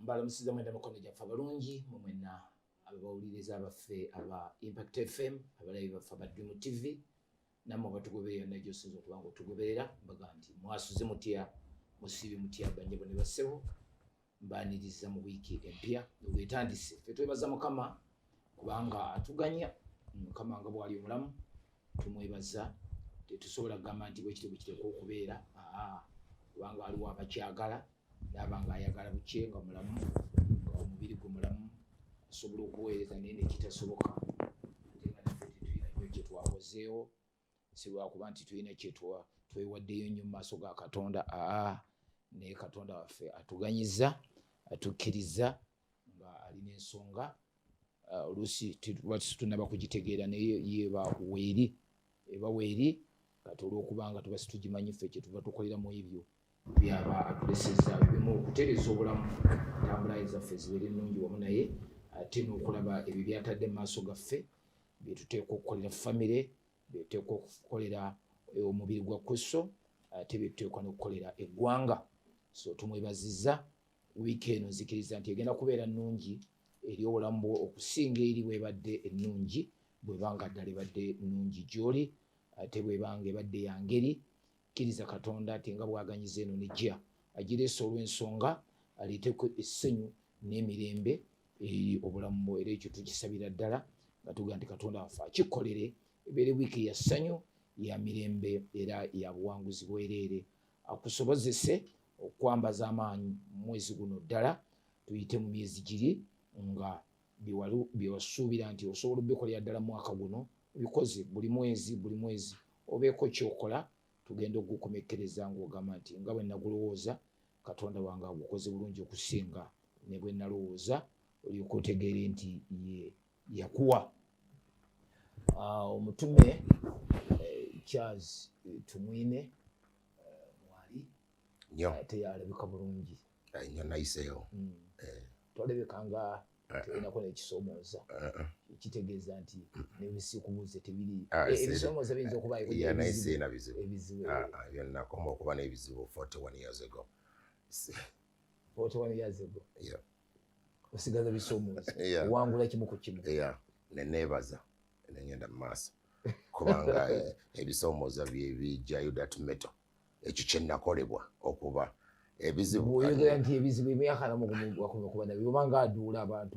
mbalamusiza mwenda mukono gyaffe abalungi mu mwenna abawuliriza abaffe aba Impact FM abalabi baffe aba DreamTV nammwe batugoberera nagyosoza okuba nga otugoberera mbaga nti mwasuze mutya musibe mutya banjabo ne bassebo mbaniriza mu wiiki empya wetandise ffe twebaza Mukama kubanga atuganya Mukama nga bwali omulamu tumwebaza tetusobola kugamba nti bwe kitego kiteko okubeera kubanga aliwo abakyagala n'abanga ayagala bukye nga mulamu nga omubiri gwe mulamu asobola okuweereza naye nekitasoboka ate nga naffe tetulina nnyo kye twakozeewo si lwakuba nti tulina kye twewaddeyo nnyo mu maaso ga Katonda naye Katonda waffe atuganyiza atukkiriza nga alina ensonga oluusi tuba tunaba kugitegeera naye yeba weeri kati olw'okubanga tuba situgimanyi ffe kye tuba tukolera mu ebyo byaba atuleseza bimu okutereza obulamu ntambula zaffe zibeere ennungi wamu naye ate n'okulaba ebyo byatadde mu maaso gaffe byetuteekwa okukolera famire byetuteekwa okukolera omubiri gwa Kristo ate byetuteekwa n'okukolera eggwanga so tumwebaziza wiiki eno nzikiriza nti egenda kubeera nnungi eri obulamu bwo okusinga eri bwebadde ennungi bwebanga ddala ebadde nnungi gy'oli ate bwebanga ebadde yangeri kkiriza Katonda ati nga bwaganyiza eno nejja agireese olw'ensonga aleeteko essanyu n'emirembe eri obulamu bwo era ekyo tugisabira ddala nga tugaa nti Katonda waffe akikolere ebeere wiiki ya ssanyu ya mirembe era ya buwanguzi bwereere akusobozese okwambaza amaanyi mwezi guno ddala tuyite mu myezi giri nga byewasuubira nti osobola obbikolera ddala mu mwaka guno bikoze buli mwezi obeeko kyokola tugenda okugukomekkereza ng'ogamba nti nga bwe nagulowooza Katonda wange agukoze bulungi okusinga ne bwe nalowooza olyoka otegeere nti ye yakuwa omutume Charles tumwine mwali ate yalabika bulungi nnyo nayiseewo twalabika nga telinako nekisoomooza kitegeeza nti nebisikubuuze tebiri ebisoomooza biyinza okubaayonayisena bizibu nakoma okuba n'ebizibu 41 years ago 41 years ago osigaza bisoomooza owangula kimu ku kimu neneebaza nengenda mu maaso kubanga ebisoomooza byebijjayo that metal ekyo kyenakolebwa okuba ebizibu nti ebizibu emyaka namukuba nabyo obanga aduula abantu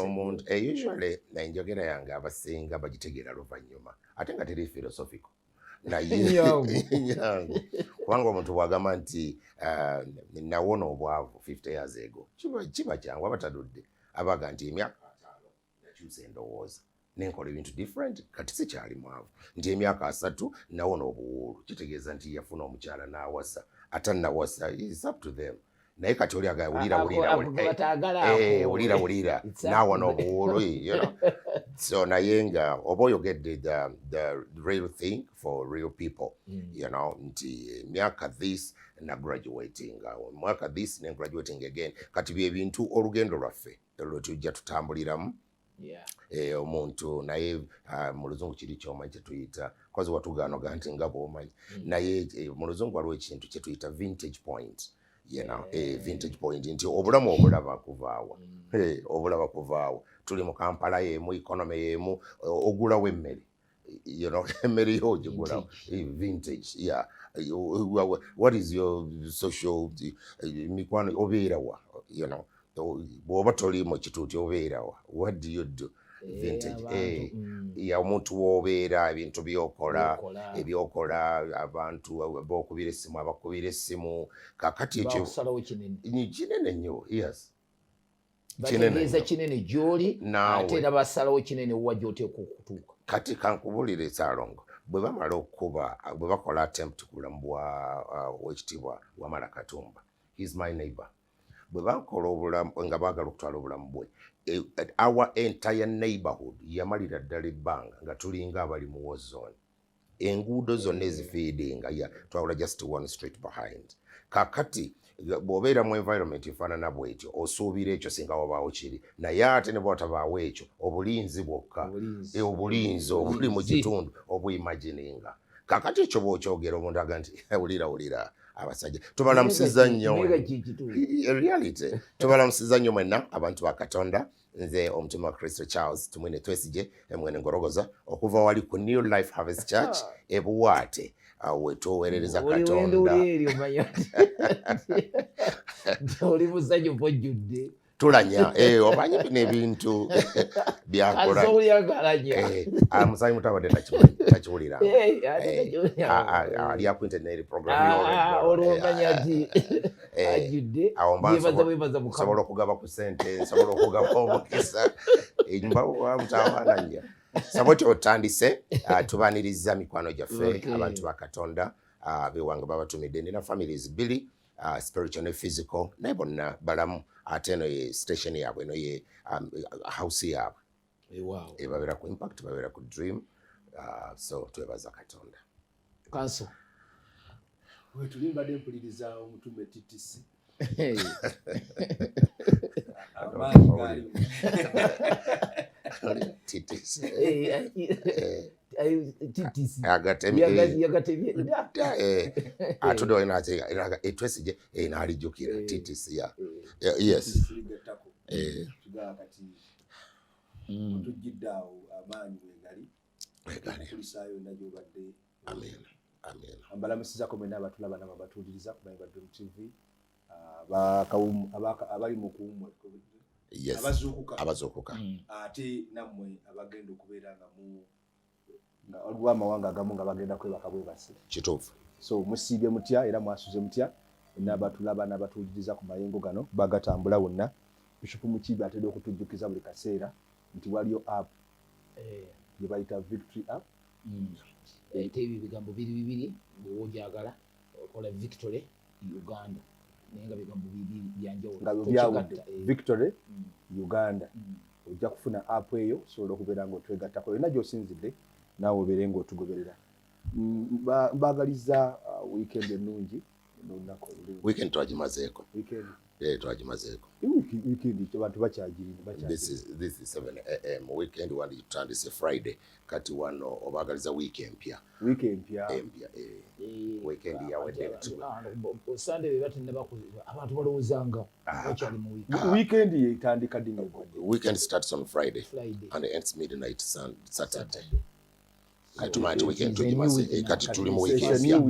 omuntu usually enjogera yange abasinga bagitegeera luvannyuma ate nga teri philosophical naye kubanga omuntu bwagamba nti nawona obwavu 50 years ago kiba kyangu abatadudde abaga nti emyaka 5 nakyusa endowooza nenkola ebintu different kati sikyali mwavu nti emyaka 3 nawona obuwuulu kitegeeza nti yafuna omukyala n'awasa atanawasa is up to them naye kati oli agawulira wulira nawona obuwuulu so naye nga oba oyogedde the real thing for real people nti emyaka this na graduating mwaka this ne graduating again kati bye bintu olugendo lwaffe lwetujja tutambuliramu omuntu naye mu luzungu kiri kyomanyi kyetuyita kozi watugaanoga nti nga bwomanyi naye mu luzungu waliwo ekintu kyetuyita vintage point vintage point nti obulamu obulaba kuvaawa tuli mu Kampala y'emu economy y'emu ogulawo emmere emmere yo ogigulawo vintage what is your social mikwano obeerawa bw'oba toli mu kituuti obeerawa what do you do vintage omuntu w'obeera ebintu ebyokola abantu bokubira essimu abakubira essimu kakati ekyo kinene nnyo bategeeza kinene gy'oli ate era basalawo kinene wa gy'oteeka okutuuka kati kankubulire Saalongo bwe bamala okuba bwe bakola attempt ku bulamu bwa wekitiibwa Wamala Katumba he's my neighbor bwe bakola obulamu nga baagala okutwala obulamu bwe our entire neighborhood yamalira ddala ebbanga nga tulinga abali mu war zone enguudo zonna ezifiidinga twawula just one street behind kakati bw'obeera mu environment efaanana bw'etyo osuubira ekyo singa wabaawo kiri naye ate ne bwatabaawo ekyo obulinzi bwokka obulinzi obuli mu kitundu obwimagininga kakati ekyo bw'okyogera omuntu aga nti wulira abasajja tubalamusiza nnyo reality tubalamusiza nnyo mwenna abantu ba Katonda nze omutima wa Kristo Charles tumwine twesije emwene ngorogoza okuva wali ku New Life Harvest Church ebuwaate wetuweerereza Katonda oli musajja ojjudde tulanya omanyi bino ebintu byakola musanyi mutabadde nakiwulira ali appointed nairi program nsobola okugaba ku sente nsobola okugaba omukisa enyumba mutawananya sabo kyotandise tubaniriza mikwano gyaffe abantu ba Katonda bewange babatumidde nina families bbiri spiritual ne physical naye bonna balamu ate eno ye station yaabwe eno ye house yaabwe babeera ku impact babeera ku dream so twebaza Katonda kanso wetulimbadde mpuliriza omutume TTC etwesije naalijjukira TTC yes tujjidde awo amaanyi wegali okulisaayo yonna gyobadde mbalamusizako mwena abatulaba nabo abatuuliriza ku DreamTV abali mu kuwumwa abazuukuka ate nammwe abagenda okubeera nga waliwo amawanga agamu nga bagenda kwebaka bwebasi kituufu so musiibye mutya era mwasuze mutya n'abatulaba n'abatuuliriza ku mayengo gano bagatambula wonna Bishop Mukiibi atedde okutujjukiza buli kaseera nti waliyo app gye bayita Victory app ate ebyo bigambo bibiri bw'oba ogyagala okola Victory Uganda naye nga bigambo bibiri byanjawulo nga byawudde Victory Uganda ojja kufuna app eyo osobola okubeera ng'otwegattako yonna gy'osinzidde naawe obeere ng'otugoberera mbaagaliza weekend ennungi n'olunaku weekend twagimazeeko twagimazeeko weekend abantu bakyagirina this is 7 am weekend wandi tutandise Friday kati wano obaagaliza week empya weekend yawedde Sunday bebatenda abantu balowoozanga bakyali mu weekend yetandika ddi weekend starts on Friday and ends midnight Saturday katumanyi weekend tugimaze kati tuli mu weekend ya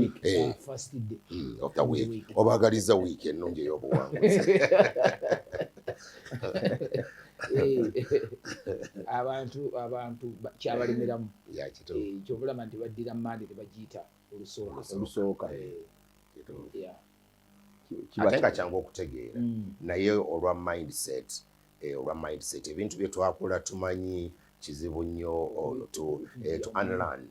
first day of the week obaagaliza week ennungi ey'obuwanguzi abantu kyabalemeramu kyobulama nti baddira Mande tebagiyita olusooka ate nga kyangu okutegeera naye olwa mindset ebintu bye twakola tumanyi kizibu nnyo to unlearn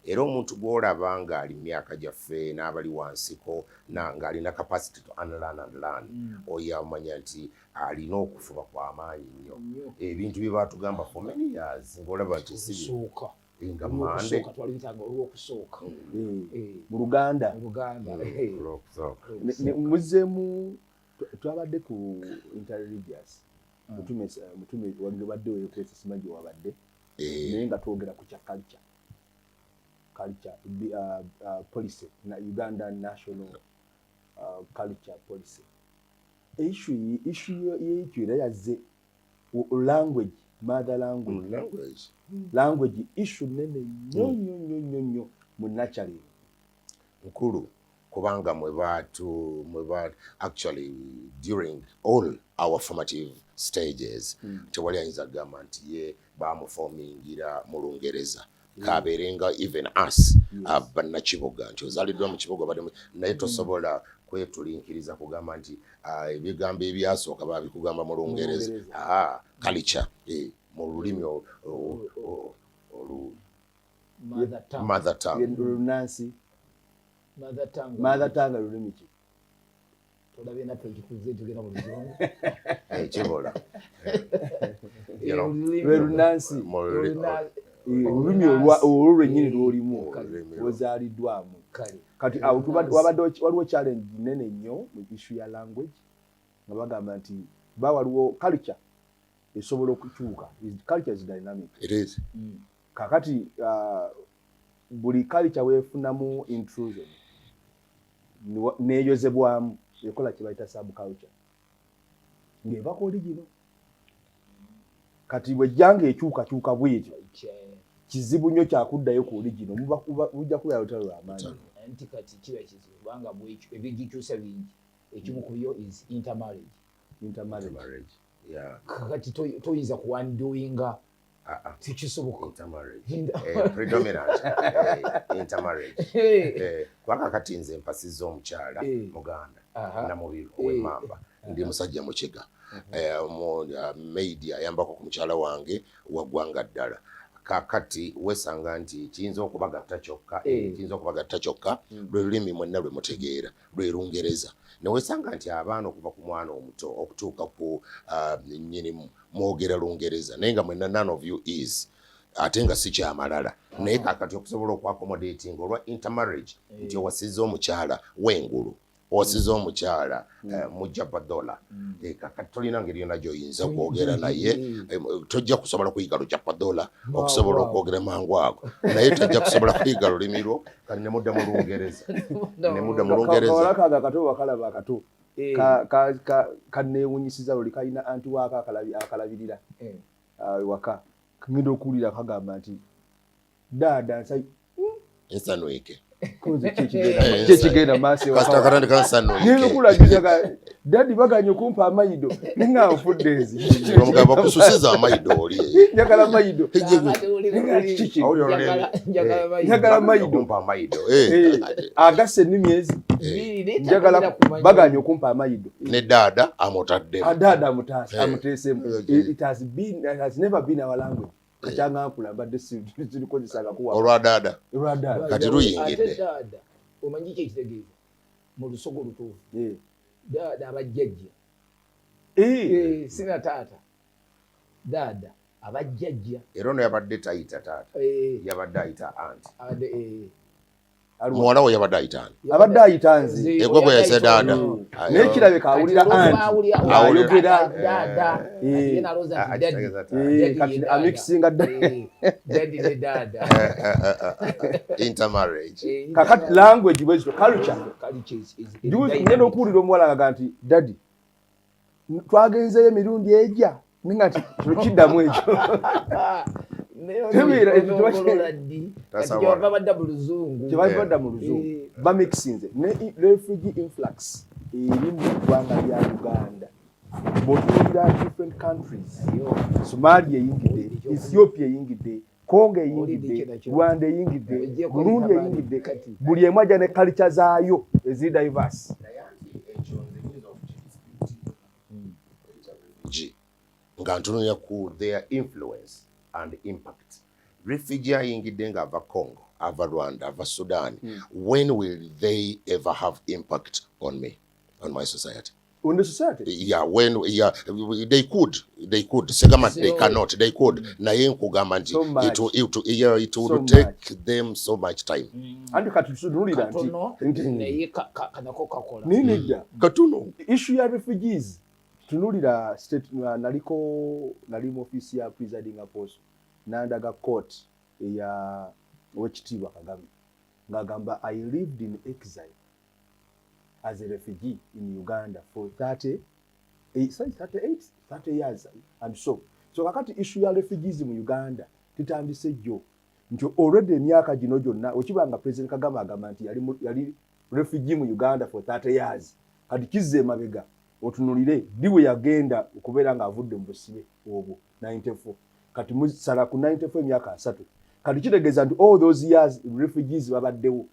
era omuntu gw'olaba ng'ali myaka gyaffe n'abali wansiko ng'alina capacity to unlearn and learn oyo amanya nti alina okufuba kw'amaanyi nnyo ebintu bye baatugamba for many years ng'olaba nti sibisooka nga Mande twalibitanga olw'okusooka mu Luganda muzeemu twabadde ku interreligious mutume wange badde oyo kwese simanyi wabadde naye nga twogera ku kya culture policy na Uganda National Culture Policy issue y'ekyo era yazze language mother language issue nene nnyo mu nurturing nkulu kubanga actually during all our formative stages tewali ayinza kugamba nti ye bamufomingira mu Lungereza kabeerenga even us bannakibuga nti ozaaliddwa mu kibuga badde naye tosobola kwetulinkiriza kugamba nti ebigambo ebyasooka babikugamba mu Lungereza culture mu lulimi mother tongue Lunansi mother tongue lulimi ki tolabye naffe ekikuze tugenda mu Luzungu kibola Lunansi olulimi olwo lwennyini lw'olimu ozaaliddwamu kati waliwo challenge nene nnyo mu issue ya language nga bagamba nti waliwo culture esobola okukyuka. Culture is dynamic. It is. Kakati buli culture weefunamu intrusion neyozebwamu ekola kye bayita subculture ng'eva ku original. Kati bw'ejjanga ekyukakyuka bw'etyo kizibu nnyo kyakuddayo ku original mujja kubeera lutalo lw'amaanyi. Anti kati kiba kizibu kubanga bwekyo ebigikyusa bingi ekimu ku byo is intermarriage. Yeah. Kati toyinza kuwandoinga tikisoboka predominant intermarriage kubanga kati nze mpasizza omukyala muganda namubiri ow'emmamba ndi musajja mukiga maidi ayambako ku mukyala wange waggwanga ddala kakati wesanga nti kiyinza okubagatta kyokka lwe lulimi mwenna lwe mutegeera lwe Lungereza newesanga nti abaana okuva ku mwana omuto okutuuka ku nnyinimu mwogera Lungereza naye nga mwenna none of you is ate nga si kyamalala naye kakati okusobola okwaccommodating olwa intermarriage nti owasizza omukyala w'engulu owasizza omukyala mujja padola kakati tolina ngeri yonna gy'oyinza kwogera naye tojja kusobola kuyiga lujja padola okusobola okwogera mangu ago naye tojja kusobola kuyiga lulimi lwo kati nemudda mu Lungereza kawalakaga akato wakalaba akato kaneewunyisiza luli kalina anti waako akalabirira waka ngenda okuwulira kagamba nti daada nsai ensanwike kyekigenda maaso nenokulagizaga dadi baganye okumpa amaido ninga nfudde enzimugamba kususiza amaido oli njagala amaido njagala amaido agase ennimi ezi njagala baganye okumpa amaido ne dada amuteesemu. It has never been our language. Kachanga mpula mbadde zilikozesanga kuwa olwa dada kati luyingidde dada omanyi kye kitegeeza mu lusogo lutuufu dada abajjajja sina taata dada abajjajja era ono yabadde tayita taata yabadde ayita anti muwala we yabadde ayita abadde ayita nze egwegwe yase dada naye kirabika awulira anti ayogera dada kati amikisinga daddy ne dada intermarriage kakati language bwezito culture ngenda okuwulira omuwala agaga nti daddy twagenzeyo emirundi ejja ninga nti tukiddamu ekyo kyebavadda mu luzungu bamikisinze ne refugee influx eri mu ggwanga lya Uganda bw'otuulira different countries Somalia eyingidde Ethiopia eyingidde Congo eyingidde Rwanda eyingidde Burundi eyingidde buli emu ajja ne culture zaayo eziri diverse. Nga ntunuulira ku their influence and impact. Refugee ayingidde nga ava Congo, ava Rwanda, ava Sudan. When will they ever have impact on me, on my society? On the society? Yeah, when they could. Segama they cannot. They could. Naye nkugamba nti it will take them so much time. And katutunulira nti naye kanako kakola. Nini katuno issue ya refugees. Tunulira state nali mu office ya presiding apostle nandaga court ya wekitiibwa Kagame ngagamba I lived in exile as a refugee in Uganda for 30 years and so kakati issue ya refugees mu Uganda titandise jjo nti already emyaka gino gyonna okibanga president Kagame agamba nti yali refugee mu Uganda for 30 years kati kizze mabega otunulire diwe yagenda okubeera nga avudde mu busibe obwo 94 kati musala ku 94 emyaka 3 kati kitegeeza nti all those years refugees babaddewo.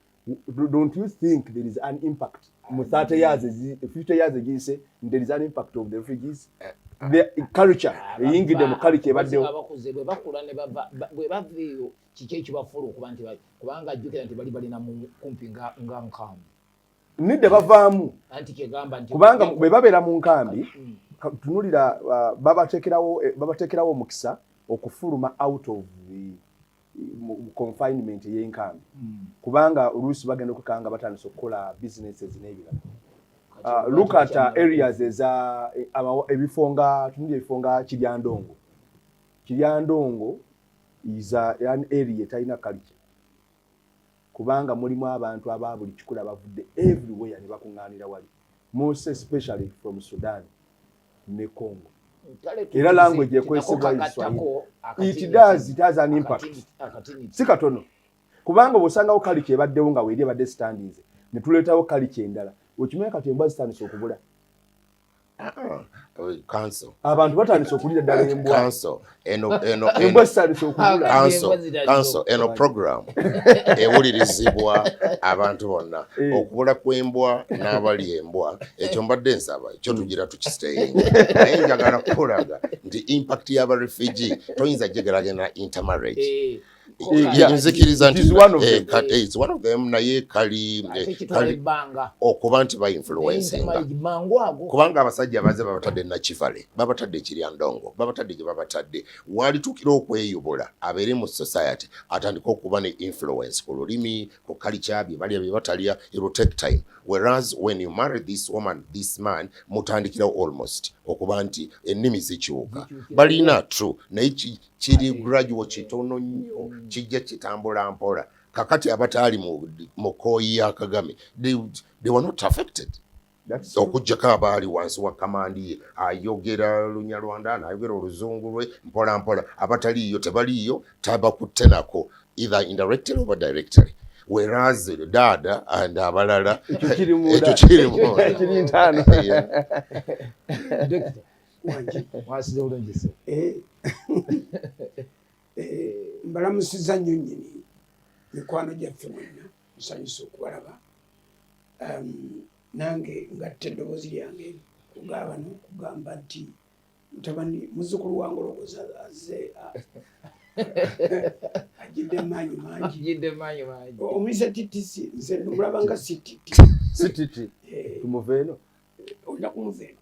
Don't you think there is an impact mu 30 years 50 years egiyise there is an impact of the refugees the culture eyingidde mu culture ebaddewo abakuze bwe bakula ne bwe baveeyo kiki ekibafula okuba nti kubanga ajjukira nti bali balina kumpi nga nkambi nidde bavaamu kubanga bwe babeera mu nkambi tunulira babateekerawo omukisa okufuluma out of the confinement y'enkambi kubanga oluusi bagenda okukanga batandise okukola businesses n'ebirala. Look at areas ebifo nga Kiryandongo is an area etalina culture kubanga mulimu abantu aba buli kikula bavudde everywhere ne bakungaanira wali most especially from Sudan ne Congo. Era language ekwesebwa Kiswahili. It has an impact. Si katono. Kubanga bwosangawo culture ebaddewo nga weeri ebadde standings ne tuleetawo culture endala. Okimanya kati embwa zitandise okubula. Council. Abantu batandise okulira ddala embwa. Council. Embwa zitandise okubula. Council. Eno program. Ewulirizibwa abantu bonna. Okubula kw'embwa n'abali embwa. Ekyo mbadde nsaba. Ekyo tugira tukistaying. Naye njagala kukulaga nti impact y'aba refugee toyinza gyegeragena intermarriage. It's one of them naye kali okuba nti ba-influencinga kubanga abasajja baze babatadde nakivale babatadde ekiryandongo babatadde gye babatadde walituukira okweyubula abeere mu society atandika okuba ne influence ku lulimi ku culture bye balya bye batalya it will take time whereas when you marry this woman this man mutandikira almost okuba nti ennimi zikyuka balina true naye kiri gradual kitono nnyo kijja kitambula mpola kakati abataali mu kooyi ya Kagame they were not affected. Okujjako abaali wansi wa kamandi ayogera Lunyarwanda n'ayogera Oluzungu lwe mpola mpola abataliiyo tebaliiyo tabakutte nako either indirectly or directly. Whereas dada and abalala ekyo kiri mu kiri ntano. Wasize bulungi se. Mbalamusiza nnyo nnyini mikwano gyaffe mwenna nsanyusa okubalaba. Nange ngatte eddoboozi lyange kugaba n'okugamba nti mutabani muzzukulu wange olowooza azze ajjidde maanyi mangi. Omuyise titisi nze nomulaba nga sititi. Tumuveeno. Olina kumuveeno.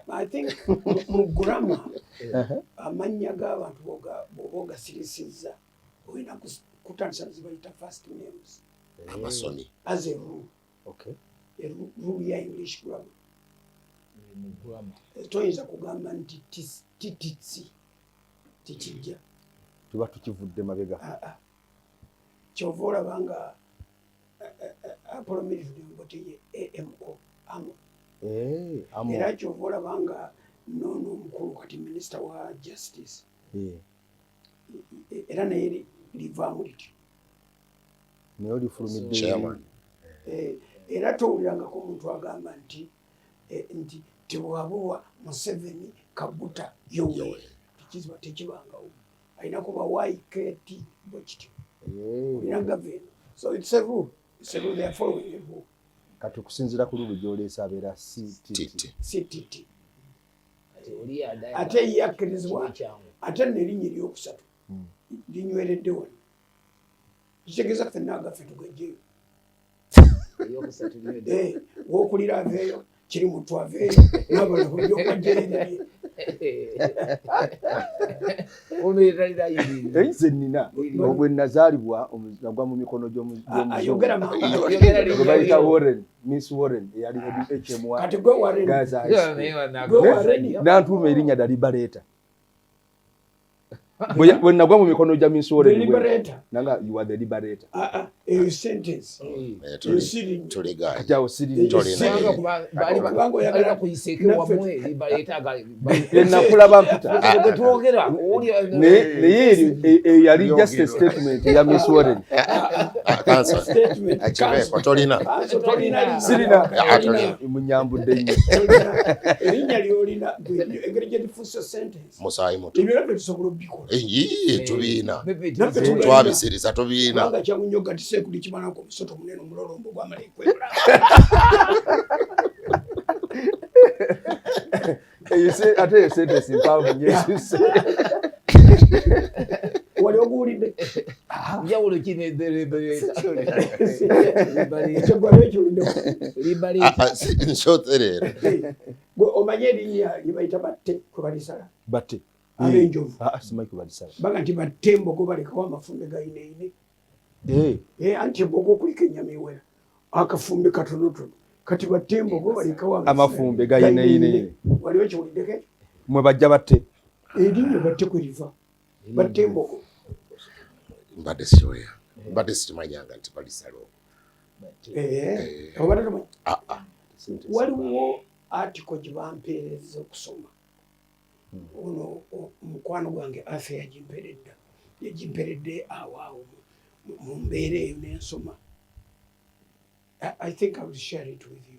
I think mu grammar amannya g'abantu bw'oba ogasirisizza olina kutandisa zibayita first names. Amasoni. As a rule. Okay. Rule ya English grammar. Toyinza kugamba nti tititsi tikijja. Tuba tukivudde mabega. Kyova olaba nga apolomirivudi mboteye AMO. Amo. Era kyova olaba nga nono omukulu kati minisita wa justice. Era naye livaamu lityo. Naye olifulumidde. Chairman. Era towulirangako omuntu agamba nti tebwabuwa Museveni Kaguta Yoweri. Tekiziba tekibangawo. Ayina kuba waiketi bwe kityo. Olina gavana. So it's a rule. It's a rule they are following a rule. Kati okusinziira ku lulu gy'oleesa abeera CTT. Ate yakkirizibwa ate n'erinnya eryokusatu linyweredde wano. Kitegeeza ffenna agaffe tugejjeyo. W'okulira aveeyo kiri muntu aveeyo n'abala buli okwajjeyo. Nze nnina bwe nazaalibwa nagwa mu mikono gy'omuzungu bayita Warren, Miss Warren eyali HM1 kati gwe Warren n'antuuma erinnya Dalibareta. Bwe nagwa mu mikono gya Miss Warren nanga you are the liberator. A sentence. Kati awo siri bali babango yagala kuyiseeke wamwe liberator nakulaba mpita naye yali just a statement ya Miss Warren. Sirina munyambudde nnyo erinnya ly'olina engeri gye lifuuse sentence musaayi muto ebyo nabyo tusobola obbikola. Tubiina twabisiriza tubiina anga kyamunyoga tisekuli kimanako omusoto munene omulolombo gwamala ekwebula. Ate yo sentence mpanvu nyesuse wali oguwulidde njawulo kine nsooterera omanye erinnya lyebayita batte kwe balisala batte ab'enjovu simanyi kwe balisala baga nti batte embogo balekawo amafumbe gayineine. Anti embogo okuliko ennyama ewera akafumbe katonotono kati batte embogo balekawo amafumbe gayineine. Waliwo kiwuliddeko ekyo mwe bajja batte erinnya batte kwe liva batte embogo mbadde siroya mbadde sitimanyanga nti balisalawo. Waliwo article gye bampeereza okusoma. Ono mukwano gwange Afe yagimperedde awo mu mbeera eyo n'ensoma. I think I will share it with you.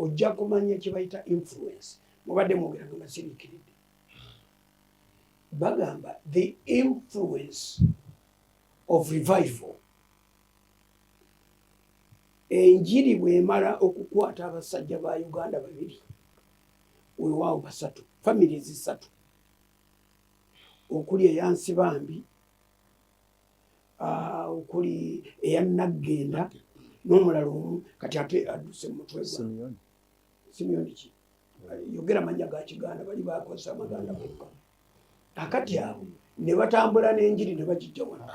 Ojja kumanya kye bayita influence. Mubadde mwogera nga masiriikiridde. Bagamba the influence of revival. Enjiri bw'emala okukwata abasajja ba Uganda 2 weewaawo 3 families 3 okuli eyansi bambi okuli eyannagenda n'omulala omu kati ate adduse mu mutwe gwa Simeoni ki yogera manya ga Kiganda bali bakozesa amaganda bokka akati abo ne batambula n'enjiri ne bagijja wano.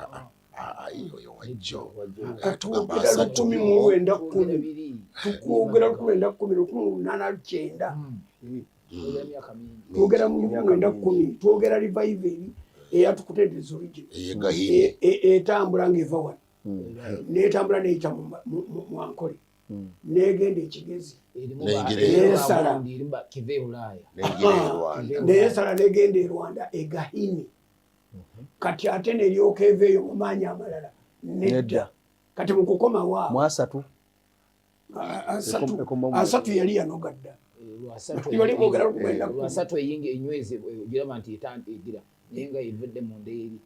Iyo wajjo Tukugera 1910 tukugera 1989 twogera mu 1910 twogera revival eyatukutendereza origin etambula ng'eva wano n'etambula n'eyita mu Ankole n'egenda ekigezi n'esala n'egenda e Rwanda egahini kati ate neryoka eva eyo mu maanyi amalala nedda kati mu kukoma waawo asatu yali yanogadda lwasatu eyinga enyweze ogiraba nti egira naye nga evudde mu ndeeri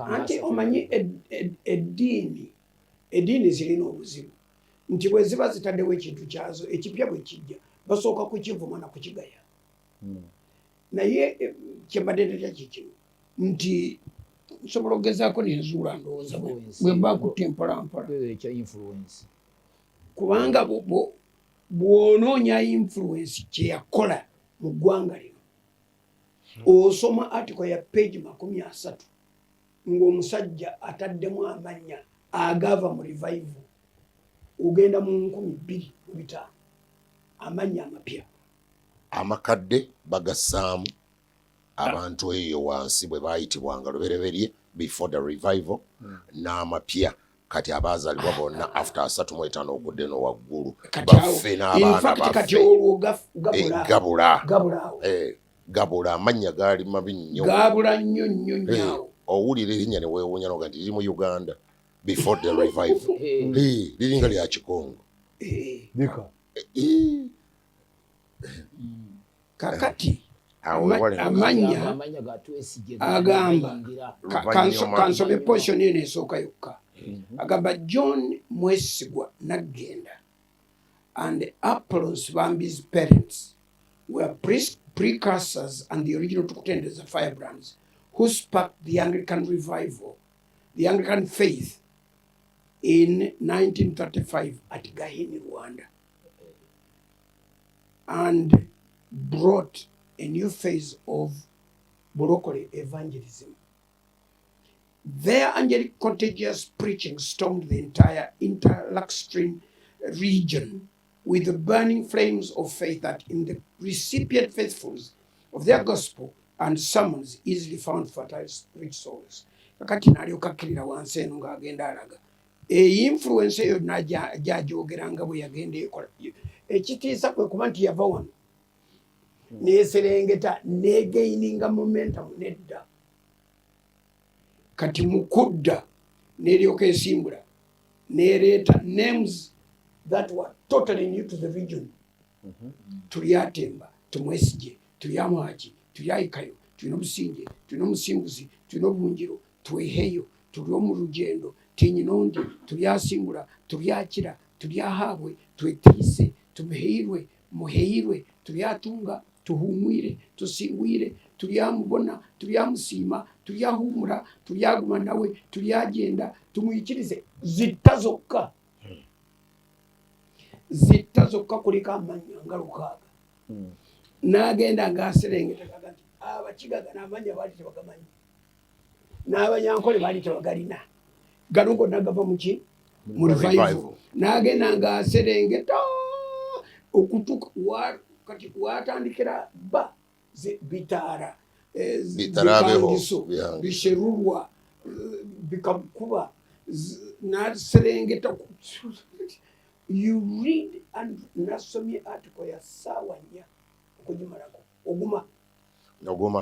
anti omanyi eddiini zirina obuzibu nti bwe ziba zitaddewo ekintu kyazo ekipya bwe kijja basooka kukivuma na kukigaya. Naye kyembadde tetya kikino nti nsobola okugezaako nenzuula ndowooza bwe mba nkutte mpolampola kubanga bw'onoonya influence kye yakola mu ggwanga lino osoma article ya page 30 ng'omusajja ataddemu amannya agava mu revival ugenda mu 2005 amannya amapya amakadde bagassaamu abantu eyo wansi bwe baayitibwanga lubereberye before the revival n'amapya kati abaazaalibwa bonna after 35 okudde n'owaggulu baffe n'abaana baffe gabula amannya gaali mabi nnyo gabula nnyo owulira erinnya ne weewuunya noga nti liri mu Uganda before the revival liringa lya Kikongo kakati amanya agamba kansome portion eno esooka yokka agamba John Mwesigwa Nagenda and Apollos Bambi's parents were precursors and the original Tukutendeza firebrands who sparked the Anglican revival, the Anglican faith in 1935 at Gahini, Rwanda, and brought a new phase of Borokore evangelism. Their angelic contagious preaching stormed the entire interlacustrine region with the burning flames of faith that in the recipient faithfuls of their gospel and sermons easily found fertile rich souls. Kakati nalyoka akkirira wansi eno ng'agenda alaga influence eyo gy'agyogeranga bwe yagenda ekola ekitiisa kwe kuba nti yava wano neeserengeta negaininga momentum nedda kati mukudda neryoka esimbula nereeta names that were totally new to the region. Tuli Atemba, Tumwesije, tuli Amwaki, tuli Aikayo, tuli Obusinge, tuli Omusimbuzi, tuli Obunjiro, Tweheyo, tuli Omurugendo, Tinyinondi, tuli Asimbula, tuli Akira, tuli Ahabwe, Twetiise, Tumuheirwe, Muheirwe, tuli Atunga, Tuhumwire, Tusingwire, tuli Amubona, tuli Amusiima, tuli Ahumura, tuli Aguma nawe, tuli Agenda, tumuyikirize zittazokka. Zittazokka kuliko amanya nga 6. N'agenda ng'aserengeta kagati abakigaga n'amanya baali tebagamanyi n'abanyankole baali tebagalina gano gonna gava muki mu revival. N'agenda ng'aserengeta okutuuka kati watandikira Bitaara Bikangiso Bisherulwa bikamukuba naserengeta you read and nasomye article ya sawa nya okugimalako oguma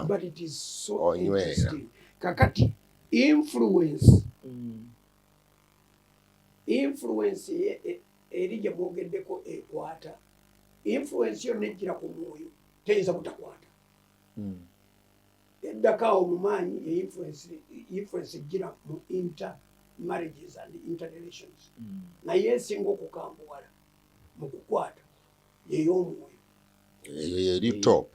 but it is so interesting kakati influence eri gye mwogeddeko ekwata influence yo nejjira ku mwoyo teyinza butakwata eddakaawo mu maanyi influence ejjira mu marriages and interrelations naye esinga okukambuwala mu kukwata yey'omwoyo eri top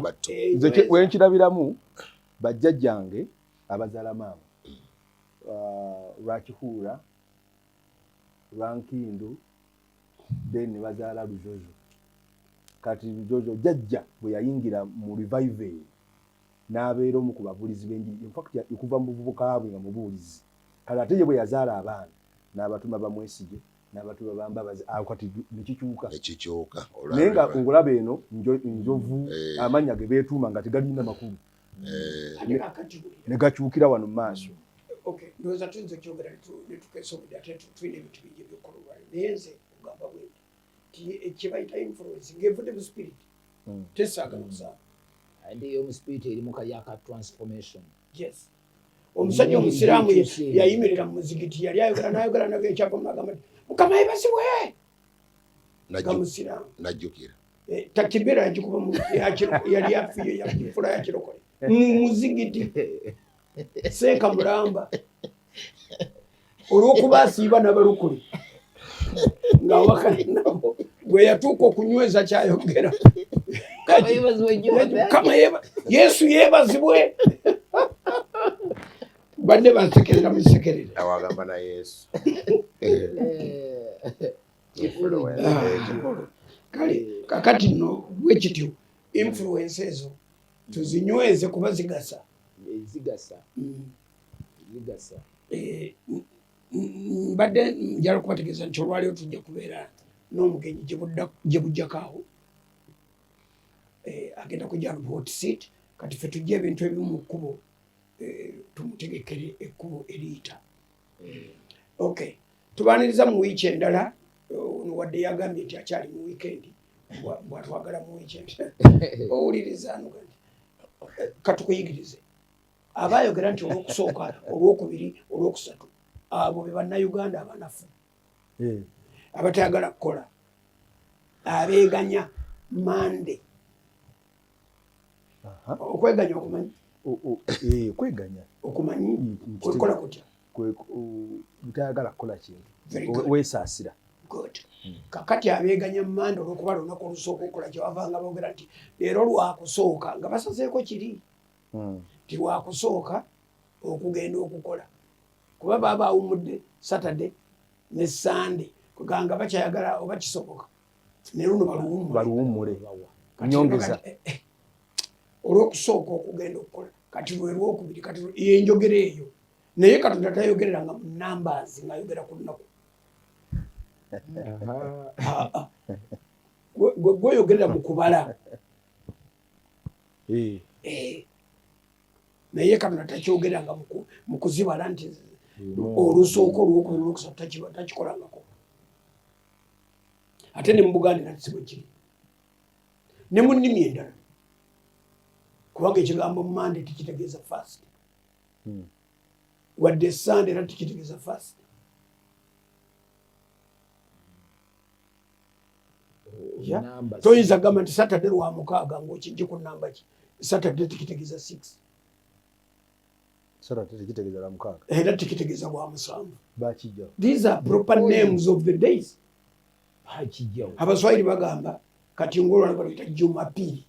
nze wenkirabiramu bajjajjange abazaala maama lwakihuula lwankindu then ne bazaala lujojo kati lujojo jjajja bwe yayingira mu revival n'abeera omu ku babuulizi b'enjiri infact okuva mu buvubuka bwe nga mubuulizi kale ate ye bwe yazaala abaana n'abatuma bamwesige n'abatuma bambabazi awo kati nekikyuka naye nga ngulaba eno njovu amannya ge beetuuma nga tegalina makulu ne gakyukira wano mu maaso ndowooza tuyinza okyogera netukeesobodde ate tulina ebintu bingi ebyokololwa naye nze kugamba bwe nti kyebayita influence ng'evudde mu spirit tesaagala okusaaba andi omuspirit eri mukayaka transformation. Yes. Omusajja omusiraamu yayimirira mu muzigiti yali ayogera nago ekyapa n'agamba nti Mukama yebazibwe. Namusiraamu najjukira. Takibera yagikuba mu yali afiye yakifula yakirokole. Mu muzigiti. Seeka mulamba. Olw'okuba asiiba n'abalukuli. Nga wakali nabo bwe yatuuka okunyweza kyayogera. Kama Yesu yebazibwe. Bande basekerera musekerera. Awagamba na Yesu. Kale kakati no bwekityo influence ezo tuzinyweze kuba zigasa. Bade njalo kubategeza nti olwaliro tujja kubeera n'omugenyi gye bujjakaawo. Agenda kujja hot seat kati ffe tujja ebintu ebimu mu kkubo tumutegekere ekkubo eriyita. Okay, tubaaniriza mu wiiki endala wadde yagambye nti akyali mu weekend bwatwagala mu weekend owuliriza ano katukuyigirize abaayogera nti olwokusooka olwokubiri olwokusatu abo be bannayuganda abanafu abatayagala kukola abeeganya mande. Okweganya okumanyi? Kweganya. Okumanyi? Kwekola kutya? Mutayagala kukola kintu. Weesaasira. Good. Kakati abeeganya mande olw'okuba lunaku olusooka okukola kye bavanga boogera nti leero lwakusooka nga basazeeko kiri. Ti lwakusooka okugenda okukola. Kuba baba awumudde Saturday ne Sunday kuganga bakyayagala oba kisoboka. Ne luno baluwummule. Nyongeza. Olw'okusooka okugenda okukola kati lwe lwokubiri kati yenjogera eyo naye Katonda tayogereranga mu numbers ng'ayogera ku lunaku. Gweyogerera mu kubala. Naye Katonda takyogeranga mu kuzibala nti olusooka olwokubiri olwokusatu takikolangako. Ate ne mu Buganda nati sibwe kiri. Ne mu nnimi endala. Kubanga ekigambo Monday tikitegeeza fast. Wadde Sunday era tikitegeeza fast. Toyinza gamba nti Saturday lwa mukaaga ng'okijje ku namba ki. Saturday tikitegeeza 6. Saturday tikitegeeza lwa mukaaga. Era tikitegeeza lwa musanvu. Bakijja. These are proper names of the days. Bakijja. Abaswahili bagamba kati ngolwa baluyita Jumapili.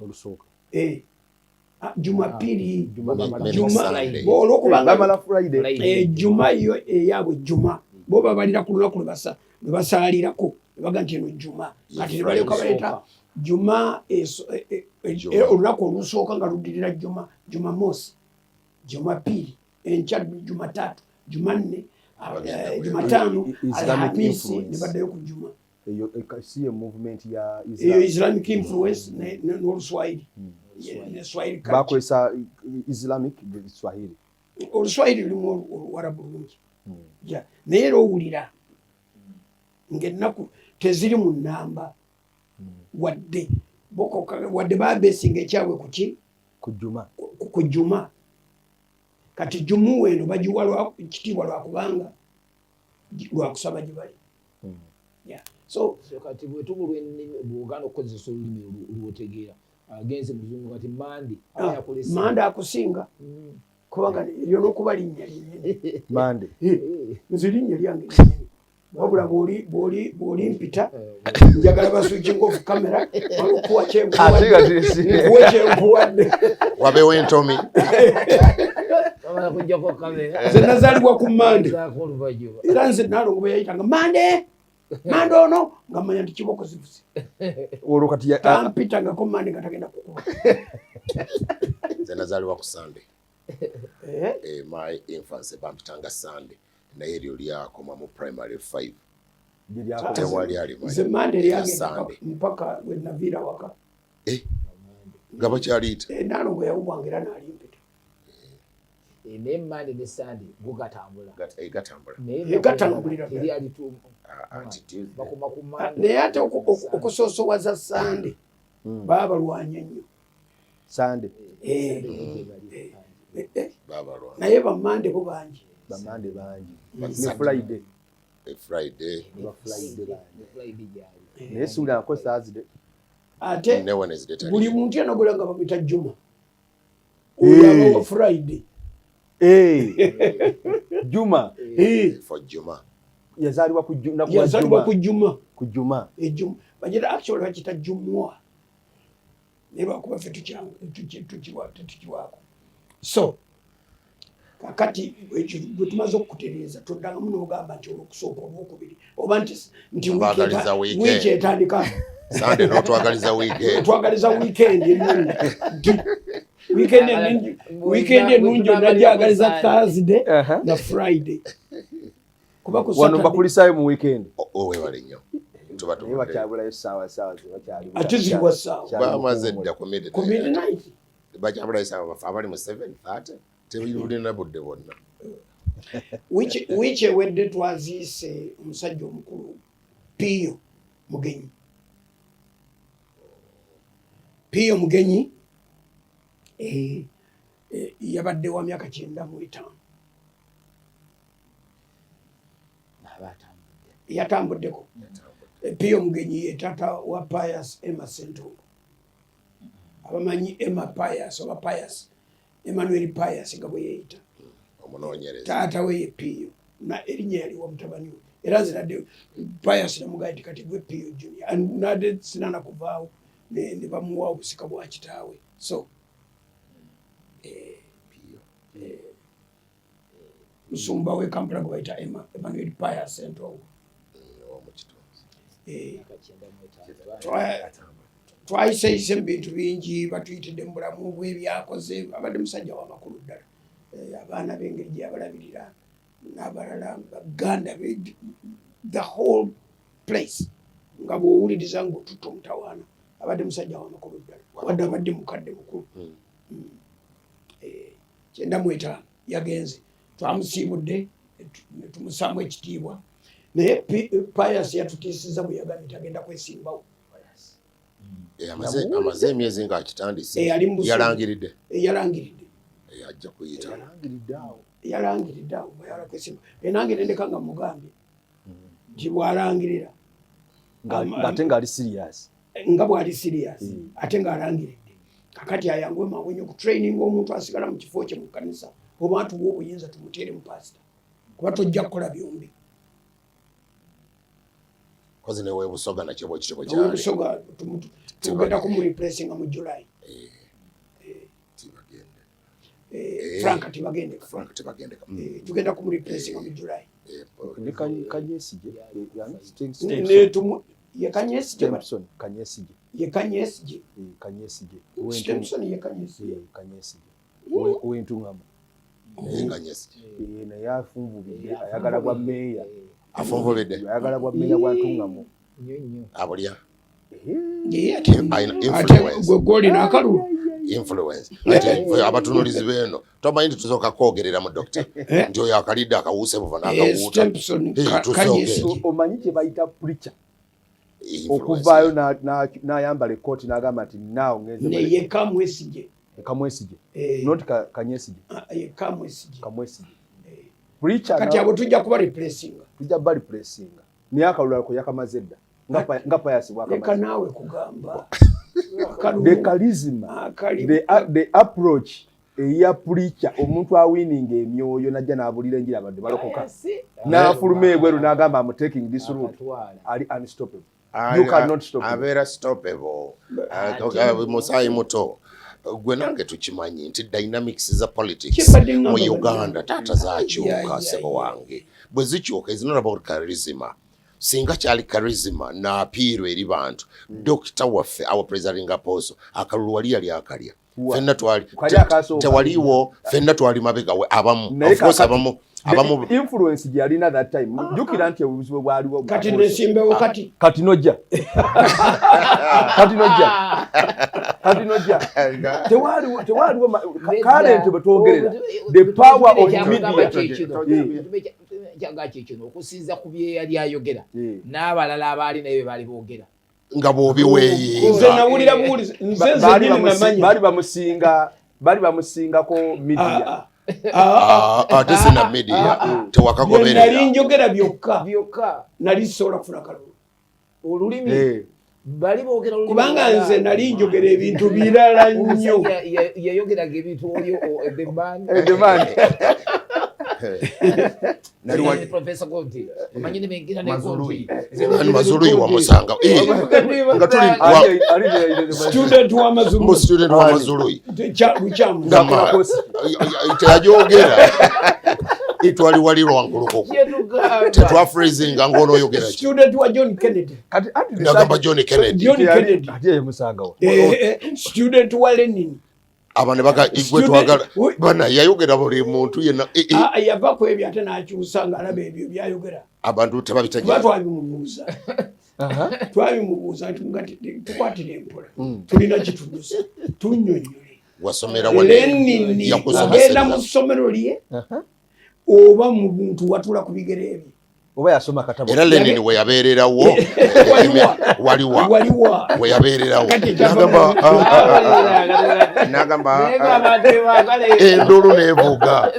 Olusooka. Jumapili. Olwokubanga Friday. Juma yo eyabwe Juma. Bo babalira ku lunaku lwe basaalirako. Baga nti eno Juma. Kati ne balyoka baleeta Juma olunaku olusooka nga luddirira Juma. Jumamosi. Jumapili. Enkya Jumatatu. Jumanne. Jumatano. Alhamisi ne baddayo ku Juma. eyo ekasiye movement ya Islamic influence n'Oluswahili. Ne Swahili culture. Bakwesa Islamic Swahili. Oluswahili lulimu Oluwarabu lungi. Ja, naye era owulira ng'ennaku teziri mu nnamba wadde baabeesinga ekyabwe kuki? Ku Juma. Kati Jumu weno bagiwa kitiibwa lwakubanga lwakusaba gye bali. So kati bwe tubulwa ennimi bw'ogaana okukozesa olulimi olwotegeera agenze muzungu kati Mande akusinga kubanga eryo n'okuba linnya linnyini. Mande nze linnya lyange linnyini wabula bw'oli mpita njagala baswikinga off camera okuwa kyenkuwadde wabeewo entomi nze nazaalibwa ku Mande era nze Nalongo bwe yayitanga Mande ono nga mmanya nti kiboko zivuze olwo kati tampitangako Mande nga tagenda kukuba. nze nazaalibwa ku Sunday. My infancy bampitanga Sunday naye eryo lyakoma mu primary 5 tewali alima nze Mande lyagenda mpaka we naviira waka nga bakyaliyita Nalongo yawubwanga era n'alimpita. Ne Mande ne Sunday gugatambula gatambulira eri alituumu bakoma ku Mande naye ate okusoosowaza Sunday baba balwanya nnyo Sunday naye bamande bo bangi ne Friday naye suula nko Thursday ate ne Wednesday buli muntu yanagola nga bamwita Juma oyo Friday Juma for Juma yazaalibwa ku Juma Juma bagita actually bakita Jumwa naye lwakuba ffe tukiwaako. So kakati bwe tumaze okukutereeza toddangamu n'ogamba nti olwokusooka olwokubiri oba nti wiiki etandika Sunday n'otwagaliza weekend. Twagaliza weekend ennungi. Weekend ennungi onajagaliza Thursday na Friday. Kuba ku Saturday. Wano bakulisaayo mu weekend. Webale nnyo. Tuba tuba. Bakyabulayo ssaawa bakyali. Ate ziriwa ssaawa. Bamaze dda ku midnight. Bakyabulayo ssaawa abali mu 7:30. Tebulina budde bonna. Which ewedde twaziise omusajja omukulu Pio Mugenyi. Pio Mugenyi yabadde wa myaka 95. Yatambuddeko. Pio Mugenyi ye taata wa Pius Emma Sentongo. Abamanyi Emma Pius oba Pius Emmanuel Pius nga bwe yeeyita. Taata we ye Pio na erinnya yaliwa mutabani we. Era nziradde Pius namugaa nti kati gwe Pio Junior. Nade sinana kuvaawo ne bamuwa obusika bwa kitaawe. So musumba we Kampala gwe bayita Emmanuel Pius Sentongo. Twayiseeyise mu bintu bingi batuyitidde mu bulamu bwe byakoze abadde musajja w'amakulu ddala. Abaana b'engeri gye yabalabirira n'abalala Baganda the whole place nga bw'owuliriza ng'otutta omutawaana abadde musajja w'amakulu ddala wadde abadde mukadde mukulu. 95 yagenze twamusiibudde ne tumusaamu ekitiibwa naye Pius yatutiisizza bwe yagambye tagenda kwesimbawo. Amaze emyezi ng'akitandise yalangiridde ajja kuyita yalangiridde awo bayala kwesimba nange nendeka nga mugambye nti bw'alangirira ate ng'ali serious nga bw'ali serious ate ng'alangiridde kakati ayangwe mangu nnyo kutraining omuntu asigala mu kifo kye mu kkanisa oba atuwa obuyinza tumuteere mu pasita kuba tojja kukola byombi. kozi ne Webusoga nakyo bwe kitiko kyali Webusoga tugenda kumureplacinga mu July. Frank tibagende tugenda kumureplacinga mu July. Ne Kanyesije ne tumu ye Kanyesije Kanyesije ye Kanyesije Kanyesije Stemson ye Kanyesije Wentungamo Kanyesije ne yafunvubidde ayagala bwa meeya afunvubidde ayagala bwa meeya bwa Ntungamo abulya gwoli n'akalulu influence ate abatunulizi beno tomanyi nti tusooka kwogerera mu dokita nti oyo akalidde akawuuse buva n'akawuuta omanyi kye bayita preacher okuvaayo n'ayambala ekkooti n'agamba nti naawe neye Kamwesige not Kanyesige Kamwesige preacher kati abo tujja kuba replacinga naye akalulu ako yakamaze dda nga payasi bwakamaze naawe kugamba the charisma the approach eya preacher omuntu awininga emyoyo najja n'abulira enjira abadde balokoka n'afuluma ebweru n'agamba I'm taking this route ali unstoppable. You cannot stop him. Abeera stoppable. Musaayi muto gwe nange tukimanyi nti dynamics za politics mu Uganda taata zakyuka sebo wange bwe zikyuka is not about charisma. Singa kyali charisma na appeal eri bantu Dr. waffe our presiding apostle akalulu wali yali akalya fenna twali tewaliwo fenna twali mabega we abamu of course abamu influence gye yalina that time jukira nti obuzibu bwaliwo kati nesimbewo kati nojja tewaliwo current betwogerera the power of media kyagachi kino okusinza ku bye yali ayogera n'abalala abaali naye baali boogera nga bwobiweeyi nze nawulira buwulize nze namanyi baali bamusingako media ate sina media tewakagoberera nali njogera byokka nali sobola kufuna kalulu olulimi bali boogera olulimi kubanga nze nali njogera ebintu birala nnyo yayogeraga ebintu olyo edemand nali Professor Gondi amanyine mengira ne Gondi Mazului wamusanga nga tuli student wa Mazului teyajogera itwali wali lwankuluko tetwa freezing ngono oyogera student wa John Kennedy nagamba John Kennedy ate musanga student wa Lenin abane baka igwe twagala bana yayogera buli muntu yena yava ku ebyo ate n'akyusa ng'alaba ebyo byayogera abantu tebabitagira twabimubuuza tukwatire empola tulina kitubuuza tunnyonnyole wasomera Lenin agenda mu ssomero lye oba mu buntu watula ku bigere ebyo oba yasoma katabo era Lenin we yabeererawo waliwa we yabeererawo nagamba endulu nevuga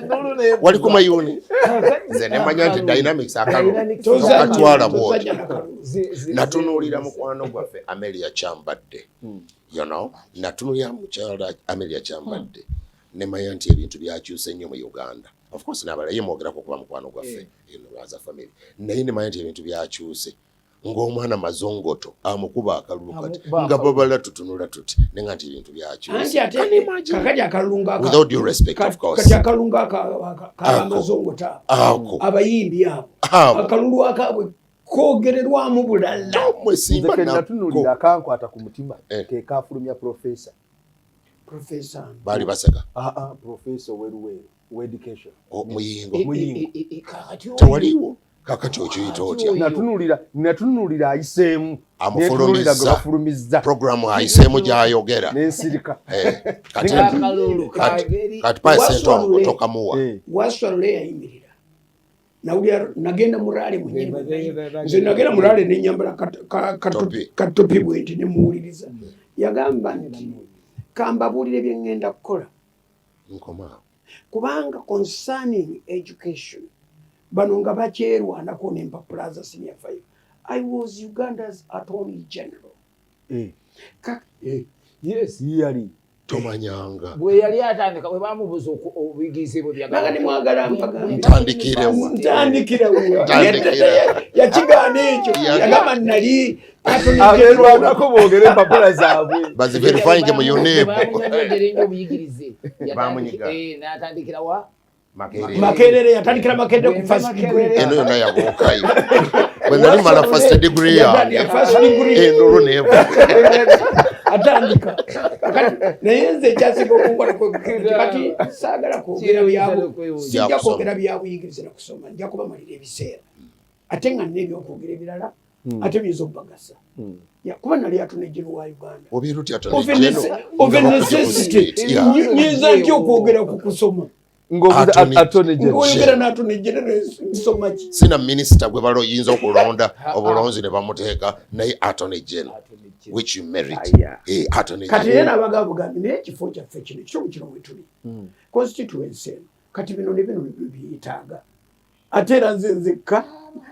wali ku mayuni nze nemanya nti dynamics akatwala bwoti natunuulira mukwano gwaffe Amelia Kyambadde you know natunuulira mukyala Amelia Kyambadde nemanya nti ebintu byakyuse nnyo mu Uganda. Of course nabala yemwogerako kuba mukwano gwaffe as a family naye nemanya nti ebintu byakyuse ng'omwana mazongoto amukuba akalulu kati nga babala tutunula tuti nenga nti ebintu byakyuse kakati akalulu without due respect of course kati akalulu k'amazongoto abayimbi abo akalulu akabwe koogererwamu bulala nze natunuulira akankwata ku mutima ke kafulumya professor bali baseka professor weruweru education muyingo tewaliwo kakati okiyita otya natunuulira ayiseemu amufulumiza programu ayiseemu gy'ayogera n'ensirika kati pasente tokamuwa waswalule yayimirira nagenda mulaale mwenyewe nze nagenda mulaale nenyambala katopi bwenti nemuwuliriza yagamba nti kambabuulire bye ngenda kukola kubanga concerning education bano nga bakyerwanako n'empapula za senior 5 I was Uganda's Attorney General yes yali tomanyanga bwe yali atandika bwe bamubuza obuyigize bwe byagala ni mwagala mpagambe ntandikirewo yakigaana ekyo yagamba nali abeerwanako boogera empapula zaabwe baziverifyinge mu UNEB bamunyonyogera obuyigirize n'atandikira wa Makerere yatandikira Makerere ku first degree eno yonna yabuukayo bwe nali mala first degree endolo neevu atandika naye nze ekyasinga okunkola kati saagala kwogera byabo sijja kwogera byabuyigirize na kusoma nja kubamalira ebiseera ate nga nina ebyokwogera ebirala ate bizo bagasa kuba nali atonejero wa Uganda obiruti of necessity nyiza ntyo kwogera ku kusoma ngoyogera n'atonejero nsoma ki sina minister gwe balo yinza okulonda obulonzi ne bamuteeka naye atonejero which you merit atonejero kati yena abagabugambi naye ekifo kyaffe kino ekiro kino mwe tuli constituency kati bino ne bino biyitaaga ate era nze nzekka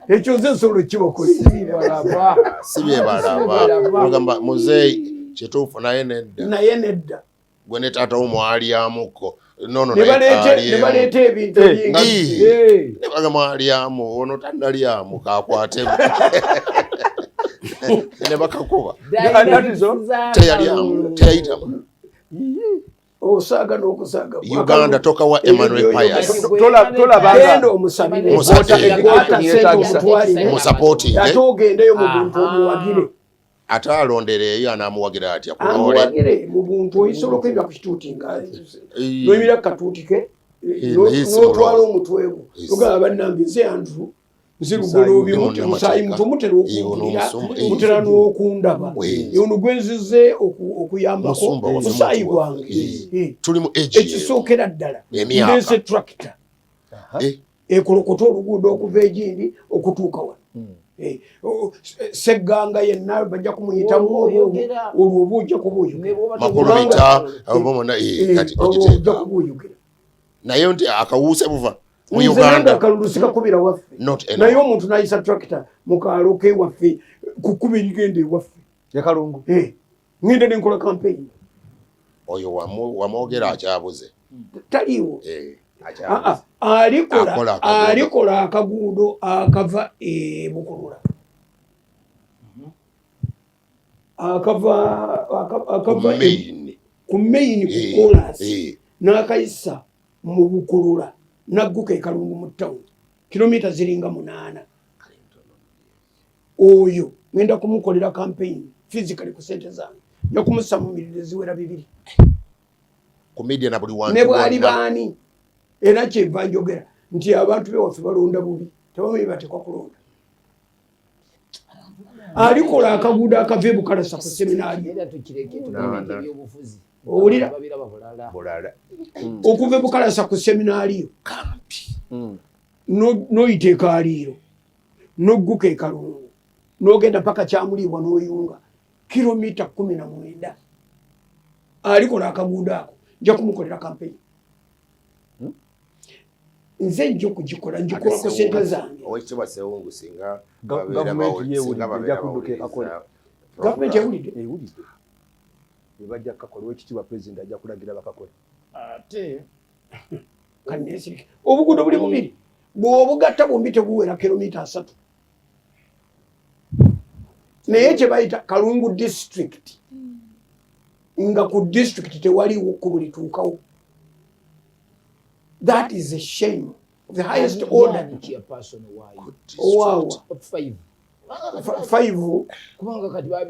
ekyo nze nsolo kibakolera sibye balaba ogamba muzeeyi kituufu naye nedda gwe ne taata wo mwalyamuko nono ne baleeta ebintu byingi ne bagamba alyamu ono tannalyamu kakwatemu ne bakakuba teyayitamu osaaga n'okusaaga Uganda toka wa Emmanuel Pius genda omusabire musapoti ate ogendeyo mu buntu omuwagire ate alondereyo anaamuwagira atya amuwagire mu buntu oyisobola okwebya ku kituuti nga noyimira ku katuuti ke n'otwala omutwe gwo ogamba bannange nze Andrew nzirugoloobi musaayi muto mutera okungulira mutera n'okundaba ono gwenzize okuyambako musaayi gwange ekisookera ddala ndeese tractor ekolokota oluguudo okuva egindi okutuuka wano segganga yenna bajja kumuyitamu olwo oba ojja kubuyogera naye nti akawuuse buva mu Uganda akalulusika kubira waffe naye omuntu n'ayisa tractor mu kaalo ke waffe kukuba erigenda ewaffe yakalungu ngenda nenkola campaign oyo wamwogera akyabuze taliiwo alikola akaguudo akava Bukulula akava ku main ku kolasi n'akayisa mu Bukulula nagguka ekalungu mu town kilomita ziringa 8 oyo ngenda kumukolera campaign physically ku sente zange yakumusa mu milire ziwera 2 ku media na buli wantu ne bwali bani era kyeva njogera nti abantu be waffe balonda bubi tebamanyi batekwa kulonda alikola akaguudo akava Bukalasa ku seminari owulira okuva Bukalasa ku seminari noyita ekaliiro nogguka ekalungu nogenda paka Kyamuliibwa n'oyunga kilomita 19 alikola akaguudo ako nja kumukolera campaign nze nja okugikola njikola ku sente zange owekitiibwa Sewungu singa gavumenti ewulidde ebajja kukakola owekitiibwa pulezidenti ajja kulagira bakakola ate kanesirike obuguudo buli bubiri bw'obugatta bombi tebuwera kilomita 3 naye kye bayita Kalungu district nga ku district tewaliwo kkubo lituukawo. That is a shame of the highest order. Wow. 5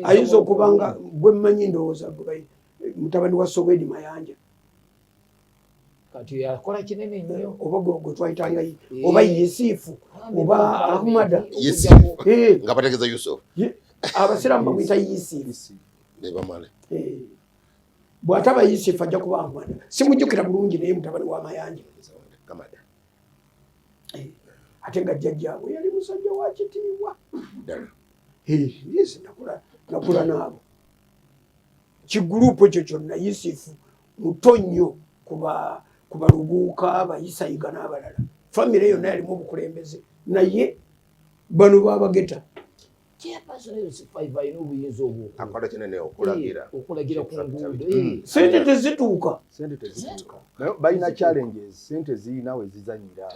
ayinza okubanga gwe mmanyi ndowooza mutabani wa Sowedi Mayanja kati yakola kinene nnyo oba gwe twayitanga oba Yesifu oba Ahmada nga bategeza Yusuf abasiramu bamwita Yesifu nebamale bw'ataba Yesifu ajja kuba Ahmada simujjukira bulungi naye mutabani wa Mayanja kamada ate nga jjajjaabwe yali musajja wa kitiibwa ddala yes nakula naabo kigurupu ekyo kyonna Yesifu muto nnyo kuba Lubuuka Abayisayiga n'abalala famire yonna yalimu obukulembeze naye bano babageta akola kinene okulagira ku nguudo sente tezituuka balina challenges sente zirina we zizanyira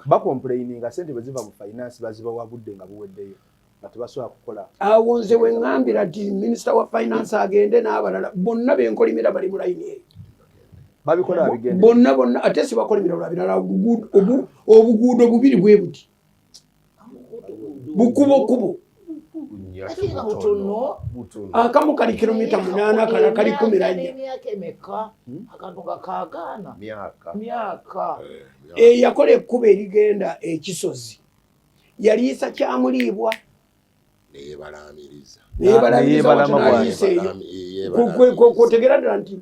bakomplaininga sente bwe ziva mu finance bazibawabudde nga buweddeyo nga tebasobola kukola awo nze we ngambira nti minisita wa finance agende n'abalala bonna benkolimira bali mu layini eyo babikola babigende bonna ate si bakolimira olabirala obuguudo bubiri bwe buti bukubo akamu kali kilomita 8 akala kali 14 myaka yakola ekkubo erigenda ekisozi yaliisa Kyamuliibwa neyebalamiriza kwotegera ddala nti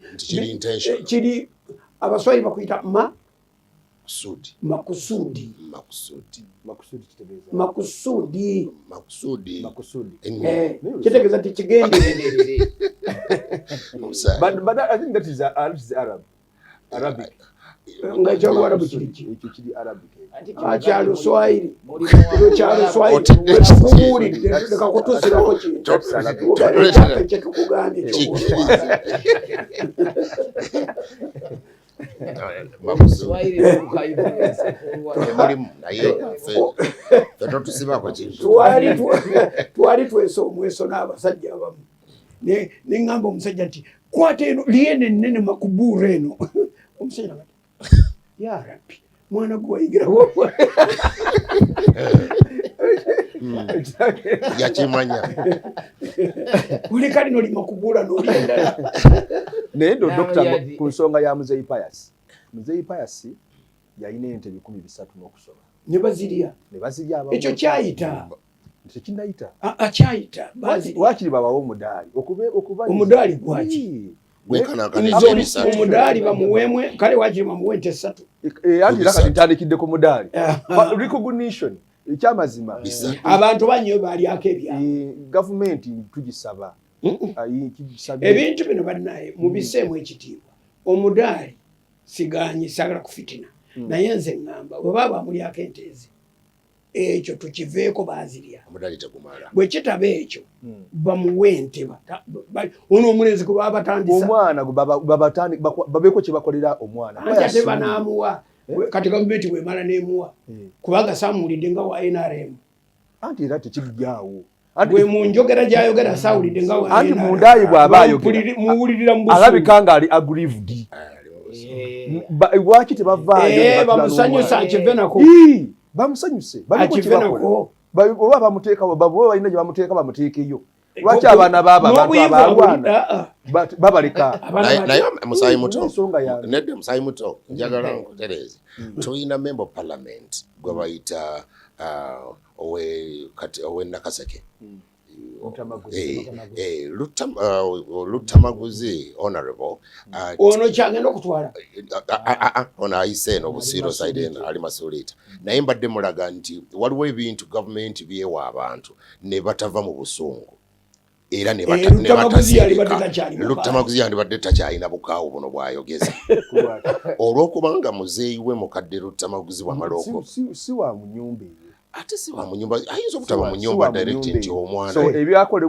kiri abaswahili bakuyita makusudi kitegeeza nti kigenderere. But I think that is Arabic. Nga ekyoluwarabu kiriki Kiri Arabic. kyaluswahili wekubuulidde leka kutusirako kintu kyetukugambye twali twesa omweso n'abasajja abamu neŋŋamba omusajja nti kwata eno liyene ennene makubuura eno omusajja ya rabbi mwana gwe wayigirawo yakimanya uleka lino limakubuura n'olyendala naye ndo dokita ku nsonga ya Muzeeyi Pius yalina ente 300 n'okusoma ne bazirya ekyo kyayita tekinayita kyayita wakiri babawo omudaali omudaali gwaki omudaali bamuweemwe kale wakiri bamuwe ente 3 anti era kati ntandikidde ku mudaali recognition ekyamazima abantu banyo balyako ebyabwe gavumenti tugisaba ebintu bino bannaye mubiseemu ekitiibwa omudaali siganye sagala kufitina naye nze ŋŋamba bwe baba bamulyako ente ezi ekyo tukiveeko bazirya bwe kitaba ekyo bamuwe ente ono omulenzi gwe baba batandisa omwana babeeko kye bakolera omwana ate banaamuwa kati gavumenti bwemala nemuwa kubanga samuwulidde nga wa NRM anti era tekigyawo bwe munjogera gyayogera saawulidde nga wa anti mundaayi bw'aba ayogera muwulirira mu busungu alabika nga ali aggrieved lwaki tebavaayo bamusanyusa akive nako bamusanyuse oba bamuteeka oba balina gye bamuteeka bamuteekeyo lwaki abaana b'abantu abalwana babaleka naye Musaayi muto njagala nkutereeze tulina member of parliament gwe bayita owe Nakaseke Lutamaguzi honorable ono kyagenda okutwala ono ayise eno Busiiro side eno ali Masuulita naye mbadde mulaga nti waliwo ebintu gavumenti byewa abantu ne batava mu busungu era ne Lutamaguzi yandibadde takyalina bukaawo buno bw'ayogeza olw'okubanga muzeeyi we mukadde Lutamaguzi wamala si wa mu nyumba eyo ate si wa mu nyumba ayinza okutaba mu nyumba direct nti omwana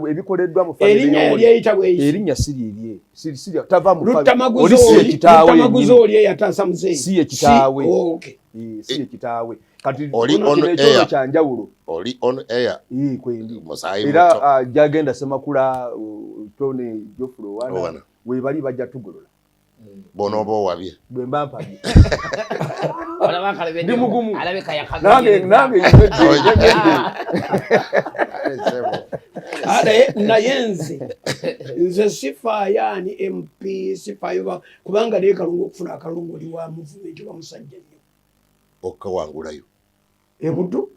ebikoleddwa mu erinnya yali eyita bweyisi erinnya siri tava mu Lutamaguzi oli eyataasa muzeeyi si ye kitaawe si ye kitaawe kati ekyo kyanjawulo oli on air kwendi Musaayi era jagenda Semakula Tone Jofuro wana we bali bajja tugolola bonoba owabye bwe mba mpabye ndi mugumu nange naye nze sifaayaani MP sifaayo kubanga naye Kalungu okufuna akalungu oli wa muvumenti wa musajja nnyo okawangulayo ebuddu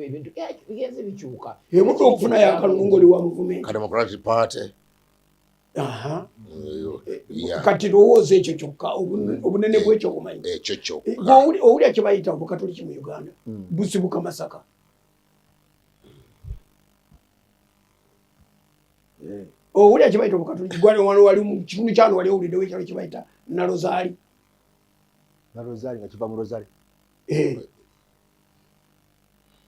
ebintu bigenze bikyuka ebuddu okufunayo akalungu oli wa muvumenti Democratic Party kati lowooza ekyo kyokka obunene bwekyo obumanyi ekyo kyokka owulya kye bayita obukatoliki mu Uganda busibuka Masaka owulya kye bayita obukatoliki wali mu kitundu kyano wali owuliddewo ekyalo kye bayita Narozaali nga kiva mu Rozaali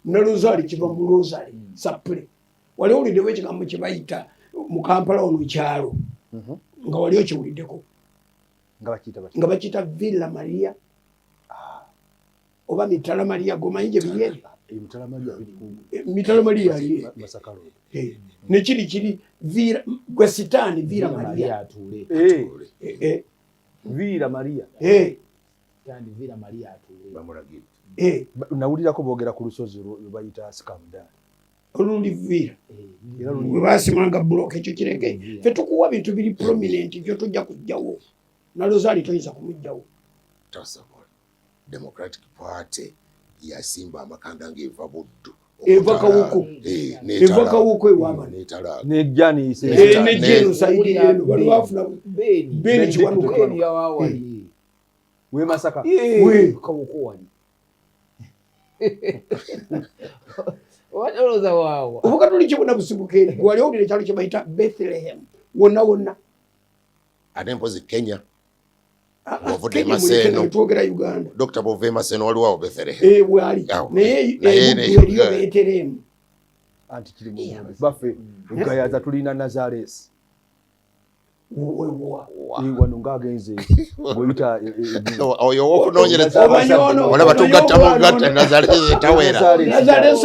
Narozaali kiva mu Rozaali Sapule wali owuliddewo ekigambo kye bayita mu Kampala ono kyalo nga wali okiwuliddeko nga bakiyita Villa Maria oba Mitala Maria gomanyi gye biri Mitala Maria ali nekiri gwe sitaani Villa Maria atule Villa Maria kandi Villa Maria atule bamulagire nawulirako boogera ku lusozi lwe bayita Skamdal olundi Villa we basimanga block ekyo kireke fe tukuwa bintu biri prominent byo tujja kujjawo Narozaali toyinza kumujjawo Democratic Party yasimba amakanda ng'eva buddu eva kawuko eva kawuko ewaba nejani nejeno saidi yenu bali bafuna beni chiwanuka ya wawali we Masaka we kawuko wali wadoloza wawa obuka tuli kibona busibukeni wali odile kyalo kibayita Bethlehem wonna atempozi Kenya Kenya Maseno twogera Uganda Dr. Bove Maseno wali wawo Bethlehem wali naye eliyo Bethlehem anti kiri mu bafe ugayaza tulina Nazareth wano ngagenze boyita oyo wokunonyereza wala batugatta mugatta Nazareth tawera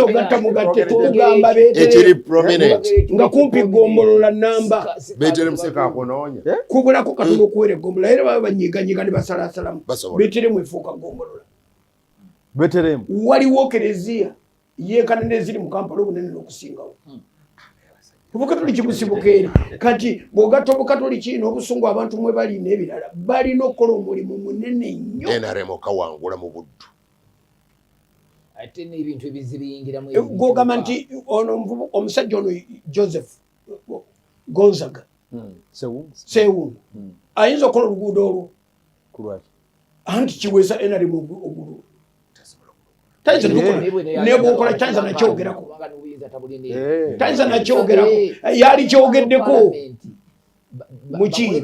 ogatta mugatte tugamba ekiri prominent nga kumpi gombolola namba Bethlehem seka akononya kubulako katono kuwere gombola era baba banyiganyiga ne basalasalamu Bethlehem efuuka gombolola Bethlehem waliwo kereziya yekanene ziri mu Kampala obunene n'okusingawo obukatoliki busibukere kati bw'ogatoliki n'obusungu abantu mwe bali n'ebirala balina okukola omulimu munene nnyo NRM okawangula mu buddu ate n'ebintu ebizibiyingiramu gwogamba nti ono omusajja ono Joseph Gonzaga Sewungu ayinza okukola oluguudo olwo anti kiweza NRM ogulu nebwokola kyanza nakyogerako tanza nakyogerako yali kyogeddeko muki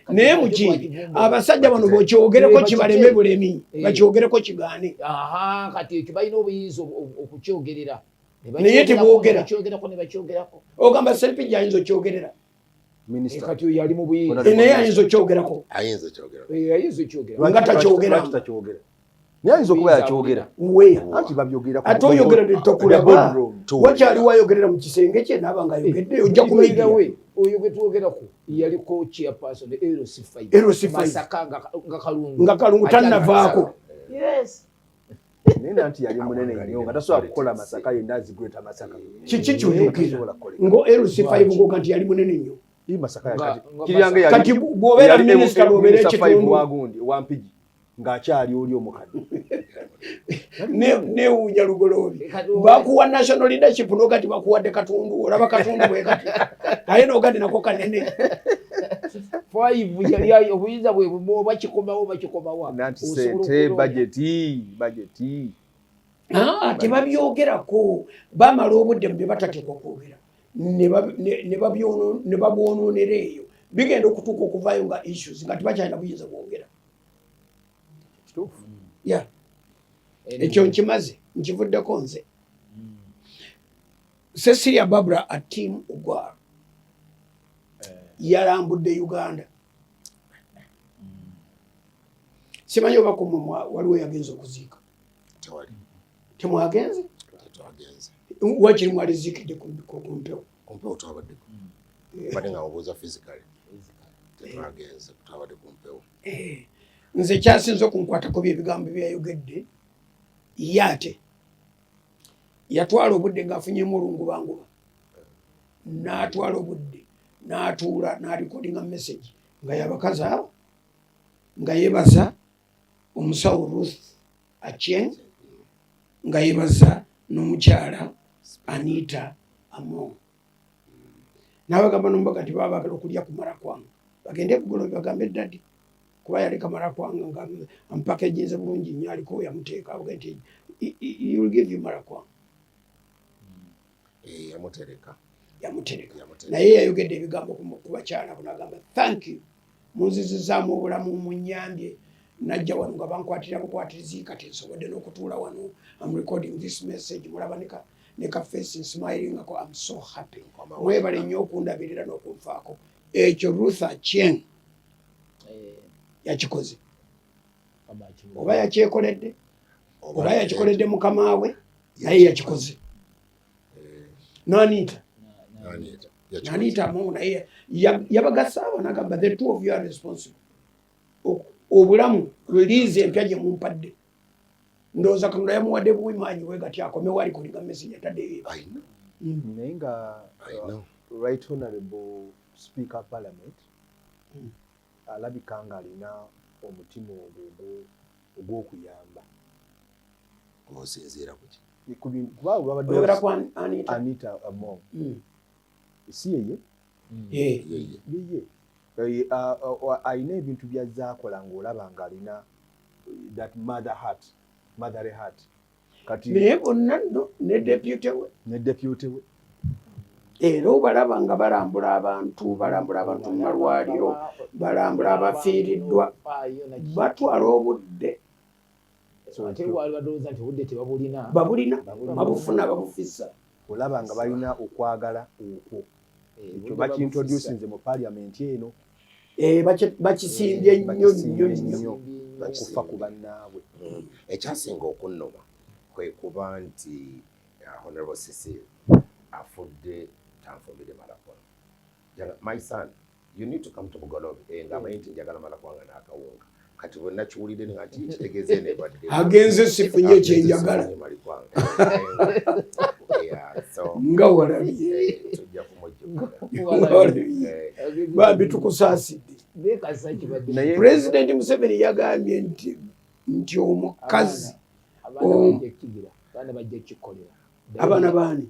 naye muki abasajja bano bwekyogereko kibaleme bulemi bakyogereko kigaane kati kibalina obuyinza okukyogerera naye tebwogera ogamba Serpija ayinza okyogerera kati oyo yali mu buyinza naye ayinza okyogerako nga takyogera Nyanyiza okuba yakyogera anti babyogera ate oyogera netokulaba wakyali wayogerera mu kisenge kye naaba nga ayogedde ojja kumedia oyo gwe twogerako yaliko chairperson LC5 Masaka nga Kalungu tannavaako naye nanti yali munene nnyo nga tasobola kukola Masaka yenna azigweta Masaka kiki ky'oyogera ngo LC5 ngoga nti yali munene nnyo kati bw'obeera minisita lw'obeera ekitundu wagundi wampigi ng'akyali oli omukadde newuunya lugoloobi bakuwa national leadership nogati bakuwadde Katundu olaba Katundu bwe kati aye nogati nako kanene 5 yali obuyinza bwe oba kikomawo nanti sente budgeti tebabyogerako bamala obudde mu bye batateekwa kwogera ne babwonoonera eyo bigenda okutuuka okuvaayo nga issues nga tebakyalina buyinza bwogera ekyo nkimaze nkivuddeko nze Cecilia Barbara Atim Ugwara yalambudde Uganda simanyi oba kumwe waliwo yagenza okuziika temwagenze wakiri mwali ziikidde kumpewo nze kyasinza okunkwatako byebigambo byayogedde ye ate yatwala obudde ng'afunyemu olungubanguba n'atwala obudde n'atuula n'alikodinga message nga yabakazi abo nga yeebaza omusawo Ruth Acheng nga yeebaza n'omukyala Anita Among n'abagamba n'ombaga nti baba baagala okulya kumala kwanga bagende kugolo bagambe Daddy kuba yali kamala kwanga nga ampaka ejinze bulungi nnyo aliko yamuteeka avuga nti you will give you mara kwanga yamutereka naye yayogedde ebigambo ku bakyala abo n'agamba thank you munzizizaamu obulamu munnyambye najja wano nga bankwatira bukwatirizi kati nsobodde n'okutuula wano I'm recording this message mulaba ne ka face smiling ako I'm so happy mwebale nnyo okundabirira n'okunfaako ekyo Ruth Acheng yakikoze oba yakyekoledde oba yakikoledde mukama we naye yakikoze n'Anita Among naye yabagasa abo n'agamba the two of you are responsible obulamu release empya gye mumpadde ndowooza Katonda yamuwadde buwimaanyi we gati akomewo ali kulinga message ataddeyo naye nga right honorable speaker parliament alabika nga alina omutima ogw'okuyamba osinziira kuki oyogera ku Anita Among si yeye ayina ebintu byazaakola ng'olaba ng'alina that motherly heart kati naye bonna nno ne deputy we era obalaba nga balambula abantu mu malwaliro balambula abafiiriddwa batwala obudde babulina babufuna babufisa olaba nga balina okwagala okwo ekyo bakintroducinze mu parliament eno bakisimbye nnyo okufa ku bannaabwe. Ekyasinga okunnoma kwe kuba nti Honorable Cecile afudde tanfumbire malakwa. My son, you need to come to Bugolobi nga amanyi nti njagala malakwanga n'akawunga kati bwe nakiwulire nga nti kitegeeze nebadde agenze sifunye kyenjagala nga walabye tujja kumujjukira bambi tukusaasidde. President Museveni yagambye nti omukazi abaana baani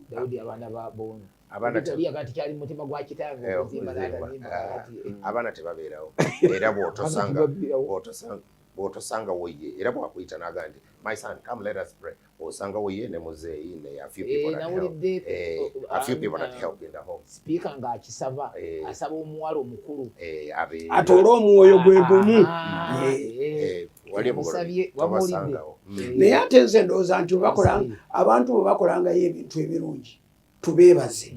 abaana tebabeerawo era bw'otosanga woye era bwakuyita n'agamba nti my son come let us pray osanga woye ne muzeeyi ne a few people that help in the home. Speaker ng'akisaba asaba omuwala omukulu atoole omwoyo gwe gumu naye ate nze ndowooza nti abantu bwe bakolangayo ebintu ebirungi tubeebaze.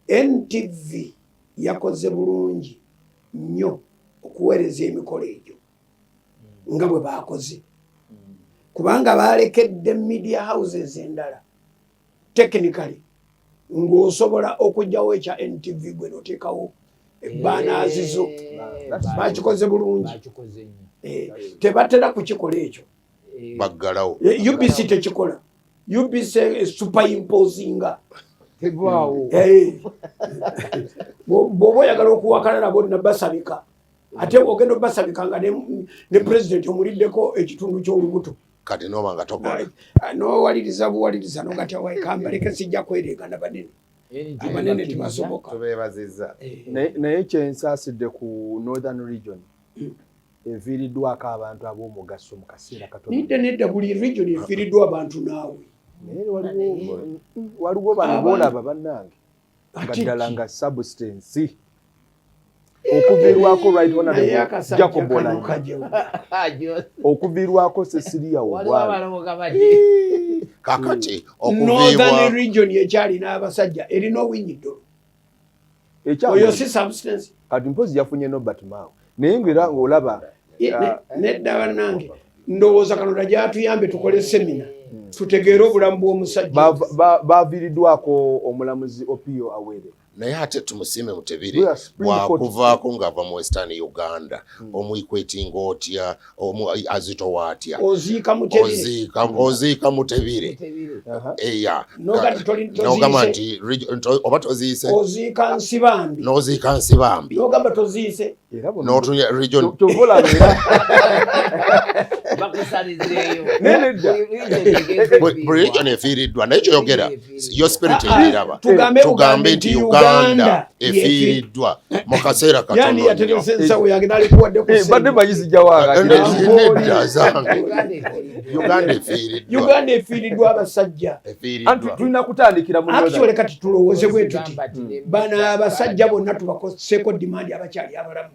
NTV yakoze bulungi nnyo okuweereza emikolo egyo nga bwe baakoze kubanga baalekedde media houses endala technically ng'osobola okugyawo ekya NTV gwe noteekawo ebbanazi zo bakikoze bulungi tebatera kukikola ekyo baggalawo UBC tekikola UBC superimposinga bw'oba oyagala okuwakana nabo nabasabika ate ogenda obasabika nga ne president omuliddeko ekitundu ky'olubuto kati noba nga tokola n'owaliriza buwaliriza nogati awekamba leke sijja kwereegana banene abanene tebasoboka tubeebazizza naye kyensaasidde ku northern region eviiriddwako abantu ab'omugaso mu kaseera katono nedda buli region efiiriddwa abantu naawe naye waliwo bano boolaba bannange nga ddala nga substance okuviirwako right honorable Jacob okuviirwako Cecilia kakati northern region yekyalina abasajja erina owinyiddolo oyo si substance kati mpozi yafunye Nobert Mao naye ngera ng'olaba nedda bannange ndowooza Katonda gyatuyambe tukole semina tutegeere obulamu bw'omusajja baaviiriddwako omulamuzi Opio Awere naye ate tumusiime Mutebire bwakuvaako ng'ava mu Western Uganda omwikwetinga otya azitowa atya oziika Mutebire n'ogamba nti oba toziise n'oziika Nsibambi n'ogamba toziise n'otunya region region efiiriddwa naye kyoyogera yo spirit eraba tugambe nti Uganda efiiriddwa mu kaseera badde Uganda efiiriddwa abasajja tulina kutandikira actually kati tulowooze bwe tuti bano abasajja bonna tubakoseeko demand abakyali abalamu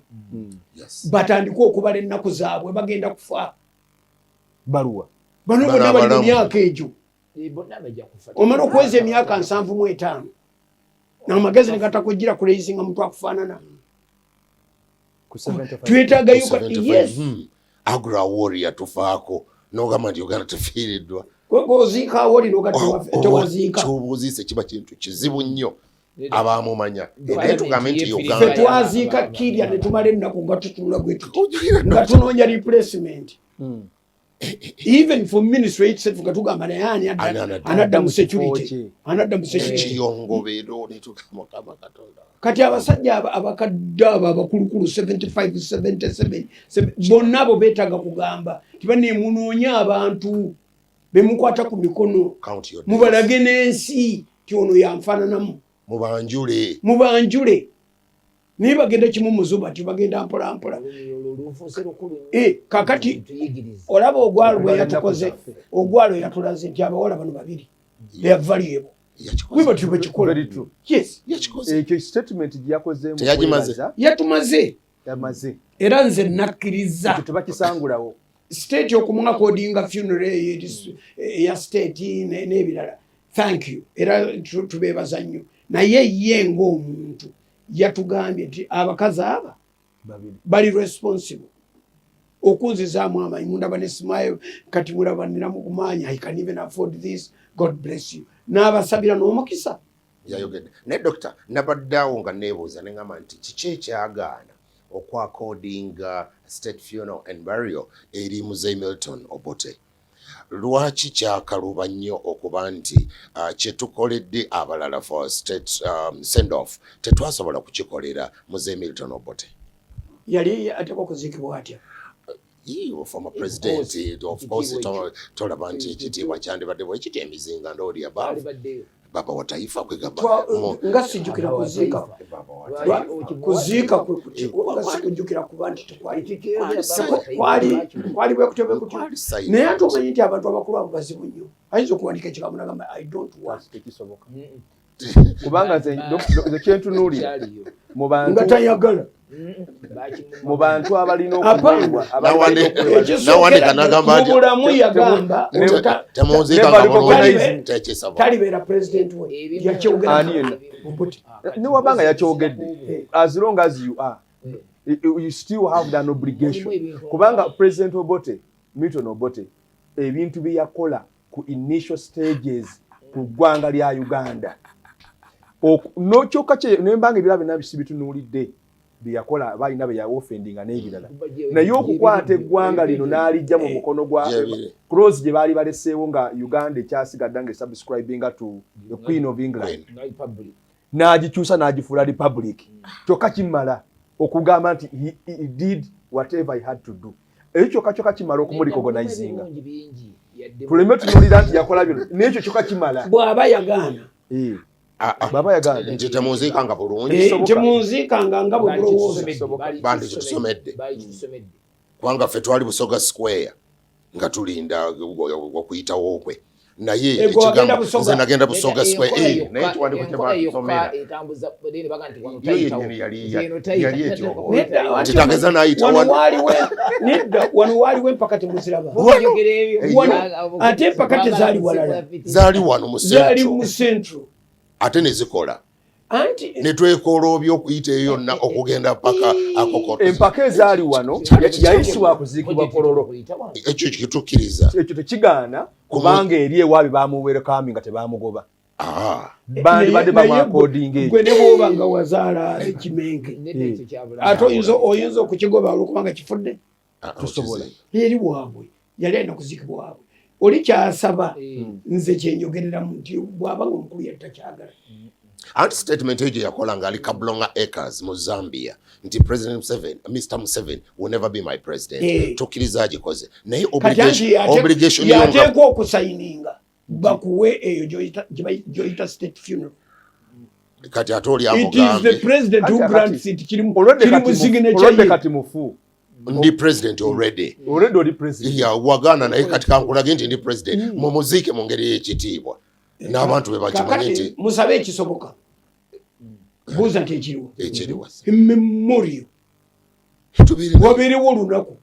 batandika okubala ennaku zaabwe bagenda kufa baluwa bano bonna bali mu myaka egyo omala okweza emyaka 75 n'amagezi negatakugira kuleizinga muntu akufaanana twetagayo yes agra warrior tufaako n'ogamba nti Uganda tefiiriddwa oziika awoli n'ogattewaziika kyobuuziise kiba kintu kizibu nnyo abaamumanya naye tugambe nti Uganda twaziika kirya ne tumala ennaku nga tutunula bwe tuti nga tunoonya replacement even for ministry itself nga tugamba naye ani anadda mu security kiyongobero netukamukama Katonda kati abasajja abakadde abo abakulukulu 75 77 bonna abo beetaaga kugamba tibaneemunoonya abantu bemukwata ku mikono mubalage n'ensi ti ono yanfaananamu mubanjule naye bagenda kimu muzuba ti bagenda mpolampola kakati olaba ogwalo bwe yatukoze ogwalo yatulaze nti abawala bano babiri they are valuable wiba tubekikola yes ekyo statement gyakoze yatumaze era nze nakkiriza tebakisangulawo state okumwa kodinga funeral ya state n'ebirala thank you era tubebaza nnyo naye ye ng'omuntu yatugambye nti abakazi aba bali responsible okunzizaamu amaanyi mundaba ne smile kati mulabanira mu kumanya I can even afford this God bless you n'abasabira n'omukisa yayogedde ne doctor nabaddawo nga neebuuza ne ngamba nti kiki ekyagaana okwakodinga state funeral and burial eri Muzeeyi Milton Obote lwaki kyakaluba nnyo okuba nti kyetukoledde abalala for state send off tetwasobola kukikolera Muzeeyi Milton Obote yali atekwa kuziikibwa atya former president of course tolaba nti ekitiibwa kyandibadde bwekiti emizinga ndooli baba wa taifa kwegamba nga sijjukira kuziika nga sikujjukira kuba nti kwali bwekutyo naye ate omanyi nti abantu abakulu abo bazibu nnyo ayinza okuwandika ekigambo nagamba I don't want tekisoboka kubanga nze kyentunuulira nga tayagala mu bantu abalina okubulamu yagamba talibeera president we yakyogera newabanga yakyogedde as long as you are you still have an obligation kubanga president Obote Milton Obote ebintu bye yakola ku initial stages ku ggwanga lya Uganda nokyokka kye nembanga ebirabo nabisi bitunuulidde byakola balina bye yawoffendinga n'ebirala naye okukwata eggwanga lino n'alijja mu mukono gwa close gye baali baleseewo nga Uganda ekyasigadda nga subscribinga to the Queen of England n'agikyusa n'agifuula republic kyokka kimala okugamba nti he did whatever he had to do ekyo kyokka kimala okumulicognizinga tuleme tunuulira nti yakola bino n'ekyo kyokka kimala bw'aba yagaana baba yaganda nti temunziikanga bulungi temunziikanga nga bwe bulowooza bandi kitusomedde kubanga ffe twali Busoga Square nga tulinda okuyitawo okwe naye ekigambo nze nagenda Busoga Square naye kiwandiko kyebatusomera yali ekyo nti tageza n'ayita nedda wano waaliwo empaka temuziraba ate empaka tezaali walala zaali wano mu centro ate nezikola netwekoloobya okuyita eyo yonna okugenda paka akokoto empaka ezaali wano yayisibwa kuziikibwa Kololo ekyo kitukkiriza ekyo tekigaana kubanga eri ewaabwe bamuwerekami nga tebamugoba bandi badde bamwakodinga ekyo gwe ne bw'oba nga wazaala ekimenge ate oyinza okukigoba olwokubanga kifudde tosobola eri waabwe yali alina kuziikibwa waabwe oli kyasaba nze kyenyogereramu nti bw'abanga omukulu yali takyagala anti statement eyo gye yakola ng'ali Kablonga Acres mu Zambia nti President Museveni, Mr. Museveni will never be my president tukkiriza agikoze naye obligation yateekwa okusayininga bakuwe eyo gyoyita state funeral kati ate oli it is the president who grants it kiri mu signature kati mufu ndi president already oli president ya wagana naye kati kankulage nti ndi president mumuziike mu ngeri y'ekitiibwa n'abantu be bakimanyi nti musabe ekisoboka buuza nti ekiriwo memorial wabeerewo olunaku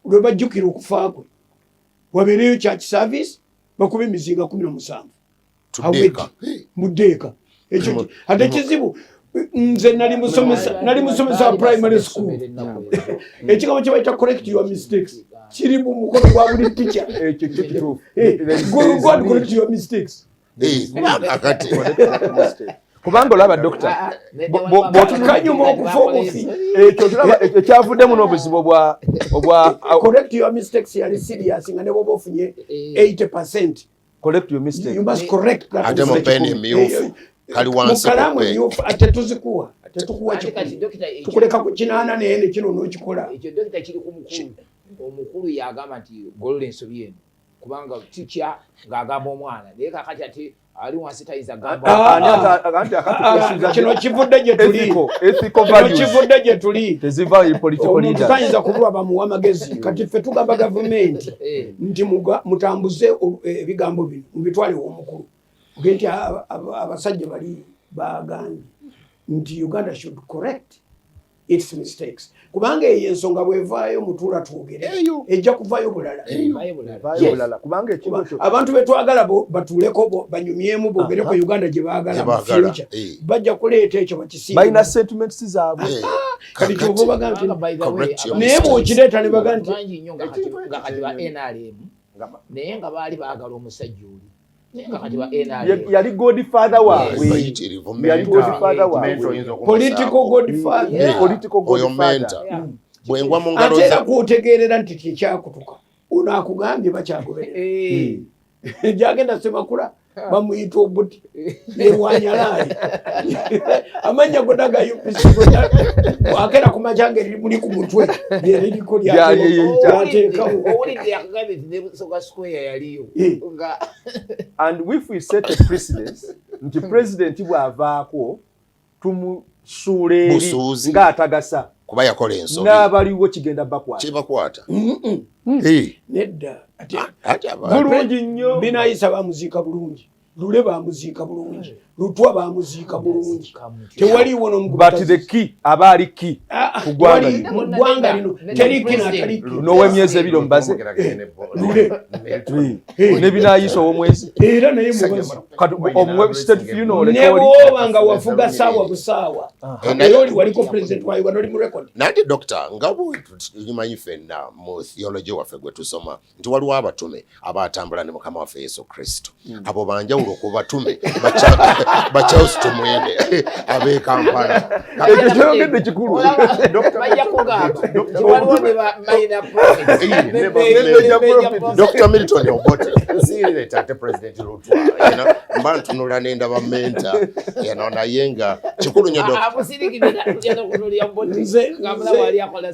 lwe bajjukira okufa kwe wabeereyo church service bakuba emizinga 17 mudeeka ekyo ate kizibu nze nali musomesa primary school ekigambo kye bayita correct your mistakes kiri mu mukono gwa buli teacher ekyo kituufu God correct your mistakes akati kubanga olaba dokita kanyuma okufa okufi ekyo tulaba ekyavuddemu n'obuzibu obwa correct your mistakes yali serious nga ne bwoba ofunye 80% correct your mistakes you must correct that ate mu peni emyufu kali wansi mukalamu emyufu ate tuzikuwa tetukuwa tukuleka ku kinaana naye ne kino n'okikola ekyo dokita kiri ku mukulu omukulu yagamba nti golola ensobi eno kubanga tikya ng'agamba omwana naye kakati ati ali wansi tayiza gamba kino kivudde gye tuli kivudde gye tuli omuntu tayinza kubulwa bamuwa amagezi kati ffe tugamba gavumenti nti mutambuze ebigambo bino mubitwale w'omukulu ge nti abasajja bali bagambye nti Uganda should correct its mistakes kubanga eyo ensonga bwevaayo mutuula twogere ejja kuvaayo bulala kubanga abantu betwagala batuuleko banyumyemu bogereko Uganda gye baagala mu future bajja kuleeta ekyo bakisiima balina sentiments zaabwe kati kyova baga nti naye bw'okireeta ne baga nti bangi nnyo nga kati ba NRM naye nga baali baagala omusajja oli yali godfather waabwe yali godfather waabwe political godfather bwengwa mu ngalo ate akutegeerera nti tekyakutuka ono akugambye bakyagoberera gyagenda Semakula bamuyita obuti newanyalaali amanya godaga UPC akera ku macyange muli ku mutwe liriko owulidde yakugambye nti nebusoga square yaliyo and if we set a precedence nti president bw'avaako tumusuula eri ng'atagasa kuba yakola ensobi n'abaliwo kigenda bakwata nedda bulungi nnyo binayisa bamuziika bulungi lule bamuziika bulungi lutwa bamuziika bulungi tewaliwo but the key aba ali key ku ggwanga lino teriki nataliki n'ow'emyezi ebiri omubaze n'ebinayisa ow'omwezi era naye mubazi state funeral ne bw'oba nga wafuga saawa busaawa era oli waliko president wa Uganda oli mu record nanti dokita nga bwetumanyi ffenna mu theology waffe gwe tusoma nti waliwo abatume abatambula ne mukama waffe Yesu Kristo abo banjawulo ku batume Charles tumwene ab'e Kampala ekyo kyogedde kikulu bajja kugamba waliwo ne bamayina Dr. Milton Obote siireta ate president Lutwa mba ntunula n'endaba menta naye nga kikulu nnyo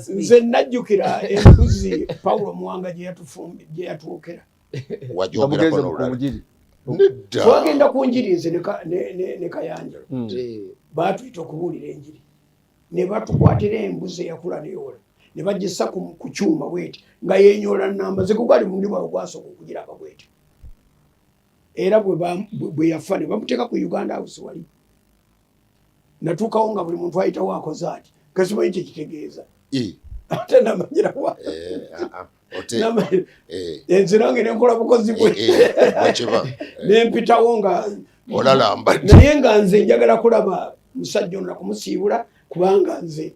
nze najjukira embuzi Paulo Muwanga gye yatuukera wajogera kono twagenda ku njiri nze ne Kayanja baatuyita okubuulira enjiri ne batukwatira embuzi eyakula neyola ne bagissa ku kyuma bweti nga yenyola namba zekugali mundi bwawe gwasooka okugiraba bweti era bwe yafa ne bamuteeka ku Uganda House wali natuukawo nga buli muntu ayitawo akoze ati kasimanyi kyekitegeeza ate namanyira wa enzirange nenkola bukozi bwe nempitawo nga olalamba naye nga nze njagala kulaba musajja ono nakumusiibula kubanga nze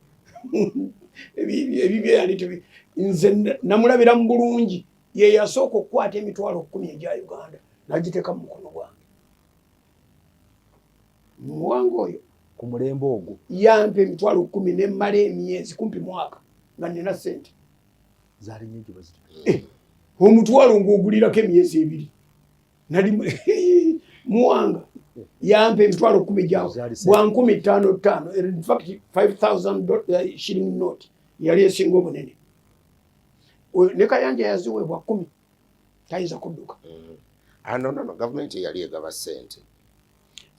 ebibyeyali nze namulabira mu bulungi ye yasooka okukwata emitwalo 10 egya Uganda n'agiteeka mu mukono gwange muwanga oyo ku mulembe ogwo yampa emitwalo 10 nemmala emyezi kumpi mwaka nga nina sente zaali nyingi baziti omutwalo ng'ogulirako emyezi 2 nali muwanga yampa emitwalo 10 gyawo bwa 15,500 in fact 5,000 shilling note yali esinga obunene ne Kayanja yaziweebwa 10 tayinza kudduka no gavumenti yali egaba ssente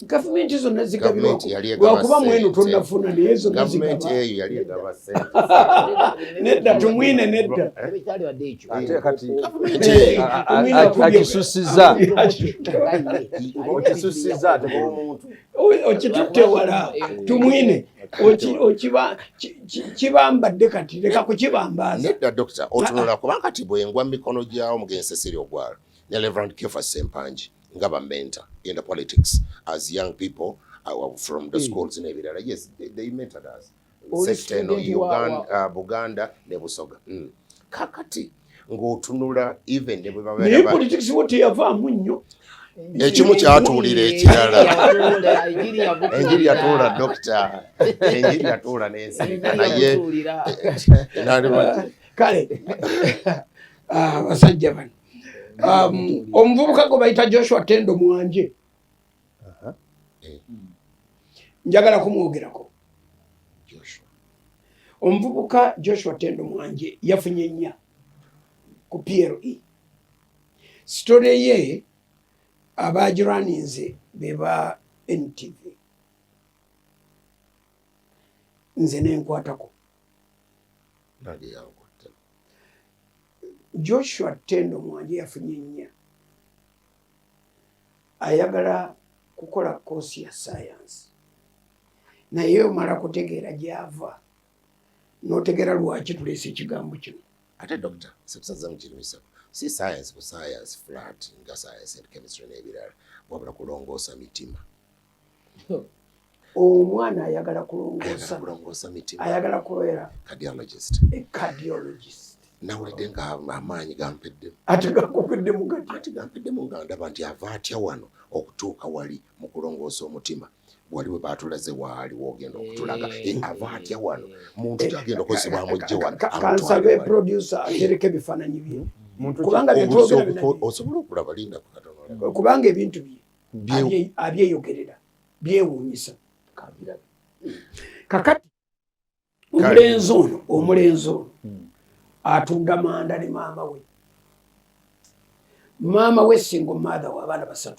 gavumenti zonna zigabirwa lwakuba mwenu tonnafuna naye zonna gavumenti eyo yali egaba ssente nedda tumwine nedda ate kati akisusiza okisusiza ate omuntu okitutte wala tumwine kibambadde kati leka kukibambaaza nedda dokita otunula kubanga kati bwengwa mu mikono gyawo mugenzi Cecilia Ogwalo ne Reverend Kefa Sempanji nga bamenta in the politics as young people from the schools n'ebirala yes they mentored us sector no Uganda Buganda ne Busoga kakati ng'otunula even ne bwe naye politics wote yavaamu nnyo ekimu kyatuulira ekirala enjiri yatuula dokita enjiri yatuula n'ensirika naye kale basajja bano omuvubuka gwe bayita Joshua Tendo Mwanje njagala kumwogerako omuvubuka Joshua Tendo Mwanje yafunye 4 ku PLE story ye abagiraninze beba NTV nze nenkwatako Joshua Tendo Mwanje yafunye nnya ayagala kukola kosi ya science naye omala kutegeera gyava n'otegeera lwaki tulese ekigambo kino ate doctor sekusaza mukirimisa si science ku science flat nga science and chemistry n'ebirala wabula kulongoosa mitima omwana ayagala kulongoosa mitima ayagala kubeera cardiologist nawulidde nga amaanyi gampedde ate gakupeddemu gati ate gampeddemu nga ndaba nti ava atya wano okutuuka wali mu kulongoosa omutima wali we baatulaze waali woogenda okutulaga ava atya wano muntu kyagenda okozesebwa mujje wano kansabe producer atereka ebifaananyi bye kubanga osobola okulaba linda ku katono kubanga ebintu bye abyeyogerera byewuunyisa kakati omulenzi ono atunda manda ne maama we single mother w'abaana 3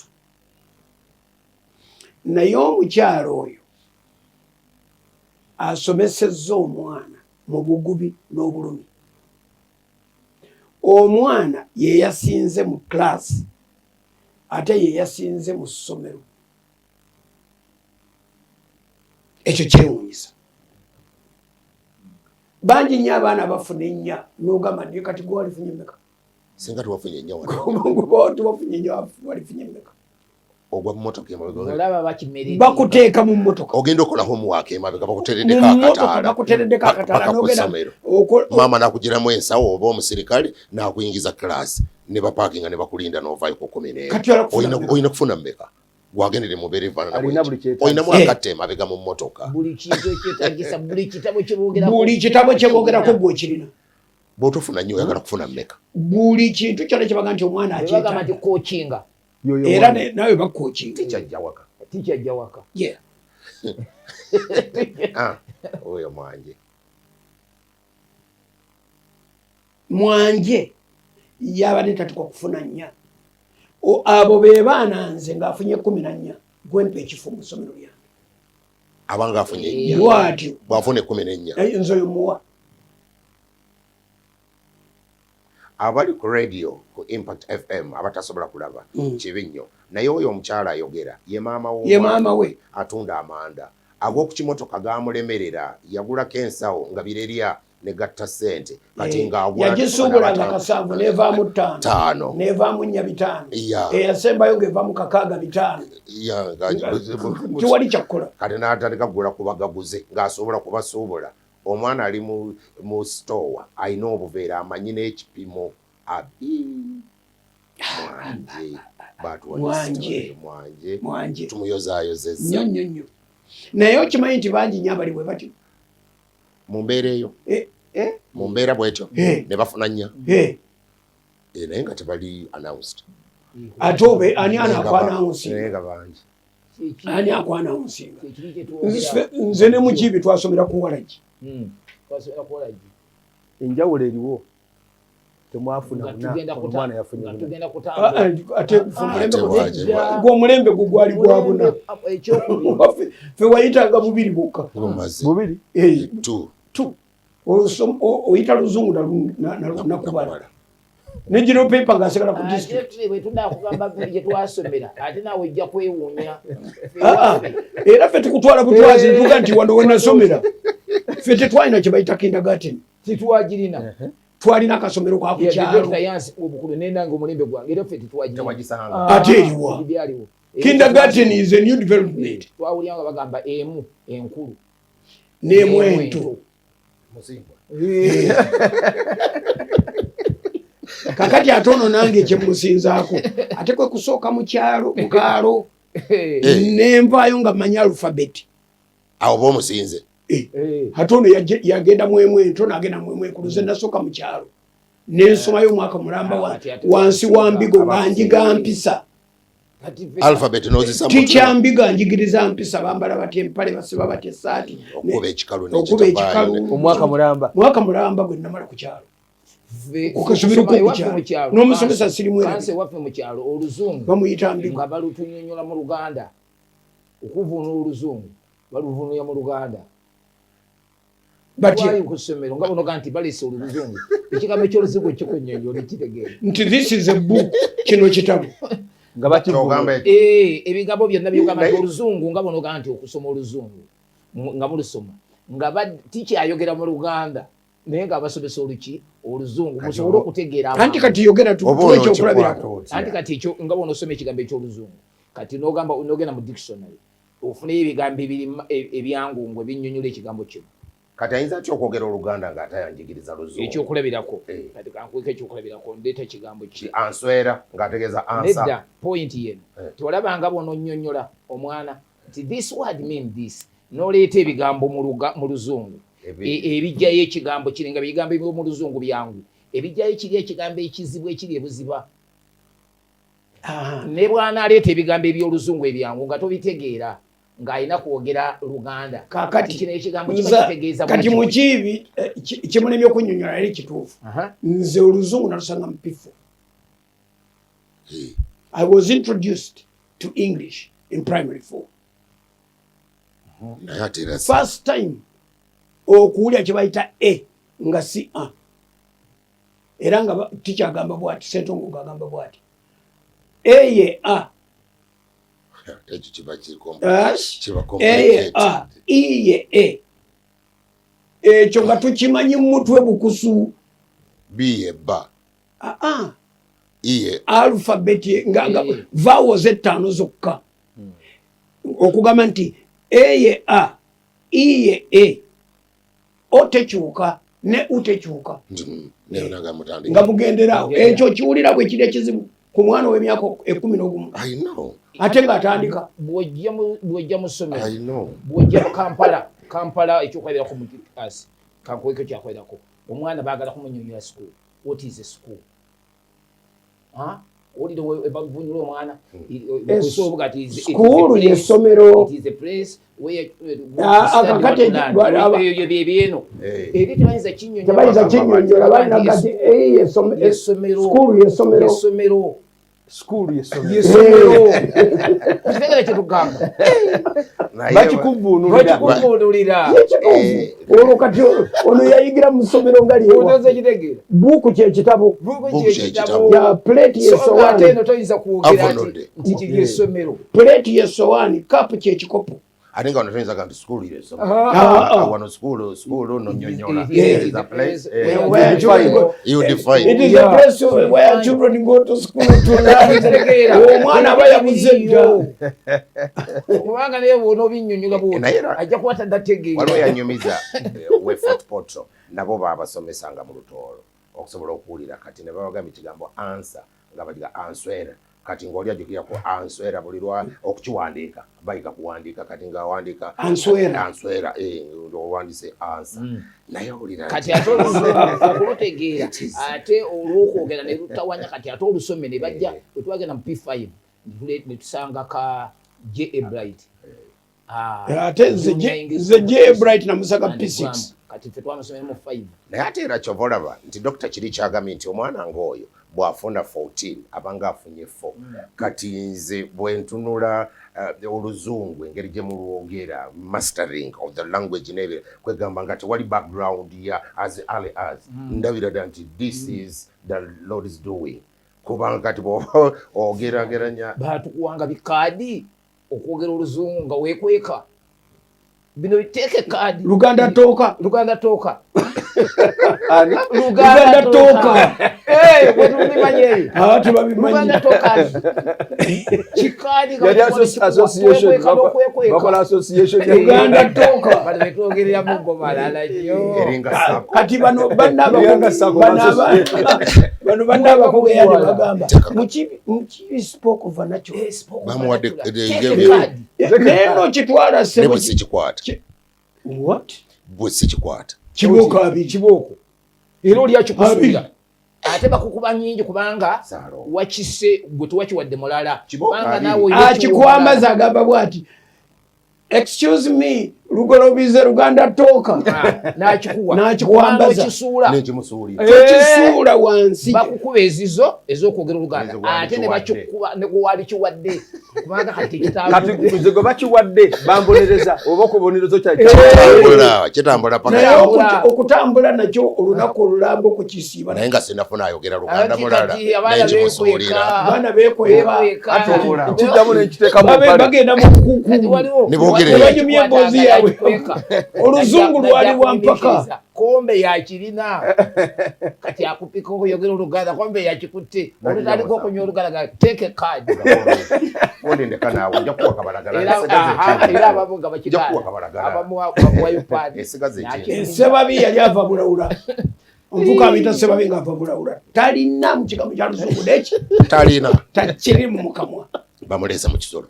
naye omukyalo oyo asomesezza omwana mu bugubi n'obulumi omwana ye yasinze mu class ate ye yasinze mu ssomero ekyo kyewuunyisa bangi nnyo abaana bafuna ennya n'ogamba naye kati gwe walifunye mmeka singa tuwafunye nnyo tuwafunye nnyo walifunye mmeka ogwa mu motoka bakuteeka mu mmotoka ogenda okola homework emabega bakutereddeko akataala maama nakugiramu ensawo oba omusirikale nakuyingiza class ne bapaakinga ne bakulinda n'ovaayo ku 10 oyina kufuna mmeka wagendere mubeere oyinamu akatte emabega mu mmotoka buli kitabo kyebogerako gwe okirina bw'otofuna nnyo oyagala kufuna mmeka buli kintu kyonna kyebaga nti omwana akigamba nti coachinga era nawe bakoachinga tikyajja waka oyo mwanje yabadde tatukwa kufuna nnya abo be baana nze ng'afunye 14 gwempa ekifo mu ssomero lyange abanga afunye ennya bwatyo bw'afune 14 nze oyo muwa abali ku radio ku Impact FM abatasobola kulaba kibi nnyo naye oyo omukyala ayogera ye maama we atunda amanda ag'oku kimotoka gamulemerera yagulako ensawo nga birerya ne gatta ssente kati yagisuubulanga 7 nevaamu 5 nevaamu 4 5 eyasembayo ng'evaamu 6 5 tiwali kyakkola kati n'atandika kugula ku bagaguze ng'asobola kubasuubula omwana ali mu store ayina obuveera amanyi n'ekipimo mwanje tumuyozaayozezza nnyo naye okimanyi nti bangi nnyo abali bwe batyo mu mbeera eyo mu mbeera bwetyo ne bafuna nnya naye nga tebali announced ate obe ani anakwanawunsinga bangi ani akwanawunsinga nze ne mukibi twasomera ku walagi enjawulo eriwo temwafuna omwana yafunye ate omulembe gwe gwali gwa buna fe wayitanga bubiri bwokka bubiri oyita luzungu nakubala negino pepa ngasigala ku disitulikitwasomera ate nawe ojja kwewuunya era fe tukutwala butwazi ntuga nti wano wenasomera fe tetwalina kye bayita kindergarten titwagirina twalina akasomero kakukyalo obukulu nenanga omulembe gwange era fe titwagirina ate eriwa kindergarten is a new development twawulyanga bagamba emu enkulu n'emu ento kakati ate ono nange ekyemusinzaako ate kwe kusooka mukaalo nenvaayo nga mmanyi alufabeti awo b'omusinze ate ono yagenda mwemu ento n'agenda mwemu enkulu ze nasooka mu kyalo nensomayo omwaka mulamba wansi wa mbigo banjiga mpisa alphabet nozisa tikyambiga njigiriza mpisa bambala batya empale basiba batya essaati okuba ekikalu omwaka mulamba gwe namala ku kyalo okasomero ko kukyalo n'omusomesa sirimwera kanse waffe mu kyalo oluzungu bamuyita mbigo nga balutunyonyola mu Luganda okuvuna oluzungu baluvunuya mu Luganda batya ku ssomero nga bonoga nti balese oluzungu ekigambo ky'oluzungu ekikunyonyola ekitegeera nti this is a book kino kitabo nga bakigamba ebigambo byonna byogamba nti oluzungu nga bonoga nti okusoma oluzungu nga mulusoma nga tikyayogera mu Luganda naye nga basomesa oluki oluzungu musobole okutegeera anti kati yogera tuekyo okulabirako anti kati ekyo nga bonosoma ekigambo eky'oluzungu kati nogenda mu dictionary ofuneyo ebigambo ebyangungu ebinnyonnyola ekigambo kino kati ayinza atya okwogera Oluganda ng'atayanjigiriza luzungu ekyokulabirako kati kankweka ekyokulabirako ndeeta ekigambo ki answera ng'ategeeza ansa nedda point yeno tiwalabanga bononyonnyola omwana nti this word mean this n'oleeta ebigambo mu luzungu ebijjayo ekigambo kiri nga bigambo eby'omu luzungu byangu ebijjayo kiri ekigambo ekizibu ekiri ebuziba ne bw'anaaleeta ebigambo eby'oluzungu ebyangu nga tobitegeera ng'alina kwogera Luganda kakati kino ekigambo kitegeeza kati mu kibi kimulemye okunnyonnyola yali kituufu nze oluzungu nalusanga mupifu I was introduced to English in primary 4 first time okuwulira kye bayita nga si era nga tikyagamba bwati Ssentongo ng'agamba bwati ye ekyo kiba iye ekyo nga tukimanyi mu mutwe bukusu biye ba iye alphabet nga vowels ettaano zokka okugamba nti eye iye otekyuka ne utekyuka nga mugenderaawo ekyo kiwulira bwe kiri ekizibu ku mwana w'emyaka 11 ate ng'atandika bw'ojja mu ssomero bw'ojja mu Kampala ekyokwebirako mu klas kankweko kyakwebirako omwana baagala kumunyonyola school what is a school olire bavunyula omwana school y'essomero byeno eri tebayinza kinyonyola balina gati school y'essomero school y'essomero kitegere kyetugamba bakikuvvuunulira olwo kati ono yayigira mu ssomero nga lyewa kitegeera buuku kyekitabo ya plate y'essowaani ate eno toyinza kwogera nti kiri essomero plate y'essowaani kapu kyekikopo ate nga wano toyinza gamba school y'essomero wano school no nnyonnyola you define it is a place where children go to school to learn omwana aba yabuze dda kubanga naye bwona obinnyonnyola bwona ajja kuba taddategeera waliwo yanyumiza we Fort Portal nabo baabasomesanga mu Lutoolo okusobola okuwulira kati ne babagamba ekigambo ansa nga bagiga answera kati ng'oli ajjukirako answera buli lwa okukiwandiika bayiga kuwandiika kati ng'awandiika answera owandise ansa naye owulira kati ate okulutegeera ate olw'okwogera ne lutawanya kati ate olusome ne bajja bwe twagenda mu P5 ne tusanga ka J.A. Bright ate nze J.A. Bright namusaka P6 kati ffe twamusomera mu 5 naye ate era kyova olaba nti Dr. Kiri kyagambye nti omwana ng'oyo bw'afuna 14 abanga afunye 4 kati nze bwe ntunula oluzungu engeri gye mulwogera mastering of the language n'ebyo kwegamba nga tewali background ya as early as ndabira ddala nti this is the Lord is doing kubanga kati bw'oba ogerageranya baatukuwanga bikaadi okwogera oluzungu nga weekweka bino biteeke kaadi Luganda tooka Luganda tooka wetubimanyi tubabimanyi kikaadi bakola association Luganda tooka bali betwogerera mu gomalala nnyo kati bano bannabakugeyali bagamba mukibi spoke of a natural bamuwadde neno kitwala nebo sikikwata what bwe sikikwata kibooko abiri kibooko era oli akikusuulira ate bakukuba nnyingi kubanga wakise gwe tewakiwadde mulala kubanga naawe akikwamaza agamba bw'ati excuse me lugolobize Luganda toka n'akikuwambaza okisuula wansi bakukuba ezizo ez'okwogera Oluganda ate ne bakikuba ne gwali kiwadde kubanga kati kati gwe bakiwadde bambonereza oba okubonerezo kitambula naye okutambula nakyo olunaku olulamba okukisiiba naye nga sinafuna ayogera Luganda mulala abaana beekweka kijjamu nenkiteekamu bagenda mubanyumya emboozi yaabwe oluzungu lwali wampaka kombe yakirina kati akupika okuyogera Oluganda kombe yakikutte olutandika okunywa Oluganda take card olindeka naawe nja kuwa kabalagala era abamu nga bakigala abamu wayupadi Sebabi yali ava Bulawula omuvuka amita Sebabi ng'ava Bulawula talina mu kigambo kya Luzungu neki takiri mu mukamwa bamuleza mu kisolo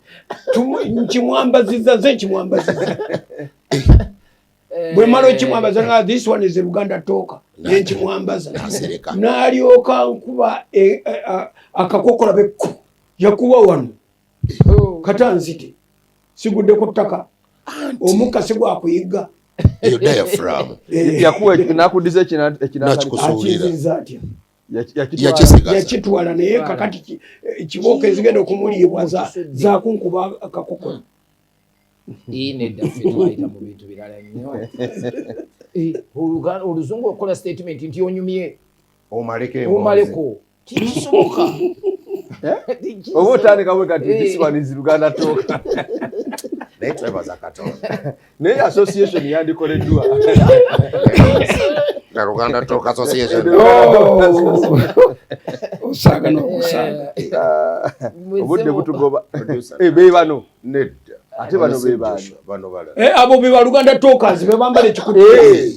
nkimwambaziza ze nkimwambaziza bwe mala okimwambaza nga this one is a Luganda talker nkimwambaza n'alyoka nkuba akakokola bekku yakuwa wano katanzite sigudde ku ttaka omukasi gwakuyigga yakuwa nakudiza ekinakikusuulira yakitwala naye kakati kibooko ezigenda okumuliibwa zakunkuba akakokola nedda ffe twayita mu bintu birala nnyo oluzungu okukola statement nti onyumye omaleko kikisoboka oba otandikamu kati kisibanizi Luganda toka naye twebaza Katonda naye association yandikoleddwa na Luganda Talk Association osaaga n'okusaaga obudde butugoba be bano nedda ate bano be bano abo be ba Luganda Talkers be bambala ekikutte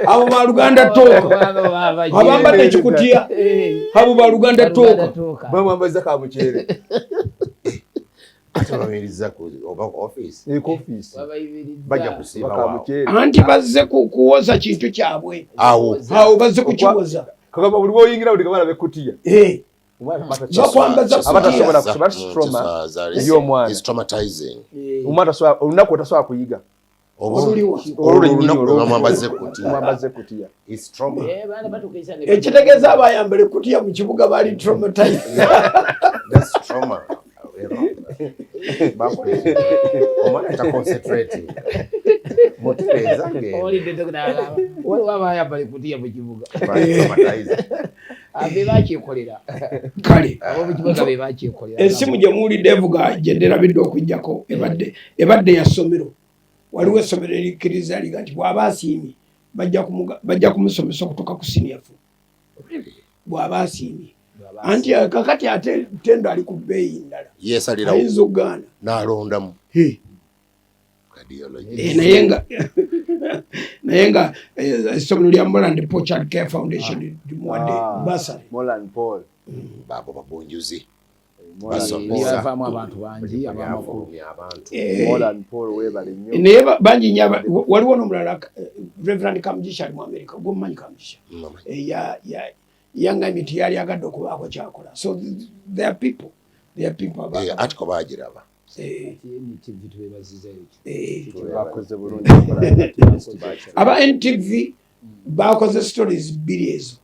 abo ba Luganda Talk abambadde ekikutiya abo ba Luganda Talk bamwambaza ka mukyere atabamiriza ku office bajja kusiiba wao anti bazze kuwoza kintu kyabwe awo bazze kukiwoza kagamba buli boyingira buli kabala bekutiya bakwambaza abatasobola kusoba stroma ey'omwana omwana olunaku otasobola kuyiga mwambaze kutiya ekitegeeza abayambala ekutiya mu kibuga baali traumatized omwana taconcentrate wabayambala ekutiya mu kibuga be bakyekolera kale abomukibuga be bakyekolera esimu gye muwulidde evuga gye nderabidde okujjako ebadde ya ssomero waliwo essomero erikkiriza liga nti bw'aba asiimye bajja kumusomesa okutuuka ku siniafu bw'aba asiimye anti kakati ate tendo ali ku bbeeyi ndala ayinza okugaana n'alondamu naye nga essomero lya Moreland Paul Child Care Foundation limuwadde basari Moreland Paul baabo babunjuzi basomesaamu abantu bangi abamakulu Moreland Paul webale nnyo naye bangi nnyo waliwo n'omulala Reverend Kamugisha ali mu America gw'omumanyi Kamugisha yanga emiti yali agadde okubaako kyakola so there are people atiko baagiraba aba NTV bakoze stories bbiri ezo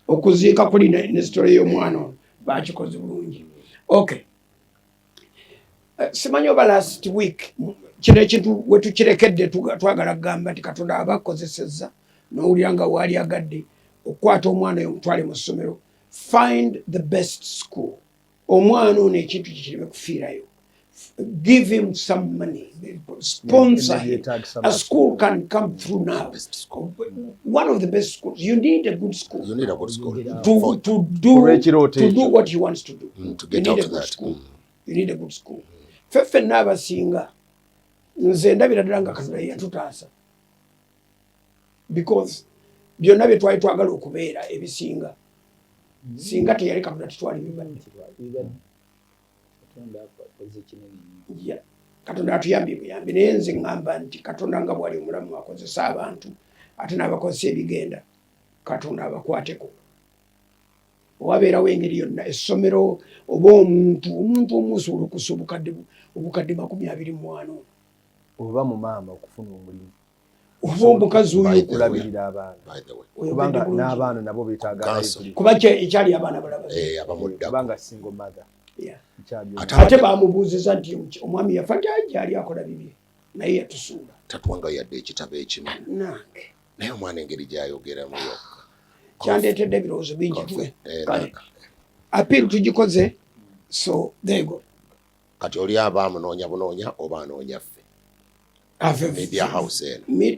okuziika kuli ne story y'omwana ono bakikoze bulungi okay simanyi oba last week kino ekintu wetukirekedde twagala kugamba nti Katonda abakozesezza n'owulira nga waali agadde okukwata omwana oyo omutwale mu ssomero find the best school omwana ono ekintu kikireme kufiirayo give him some money sponsor him. A school can come through now one of the best schools you need a good school to do what he wants to do to get out of that school you need a good school feffe n'abasinga nze ndabira ddala nga Katonda yatutaasa because byonna bye twali twagala okubeera ebisinga singa teyali Katonda tetwali bibadde Katonda atuyambye buyambi naye nze ŋŋamba nti Katonda nga bwali omulamu akozesa abantu ate n'abakozesa ebigenda Katonda abakwateko wabeerawo engeri yonna essomero oba omuntu omusobola okussa obukadde 24 oba mu maama okufuna omulimu oba omukazi oyo okulabirira abaana kubanga n'abaana nabo beetaaga kuba ekyali abaana kubanga single mother ate bamubuuziza nti omwami yafa gyali akola bibye naye yatusuula tatuwanga yadde ekitabo ekimu nange naye omwana engeri gyayogeramu yokka kyandetedde ebirowoozo bingi apiiru tugikoze so there you go kati oli aba amunoonya bunoonya oba anoonya ffe media house eno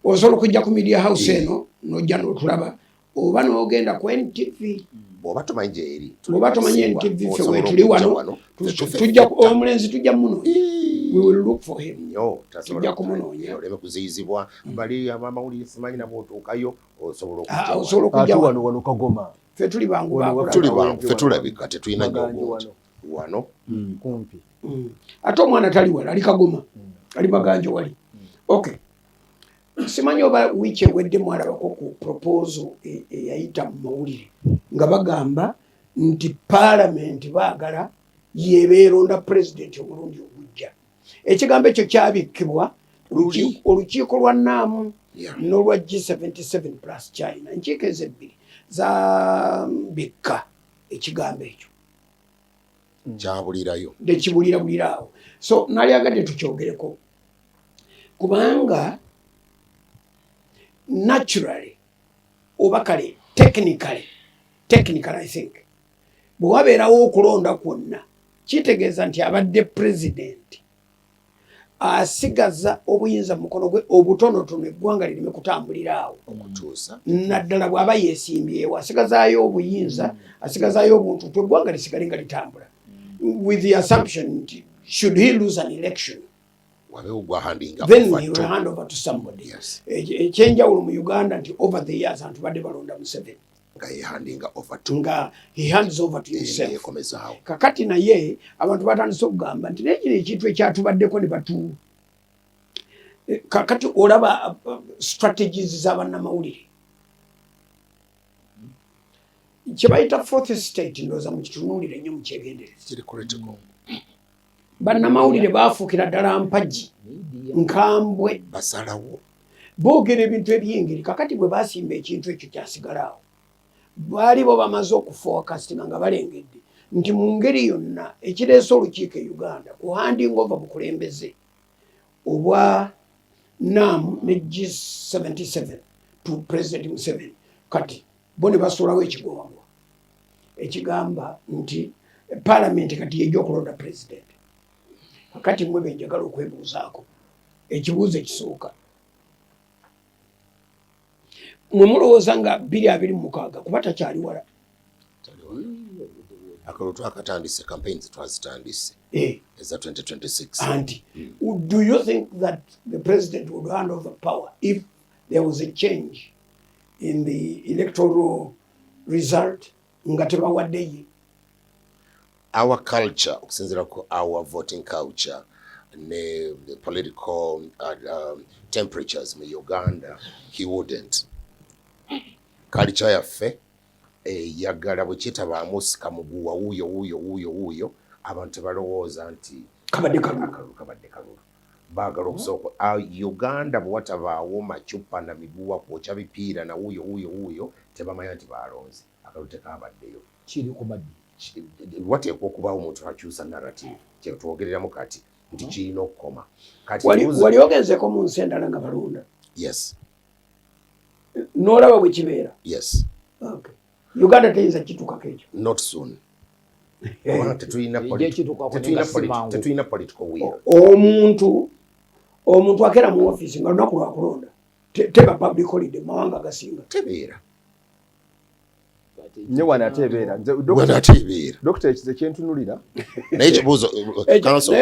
osobola okujja ku media house eno n'ojja n'otulaba oba n'ogenda ku NTV bw'oba tomanyi gyeri bw'oba tomanyi NTV ffe wetuli wano tujja omulenzi tujja munoonya we will look for him tujja kumunoonya oleme kuziyizibwa bali amawulire simanyi nabo otuukayo osobola okujja wano Kagoma ffe tuli bangu ffe tulabika tetulina nnyo wano kumpi ate omwana tali wala ali Kagoma ali Maganjo wali okay simanyi oba wiiki ewedde mwalabako ku proposal eyayita mu mawulire nga bagamba nti paalamenti baagala yebeeronda pulezidenti omulundi ogujja ekigambo ekyo kyabikkibwa olukiiko lwa Naamu n'olwa G77 plus China enkiiko ezo ebbiri zabikka ekigambo ekyo kyabulirayo ndekibulirabuliraawo so nalyagadde tukyogereko kubanga naturally oba kale technically I think bwe wabeerawo okulonda kwonna kitegeeza nti abadde president asigaza obuyinza mu mukono gwe obutonotono eggwanga lireme kutambuliraawo okutuusa naddala bw'aba yeesimbyewo asigazaayo obuyinza asigazaayo obuntu eggwanga lisigale nga litambula with the assumption nti should he lose an election then he will hand over to somebody. Ekyenjawulo mu Uganda nti over the years abantu badde balonda Museveni nga he hands over to himself. Kakati naye abantu batandise okugamba nti nekino ekintu ekyatubaddeko ne batu kakati olaba strategies z'abannamawulire kyebayita fourth state ndowooza mu kitunuulire nnyo mu kyegendereza bannamawulire baafuukira ddala mpagi nkambwe basalawo boogera ebintu ebyengeri kakati bwe baasimba ekintu ekyo kyasigalawo baali bo bamaze okuforecastinga nga balengedde nti mu ngeri yonna ekireese olukiiko e Uganda kuhanding over bukulembeze obwa Naamu ne G77 to President Museveni kati bo ne basuulawo ekigongo ekigamba nti Parliament kati yejja okulonda president. Kakati mwe benjagala okwebuuzaako ekibuuzo ekisooka mwe mulowooza nga 2026 kuba takyali wala akalulu twakatandise campaigns twazitandise eza 2026 anti do you think that the president would hand over power if there was a change in the electoral result nga tebawaddeyo our culture okusinziira ku our voting culture ne the political temperatures mu Uganda he wouldn't culture yaffe yagala bwe kitabaamu osika muguwa wuuyo abantu balowooza nti kabadde kalulu baagala okusooka Uganda bwe watabaawo macupa na miguwa kwokya bipiira na wuuyo tebamanya nti balonze akalulu tekabaddeyo kiri ku maddi wateekwa okubaawo omuntu akyusa narrative kyetwogereramu kati nti kirina okukoma kati wali ogenzeko mu nsi endala nga balonda yes n'olaba bwe kibeera yes okay. Uganda teyinza kituukako ekyo not soon tetulina political will omuntu akera mu office nga lunaku lwakulonda teba public holiday mawanga agasinga tebeera nye wanatebeera Dr. ekize kyentunulira naye ekibuuzo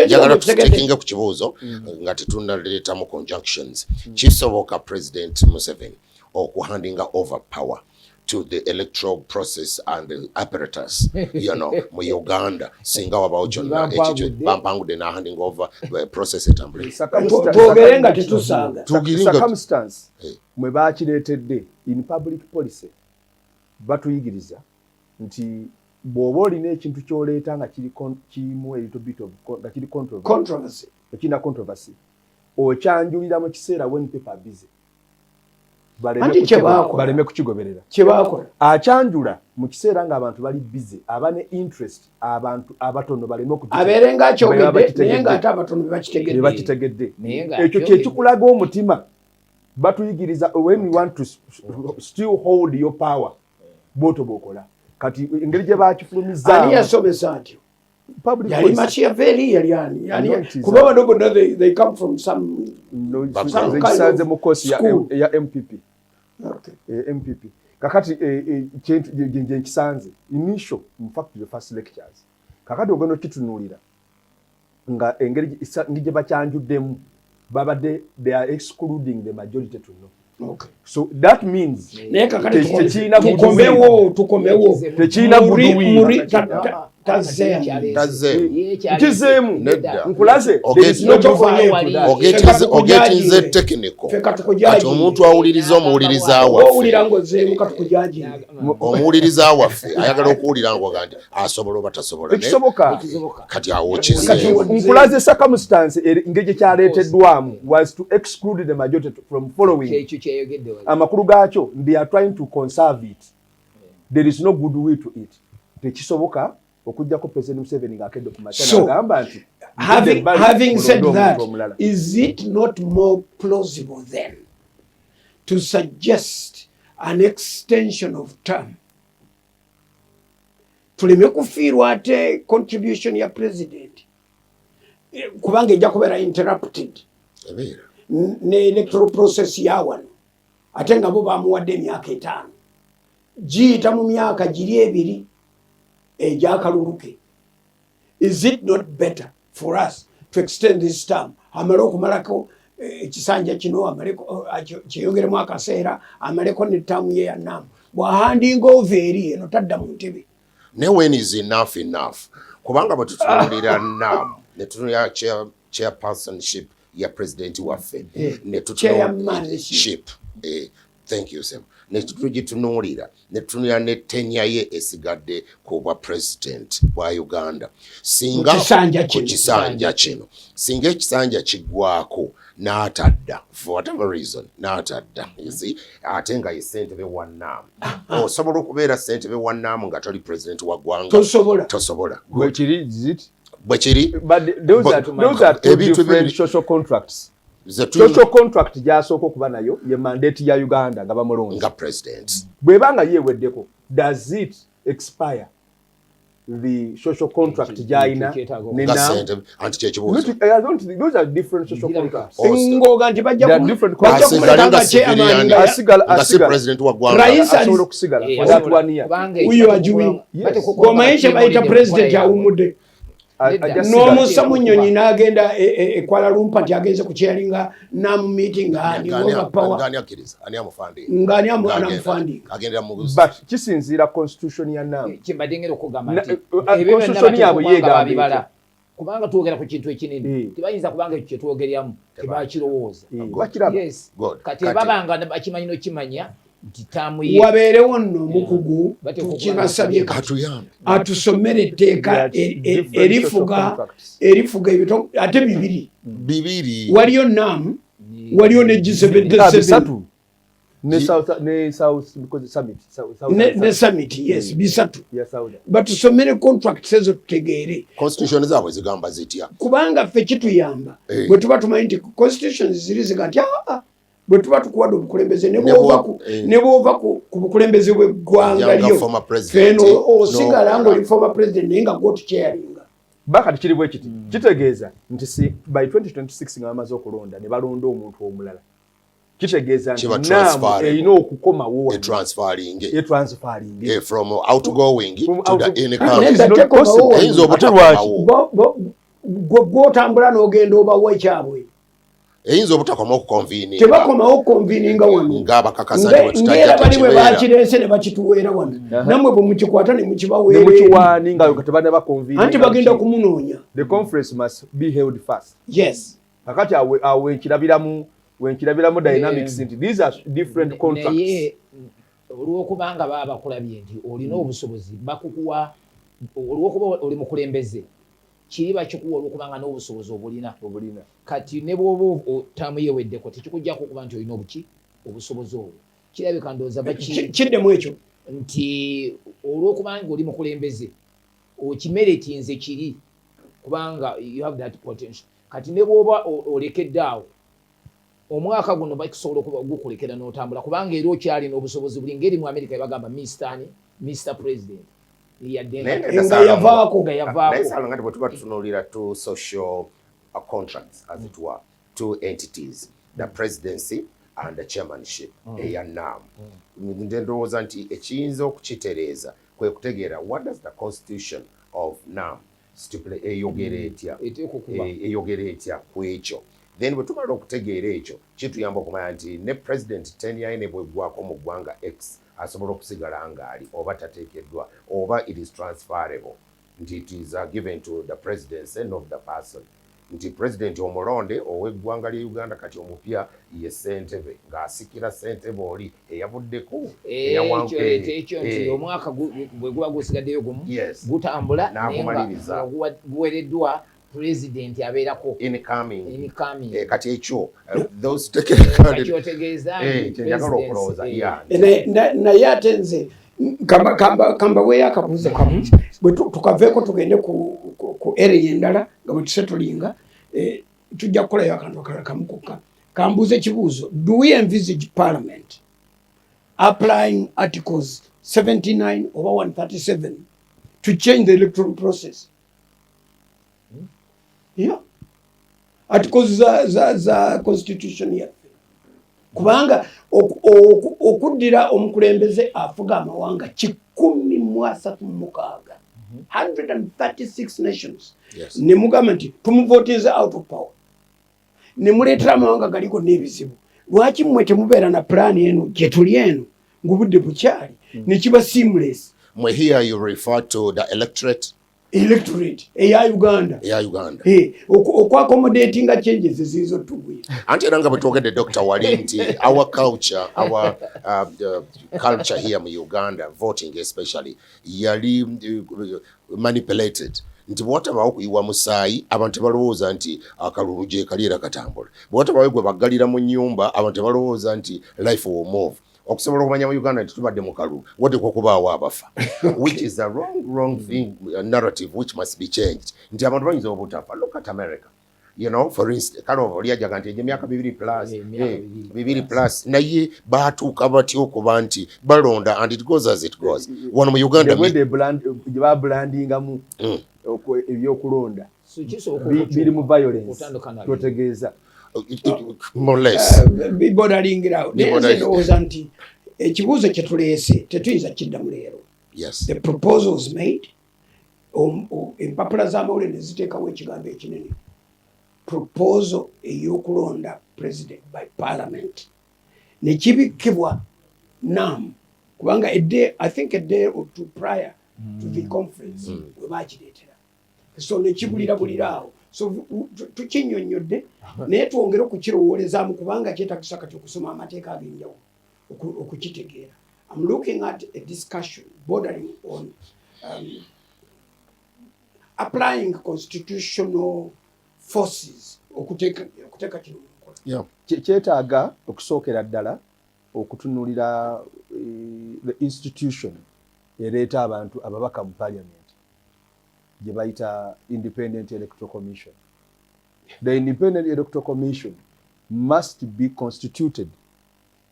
njagala tutekinga ku kibuuzo nga tetunaleetamu conjunctions kisoboka President Museveni okuhandinga over power to the electoral process and the apparatus mu Uganda singa wabawo kyonna ekikyo bampangude na handing over process etambule twogere nga tetusanga circumstance mwe baakireetedde in public policy batuyigiriza nti bw'oba olina ekintu ky'oleeta nga kirimu a little bit of nga kiri controversy ekina controversy okyanjulira mu kiseera when people are busy baleme kukigoberera kyebakola akyanjula mu kiseera ng'abantu bali busy aba ne interest abantu abatono baleme abeere ng'akyogedde naye ng'ate abatono bebakitegedde ekyo kyekikulaga omutima batuyigiriza when you want to still hold your power bwoto bwokola kati engeri gye bakifulumizza ani yasomesa atyo yali Machiavelli yani kuba bano bonna they come from some kind of mukosi ya MPP MPP kakati nje nkisanze initial in fact the first lectures kakati ogenda kitunulira nga engeri ngije bakyanjuddemu babadde they are excluding the majority to know. Okay. So that means tukomewo techina muri tazemu nkulaze ogetinze technical kati omuntu awuliriza omuwuliriza waffe ayagala okuwulira ngo gandi asobola oba tasobola kati awo kizeemu nkulaze circumstance ngeje kyaleeteddwamu was to exclude the majority from following amakulu gaakyo they are trying to conserve it. There is no good way to it. Tekisoboka okujjako President Museveni ng'akedde ku machana agamba nti having said that, is it not more plausible then to suggest an extension of term tuleme kufiirwa ate contribution ya president kubanga ejja kubeera interrupted ne electoral process ya wano ate nga bo bamuwadde emyaka 5 giyita mu myaka giri 2 egyakaluluke. Is it not better for us to extend this term amale okumalako ekisanja kino amaleko kyeyongeremu akaseera amaleko ne term ye ya NAM bwahandinga overi eno tadda mu ntebe ne when is enough kubanga batutunulira NAM ne tunulira chairpersonship ya president waffe ne chairmanship thank you Sam ne tugitunulira ne tunulira ne tenya ye esigadde ku bwa president wa Uganda singa ku kisanja kino singa ekisanja kiggwako n'atadda for whatever reason n'atadda you see atenga ye ssentebe wa NAM osobola okubeera ssentebe wa NAM nga toli president wa ggwanga tosobola bwekiri but those are two different social contracts. Social contract gyasooka okuba nayo ye mandate ya Uganda nga bamulonda nga president bwebanga yeweddeko does it expire the social contract gyayina anti kyekibuuzo those are different social contracts ngoga nti bajja nga si president wa ggwanga asobola okusigala for that 1 year uyo ajuwi gomaisha bayita president awumudde n'omusa munyonyi n'agenda Kuala Lumpur nti agenze kukyeringa NAM meeting ngani amufandinga but kisinziira constitution ya NAM kimbadengera okugamba nti constitution yabwe yeegambye kubanga twogera ku kintu ekinene tebayinza kubanga ekyo kyetwogeryamu tebakirowooza kati babanga bakimanyi n'okimanya wabeerewo nno omukugu tukibasabye atusomere etteeka erifuga ate bibiri waliyo NAM waliyo ne G77 ne summit yes bisatu batusomere contract ezo tutegeere constitution zaabwe zigamba zitya kubanga ffe kituyamba bwe tuba tumanyi nti constitution ziri ziga nti bwe tuba tukuwadde obukulembeze ne bw'ova ku bukulembeze bw'eggwanga lyo feno osigala ng'oli former president naye nga gotukyeringa bakati kiri bwe kiti kitegeeza nti si by 2026 nga bamaze okulonda ne balonda omuntu omulala kitegeeza nti NAM erina okukomawo transferring from outgoing to the income eyinza obutakamawo gw'otambula n'ogenda obawa ekyabwe eyinza obutakoma okukonvini tebakomawo okukonvininga wano ng'era bali bwe bakireese ne bakituweera wano nammwe bwe mukikwata ne mukiwaani nga tebadde bakonvini anti bagenda kumunoonya. The conference must be held first. Yes. Kakati awe wenkirabiramu dynamics nti these are different contracts. olw'okubanga baba bakulabye nti olina obusobozi bakukuwa olw'okuba oli mukulembeze kiri bakikuwa olw'okubanga n'obusobozi obulina kati ne bw'oba ttaamu yeweddeko tekikuggyako okuba nti olina obusobozi obwo kirabika ndowooza kiddemu ekyo nti olw'okubanga oli mukulembeze okimeretinze kiri kubanga you have that potential kati ne bw'oba olekedde awo omwaka guno bakisobola okuba gukulekera n'otambula kubanga era okyalina obusobozi buli ngeri mu America ebagamba Mr. President nga yavaako naye nga bwe tuba tutunuulira two social contracts as it were two entities the presidency and the chairmanship eya NAM ndowooza nti ekiyinza okukitereeza kwe kutegeera what does the constitution of NAM eyogera etya ku ekyo then bwe tumala okutegeera ekyo kituyamba okumanya nti ne president tenure ne bweggwako mu ggwanga X asobola okusigala ng'ali oba tateekeddwa oba it is transferable nti it is given to the presidency and of the person nti president omulonde ow'eggwanga lya Uganda kati omupya ye ssentebe ng'asikira ssentebe oli eyavuddeko ekyo nti omwaka bwe guba gusigaddeyo gumu gutambula n'agumaliriza guwereddwa president abeerako incoming kati ekyo kyotegeeza njagala okulowooza naye ate nze kamba weeyo akabuuzo kamu bwe tukaveeko tugende ku area endala nga bwe tusetulinga tujja kukolayo akantu akalala kamu kokka kambuuza ekibuuzo do we envisage parliament applying articles 79 over 137 to change the electoral process? Yeah. Articles za constitution yaffe kubanga okuddira omukulembeze afuga amawanga 136 136 nations ne mugamba nti tumuvotize out of power ne muleetera amawanga galiko n'ebizibu lwaki mmwe temubeera na pulaani eno gye tuli eno ng'obudde bukyali ne kiba seamless? Here you refer to the electorate eya Uganda okwaccommodatinga changes ezizo tugwira anti era nga bwe twogedde Dr. Wali nti our culture here mu Uganda voting especially yali manipulated nti bw'watabaawo kuyiwa musaayi abantu tebalowooza nti akalulu gye kali era katambula bw'watabaawo gwe baggalira mu nnyumba abantu tebalowooza nti life will move okusobola okumanya mu Uganda nti tubadde mu kalulu watekwa okubaawo abafa which is a wrong thing narrative which must be changed nti abantu bayinza obutafa look at America for instance kale oba oliajaga nti emyaka 2 plus naye baatuuka batya okuba nti balonda and it goes as it goes wano mu Uganda gye babulandingamu ebyokulonda biri mu violence totegeeza more or less bibodalingira naye ndowooza nti ekibuuzo kye tuleese tetuyinza kiddamu leero the proposals made empapula z'amawulire ne ziteekawo ekigambo ekinene proposal ey'okulonda president by parliament ne kibikkibwa NAM kubanga I think a day or two prior to the conference we baakireetera so ne kibulira awo so tukinnyonnyodde naye twongere okukirowoolezaamu kubanga kyetagisa kati okusoma amateeka ag'enjawulo okukitegeera. I'm looking at a discussion bordering on applying constitutional forces okuteeka kino mukola. Kyetaaga okusookera ddala okutunuulira the institution ereeta abantu ababaka mu parliament gye bayita Independent Electoral Commission. The Independent Electoral Commission must be constituted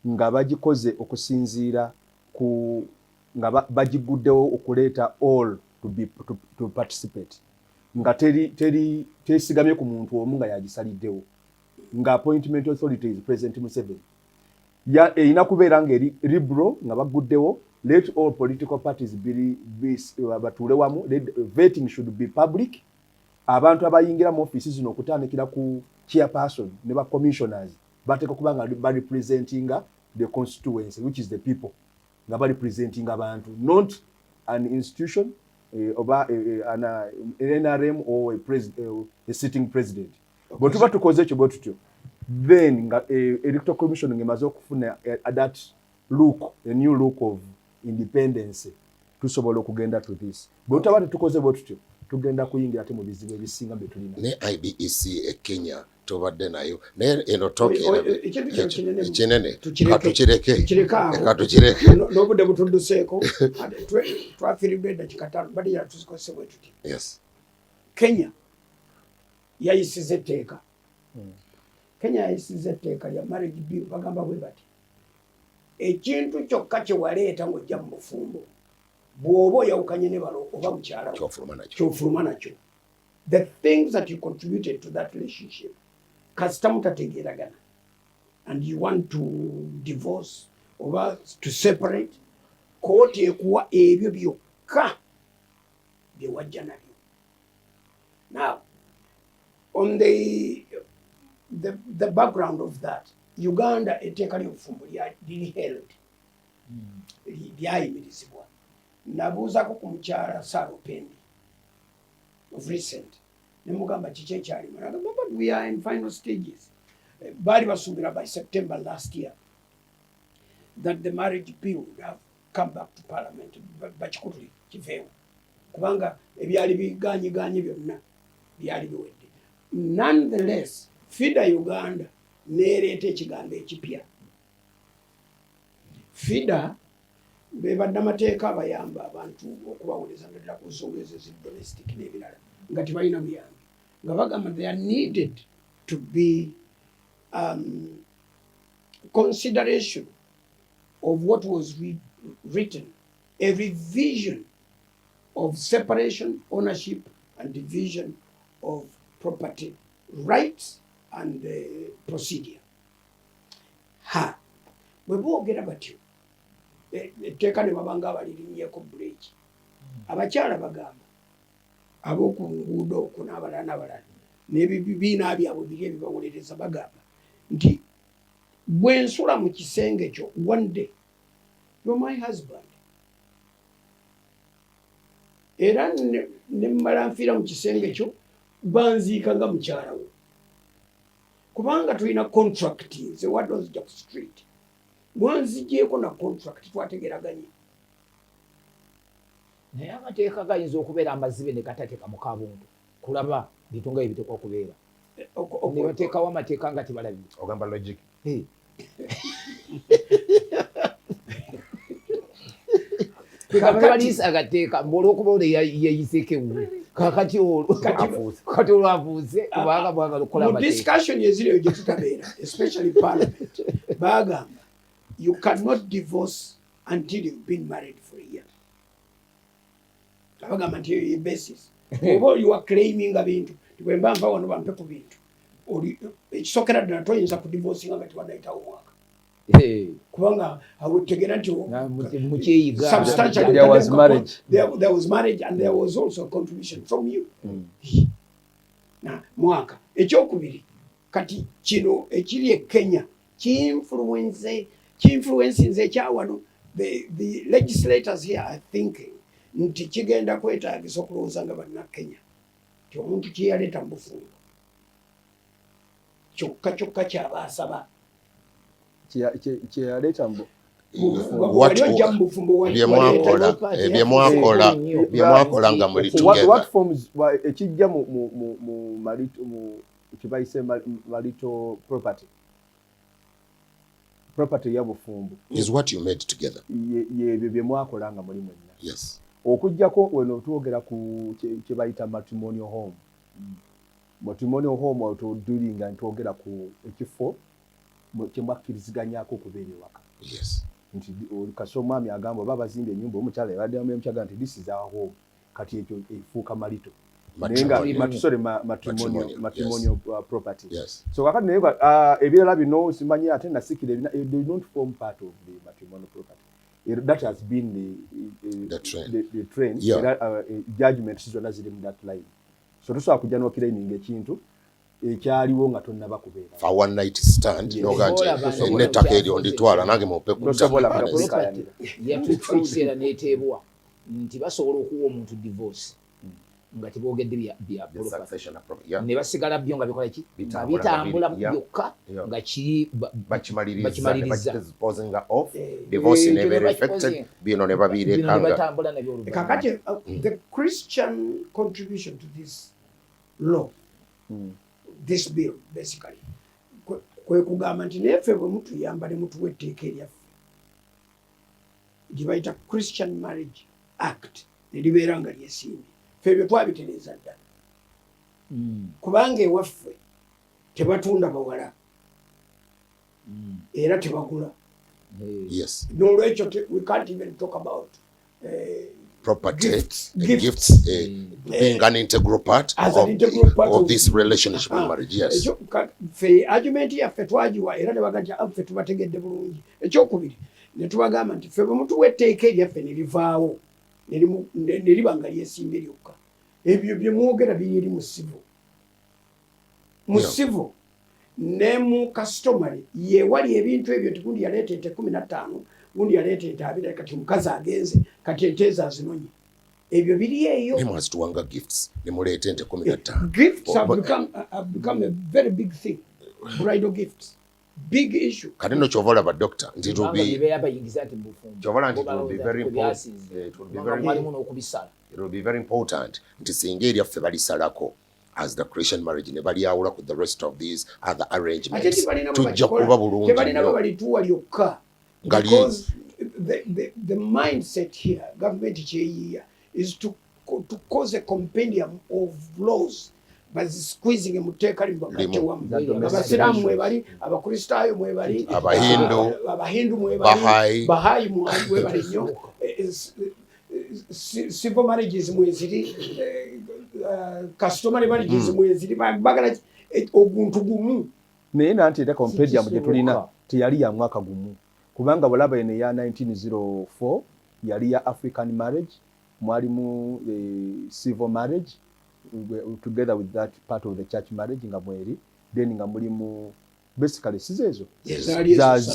nga bagikoze okusinziira ku nga bagiguddewo okuleeta all to participate nga tesigamye ku muntu omu nga yagisaliddewo nga appointment authorities President Museveni erina kubeera nga eri liberal nga baguddewo. Let all political parties batuule wamu. Voting should be public. Abantu abayingira mu offices zino okutandikira ku chairperson ne ba commissioners bateeka kuba nga representing the constituency which is the people nga representing abantu, not an institution oba an NRM or a sitting president. But tuba tukoze ekyo bwe tutyo then nga electoral commission ngemaze okufuna that look, a new look of independence tusobola okugenda to this. Bwe tutaba tetukoze bwe tutyo tugenda kuyingira ate mu bizibu ebisinga bye tulina. Ne IBEC e Kenya tobadde nayo naye eno toke kinene katukireke n'obudde butudduseeko twafiiriddwa eddakiika ttaano badde yatuzikose bwe tuti. Yes. Kenya yayisiza etteeka. Kenya yayisiza etteeka lya marriage bill bagamba bwe bati ekintu kyokka kye waleeta ng'ojja mu bufumbo bw'oba oyawukanye ne balo oba mukyala ky'ofuluma nakyo. The things that you contributed to that relationship kasita mutategeeragana and you want to divorce oba to separate kooti ekuwa ebyo byokka bye wajja nabyo. Now on the background of that, Uganda etteeka ly'obufumbo liri held lyayimirizibwa. Nabuuzako ku mukyala Saropendi of recent ne mugamba kiki ekyalimu nagamba but we are in final stages. Baali basuubira by September last year that the marriage bill would have come back to parliament bakikutuli kiveewo kubanga ebyali biganyiganye byonna byali biwedde. Nonetheless FIDA Uganda neereeta ekigambo ekipya. FIDA be bannamateeka abayamba abantu okubawuliriza naddala ku nsonga ezo domestic n'ebirala nga tebalina buyambi nga bagamba they are needed to be consideration of what was written, a revision of separation, ownership and division of property rights and procedure. Bwe boogera batyo etteeka ne babanga abalirinnyeko buleeki abakyala bagamba ab'oku nguudo okwo n'abalala n'abalala n'ebibiina byabwe biri ebibawolereza bagamba nti bwe nsula mu kisenge kyo one day you're my husband era ne mmala nfiira mu kisenge kyo banziika nga mukyala we kubanga tulina contract nze Waddles Jack Street mwanzigyeko na contract twategeraganye. Naye amateeka gayinza okubeera amazibe ne gatateeka mu kabuntu kulaba bintu nga ebitekwa okubeera ne bateekawo amateeka nga tebalabye. Ogamba logic. Kabalisa agateeka olw'okuba ole yayiseeko ewu kakati kati olwafuuse kubanga bwagala okukola amateeka. Mu discussion eziriyo gye tutabeera especially parliament bagamba you cannot divorce until you've been married for a year. Abagamba nti basis oba you are claiming bintu bwe mba nva wano bampe ku bintu ekisookera ddala toyinza kudivorcinga nga tebanayitawo omwaka kubanga awutegera nti there was marriage. There was marriage and there was also a contribution from you. Na mwaka ekyokubiri kati kino ekiri e Kenya ki-influencinze ekyawano the legislators here are thinking nti kigenda kwetaagisa okulowooza nga bannakenya ti omuntu kyeyaleeta mu bufumbo kyokka ky'abaasaba kyeyaleeta byemwakola nga muli together. Ekijja mu kibayise marital property ya bufumbo is what you made together. Yebyo byemwakola nga muli mwenna. Yes. Okujjako weno twogera ku kye bayita matrimonial home. Matrimonial home otudulinga ntwogera ku ekifo kye mwakkiriziganyako okubeera ewaka. Yes. Nti kasomwami agamba oba bazimba ennyumba omukyala yabaddemu emukyaga nti this is our home kati ekyo efuuka malito. Matrimonial property. Yes. So kakati naye ebirala bino simanyi ate nasikira they do not form part of the matrimonial property. That has been the trend. Yeah. Judgment zonna ziri mu that line. So tusobola kujja n'okiraininga ekintu ekyaliwo nga tonnaba kubeera. For one night stand n'oganti n'ettaka eryo nditwala nange mupe ku yatutuusa era n'eteebwa nti basobola okuwa omuntu divorce nga tebogedde bya succession property ne basigala byo nga bikola ki bitambula byokka nga kiri bakimaliriza disposing of divorce never effected bino ne babirekanga batambula nabyo kakati the Christian contribution to this law this bill basically kwe kugamba nti neffe bwe mutuyamba ne mutuwa etteeka eryaffe gye bayita Christian Marriage Act ne libeera nga lyesimbye ffe ebyo twabitereeza ddala kubanga ewaffe tebatunda bawala era tebagula n'olwekyo we can't even talk about property gifts being an integral part of this relationship and marriage. Yes. Fe argument yaffe twagiwa era ne baga nti ffe tubategedde bulungi. Ekyokubiri ne tubagamba nti ffe bwe mutuwa etteeka eryaffe ne livaawo ne liba nga lyesimbye lyokka. Ebyo bye mwogera biri eri mu civil. Mu civil ne mu customary ye wali ebintu ebyo tikundi yaleeta ente 15 gundi yaleeta ente 2 kati mukazi agenze kati ente ezazinonye ebyo biri eyo ne mwazituwanga gifts ne muleeta ente 15 gifts have become a very big thing. Bridal gifts big issue kati no chovola ba doctor nti rubi chovola nti rubi very important it will be very important nti singa eri affe balisalako as the Christian marriage ne bali awula ku the rest of these other arrangements tujja kuba bulungi tebalina balituwa lyokka because the mindset here government cheyiya is to cause a compendium of laws by squeezing muteeka limbakate wamu abasiraamu mwebali abakristaayo mwebali abahindu mwebali bahayi mwebali nnyo civil marriages mweziri customary marriages mweziri bagala oguntu gumu naye nanti era compendium gye tulina teyali ya mwaka gumu kubanga bulaba ene ya 1904 yali ya African marriage mwalimu civil marriage together with that part of the church marriage nga mweri then nga mulimu basically sizezo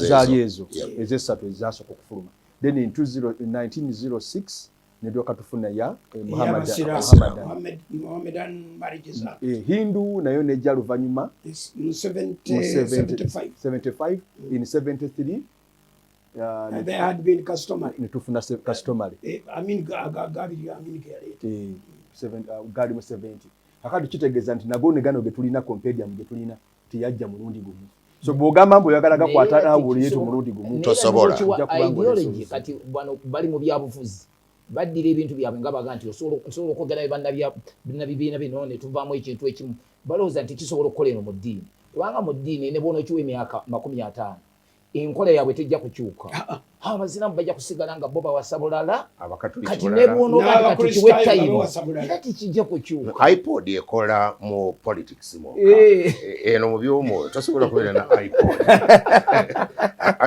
zali ezo ezesatu ezasooka okufuluma then in 1906 nedyoka tufuna ya Mohammedan marriages Hindu nayo nejja luvannyuma 75 in 73 they had been customary netufuna customary gadi mu 70 akati kitegeeza nti nago ne gano getulina compendium getulina tiyajja mulundi gumu so bwogamba mbu oyagalaga kwata buli yetu mulundi gumu tosobola ideology kati bano bali mu byabufuzi baddira ebintu byabwe nga baga nti osobola okwogera bannabibiina bino ne tuvaamu ekintu ekimu balowooza nti kisobola okukola eno mu ddiini kubanga mu ddiini ne bona okiwa emyaka 50 enkola yaabwe tejja kukyuka abaziramu bajja kusigala nga bo bawasabulala kati ne bwonoga tukiwe tayimu era tikijja kukyuka. iPod ekola mu politics mo eno mu by'omwoyo tosobola kubeera na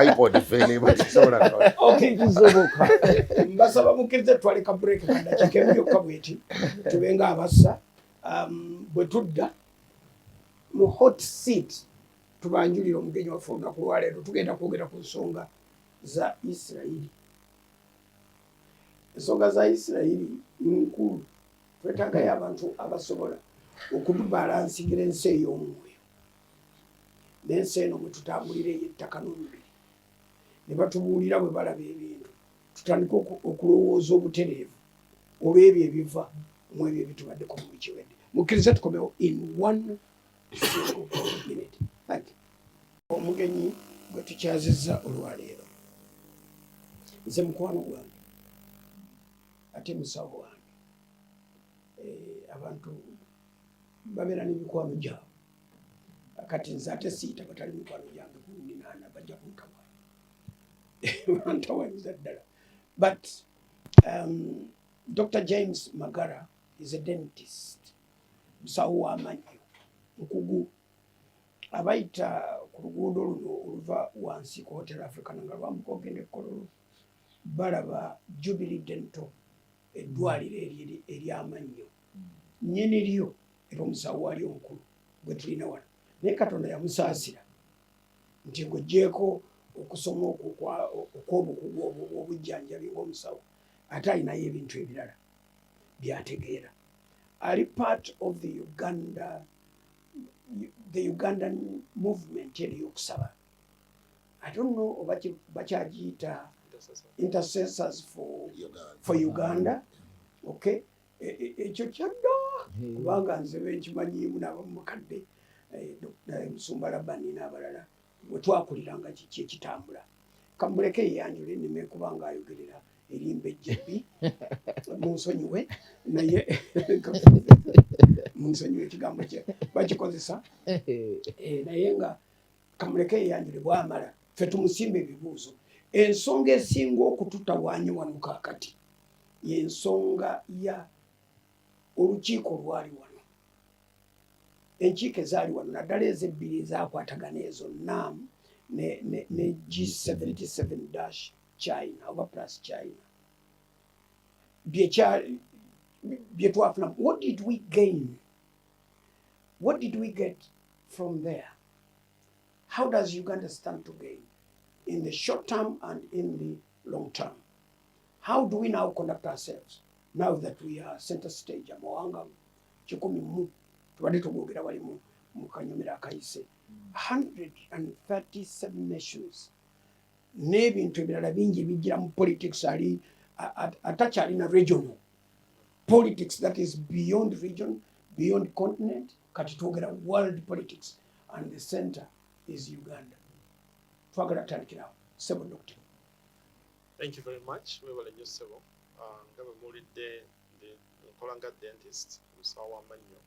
iPod fene bakisobola kisoboka. Mbasaba mukkirize twaleka break kadakiika emu yokka bweti tubenga abassa bwe tudda mu hot seat tubanjulira omugenyi waffe olunaku lwaleero tugenda kwogera ku nsonga za Isirayiri. Ensonga za Isirayiri nkulu twetaagayo abantu abasobola okutubalansigira ensi ey'omwoyo n'ensi eno mwe tutambulira ey'ettaka n'omubiri ne batubuulira bwe balaba ebintu tutandika okulowooza obutereevu olw'ebyo ebiva mu ebyo ebitubaddeko mu bikiwedde. Mukkirize tukomewo in 1 minute. Omugenyi gwe tukyazizza olwaleero nze mukwano gwange ate musawo wange abantu babeera n'emikwano gyabwe kati nze ate siita batali mikwano gyange 18 bajja kuntawaniza ddala but Dr. James Magara is a dentist musawo w'amannyo nkugu abayita ku luguudo luno oluva wansi ku Hotel Africa nga lwambuka ogenda Kololo balaba Jubilee Dental eddwaliro ery'amannyo nnyini lyo era omusawo wali omukulu gwe tulina wano naye Katonda yamusaasira nti ng'oggyeko okusoma okw'obukugu obujjanjabi ng'omusawo ate alinayo ebintu ebirala byategeera ali part of the Ugandan movement ey'okusaba. I don't know oba bakyagiyita intercessors for Uganda. Okay, ekyo kyadda kubanga nze benkimanyiimu n'abamukadde Dr. Musumba Labani n'abalala bwe twakuliranga kiki ekitambula. Kamuleke yeyanjule nneme kubanga ayogerera erimba ejjebbi munsonyiwe naye munsonyiwe ekigambo kye bakikozesa naye nga kamuleke yeyanjule bwamala ffe tumusimba ebibuuzo. Ensonga esinga okututawaanya wano kaakati y'ensonga ya olukiiko lwali wano, enkiiko ezaali wano naddala ezebbiri ezaakwatagana ezo NAM ne G77- China oba plus China bye twafunamu. What did we gain? What did we get from there? How does Uganda stand to gain in the short term and in the long term? How do we now conduct ourselves now that we are center stage? Amawanga 100 tubadde tugogera wali mu kanyomero akayise 137 nations n'ebintu ebirala bingi bijjira mu politics ali atakyalina regional politics that is beyond region, beyond continent, kati twogera world politics, and the center is Uganda. Twagala tutandikirawo. Sebo Doctor. Thank you very much. We will use Sebo. Ngaba mulidde the Kolanga dentist musawa manyo.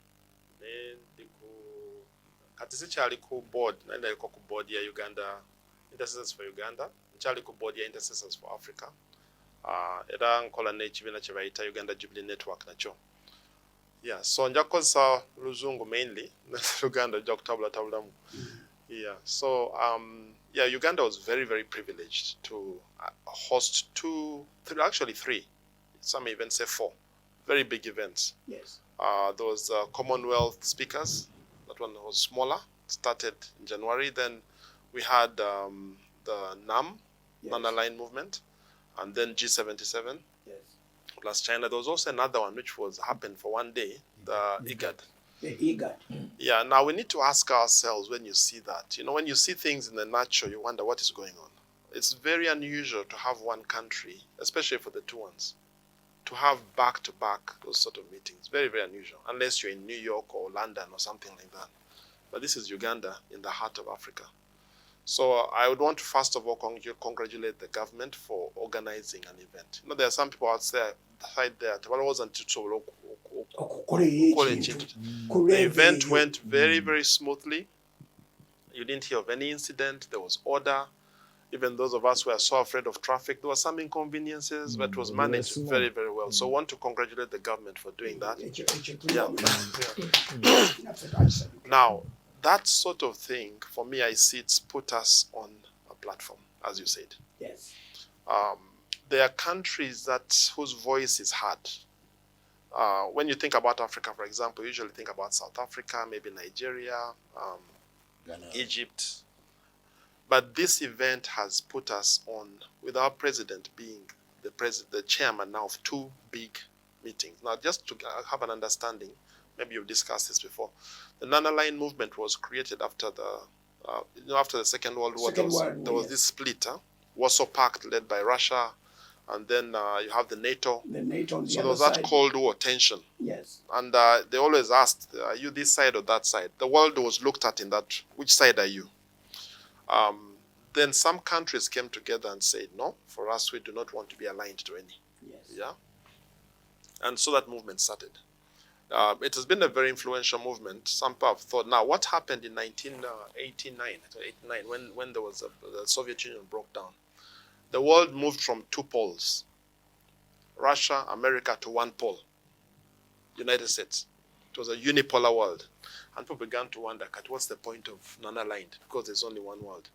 Then kati sikyali ku board nali ku board ya Uganda Intercessors for Uganda, nkyali ku board ya Intercessors for Africa. Era nkola n'ekibiina kye bayita Uganda Jubilee Network nakyo. Yeah, so nja kukozesa Luzungu mainly, Uganda nja kutabulatabulamu. Yeah, so yeah, Uganda was very, very privileged to host three, some even say 4, very big events. Yes. There was Commonwealth speakers. That one was smaller, started in January. Then we had the NAM, Yes. Non-Aligned Movement, and then G77 Yes. plus China. There was also another one which happened for one day, the IGAD. The IGAD. Yeah, now we need to ask ourselves when you see that. You know, when you see things in the natural, you wonder what is going on. It's very unusual to have one country, especially for the two ones, to have back-to-back those sort of meetings. Very, very unusual, unless you're in New York or London or something like that. But this is Uganda in the heart of Africa. So I would want to first of all congratulate the government for organizing an event. You know, there are some people outside there, but it wasn't the event went very, very smoothly. You didn't hear of any incident. There was order. Even those of us who are so afraid of traffic, there were some inconveniences, but it was managed very, very well. So I want to congratulate the government for doing that. Yeah. Now, that sort of thing, for me, I see it's put us on a platform, as you said. Yes. There are countries whose voice is heard. When you think about Africa, for example, you usually think about South Africa, maybe Nigeria, Egypt. But this event has put us on, with our president being the chairman now of 2 big meetings. Now, just to have an understanding, maybe you've discussed this before. The Non-Aligned Movement was created after after the Second World War. There was this split. Warsaw Pact led by Russia, and then you have the NATO. The NATO on the so other there was side. that Cold War tension. Yes. And they always asked, are you this side or that side? The world was looked at in that, which side are you? Then some countries came together and said, no, for us, we do not want to be aligned to any. Yes. Yeah. And so that movement started. It has been a very influential movement. Some people have thought, now what happened in 1989, when there was the Soviet Union broke down? The world moved from 2 poles, Russia, America, to 1 pole, United States. It was a unipolar world. And people began to wonder, what's the point of non-aligned? Because there's only one world,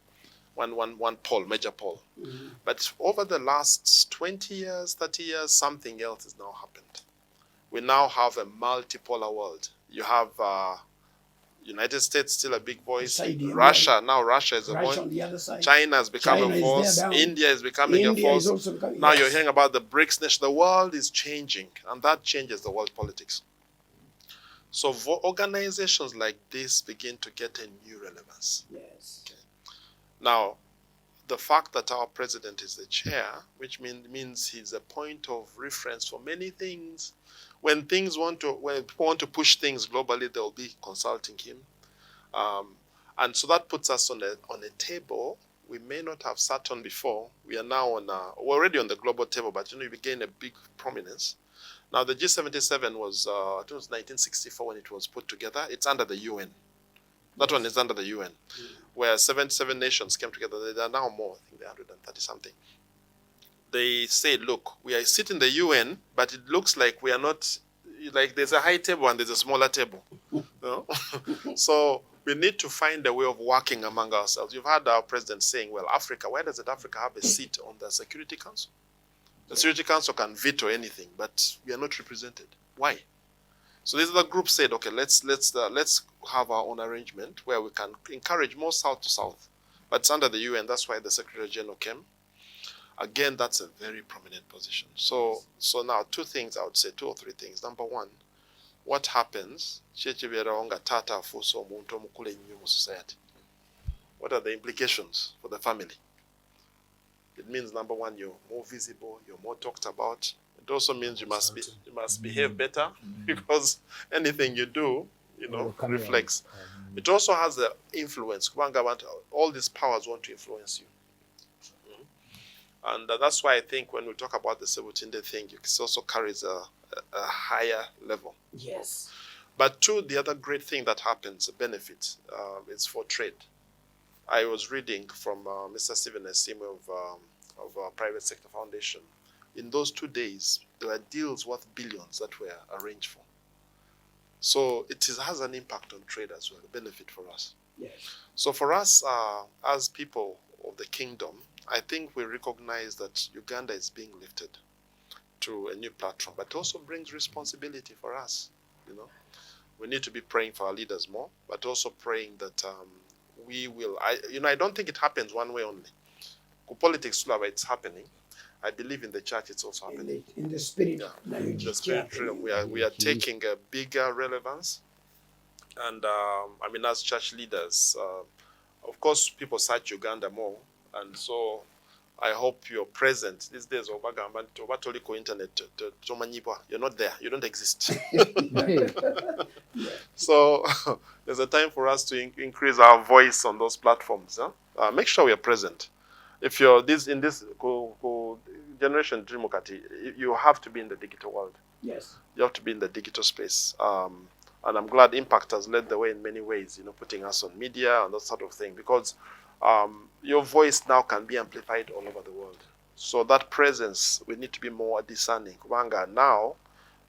one pole, major pole. Mm-hmm. But over the last 20 years, 30 years, something else has now happened. We now have a multipolar world. You have United States, still a big voice. Russia is a voice. On the other side. China has become a force. India is becoming a force. Now you're hearing about the BRICS nation. The world is changing, and that changes the world politics. So organizations like this begin to get a new relevance. Yes. Okay. Now, the fact that our president is the chair, which means he's a point of reference for many things. When people want to push things globally, they'll be consulting him. And so that puts us on a table we may not have sat on before. We are now we're already on the global table, but we gain a big prominence. Now the G77 was, I think it was 1964 when it was put together. It's under the UN. That one is under the UN, where 77 nations came together. There are now more, I think they're 130 something. They said, look, we are sitting in the UN, but it looks like we are not, like there's a high table and there's a smaller table. You know? So we need to find a way of working among ourselves. You've heard our president saying, well, Africa, why doesn't Africa have a seat on the Security Council? The Security Council can veto anything, but we are not represented. Why? So this other group said, okay, let's have our own arrangement where we can encourage more south to south. But it's under the UN, that's why the Secretary General came. Again, that's a very prominent position. So now two things I would say, 2 or 3 things. Number one, what happens? What are the implications for the family? It means, number one, you're more visible, you're more talked about. It also means you must behave better, because anything you do, reflects. It also has the influence. All these powers want to influence you. And that's why I think when we talk about the 17-day thing, it also carries a higher level. Yes. But two, the other great thing that happens, a benefit, is for trade. I was reading from Mr. Stephen Esime of Private Sector Foundation. In those 2 days, there were deals worth billions that were arranged for. So it has an impact on trade as well, a benefit for us. Yes. So for us, as people of the kingdom, I think we recognize that Uganda is being lifted to a new platform, but also brings responsibility for us. We need to be praying for our leaders more, but also praying that we will. I don't think it happens one way only. Politics, it's happening. I believe in the church, it's also happening. In the spirit, yeah. In the spirit realm, we are taking a bigger relevance, and as church leaders, of course, people search Uganda more. And so I hope you're present. These days, internet, you're not there. You don't exist. So there's a time for us to increase our voice on those platforms. Huh? Make sure we are present. If you're in this generation Dreamokati, you have to be in the digital world. Yes. You have to be in the digital space. And I'm glad Impact has led the way in many ways, putting us on media and that sort of thing, because your voice now can be amplified all over the world. So that presence, we need to be more discerning. Kubanga now,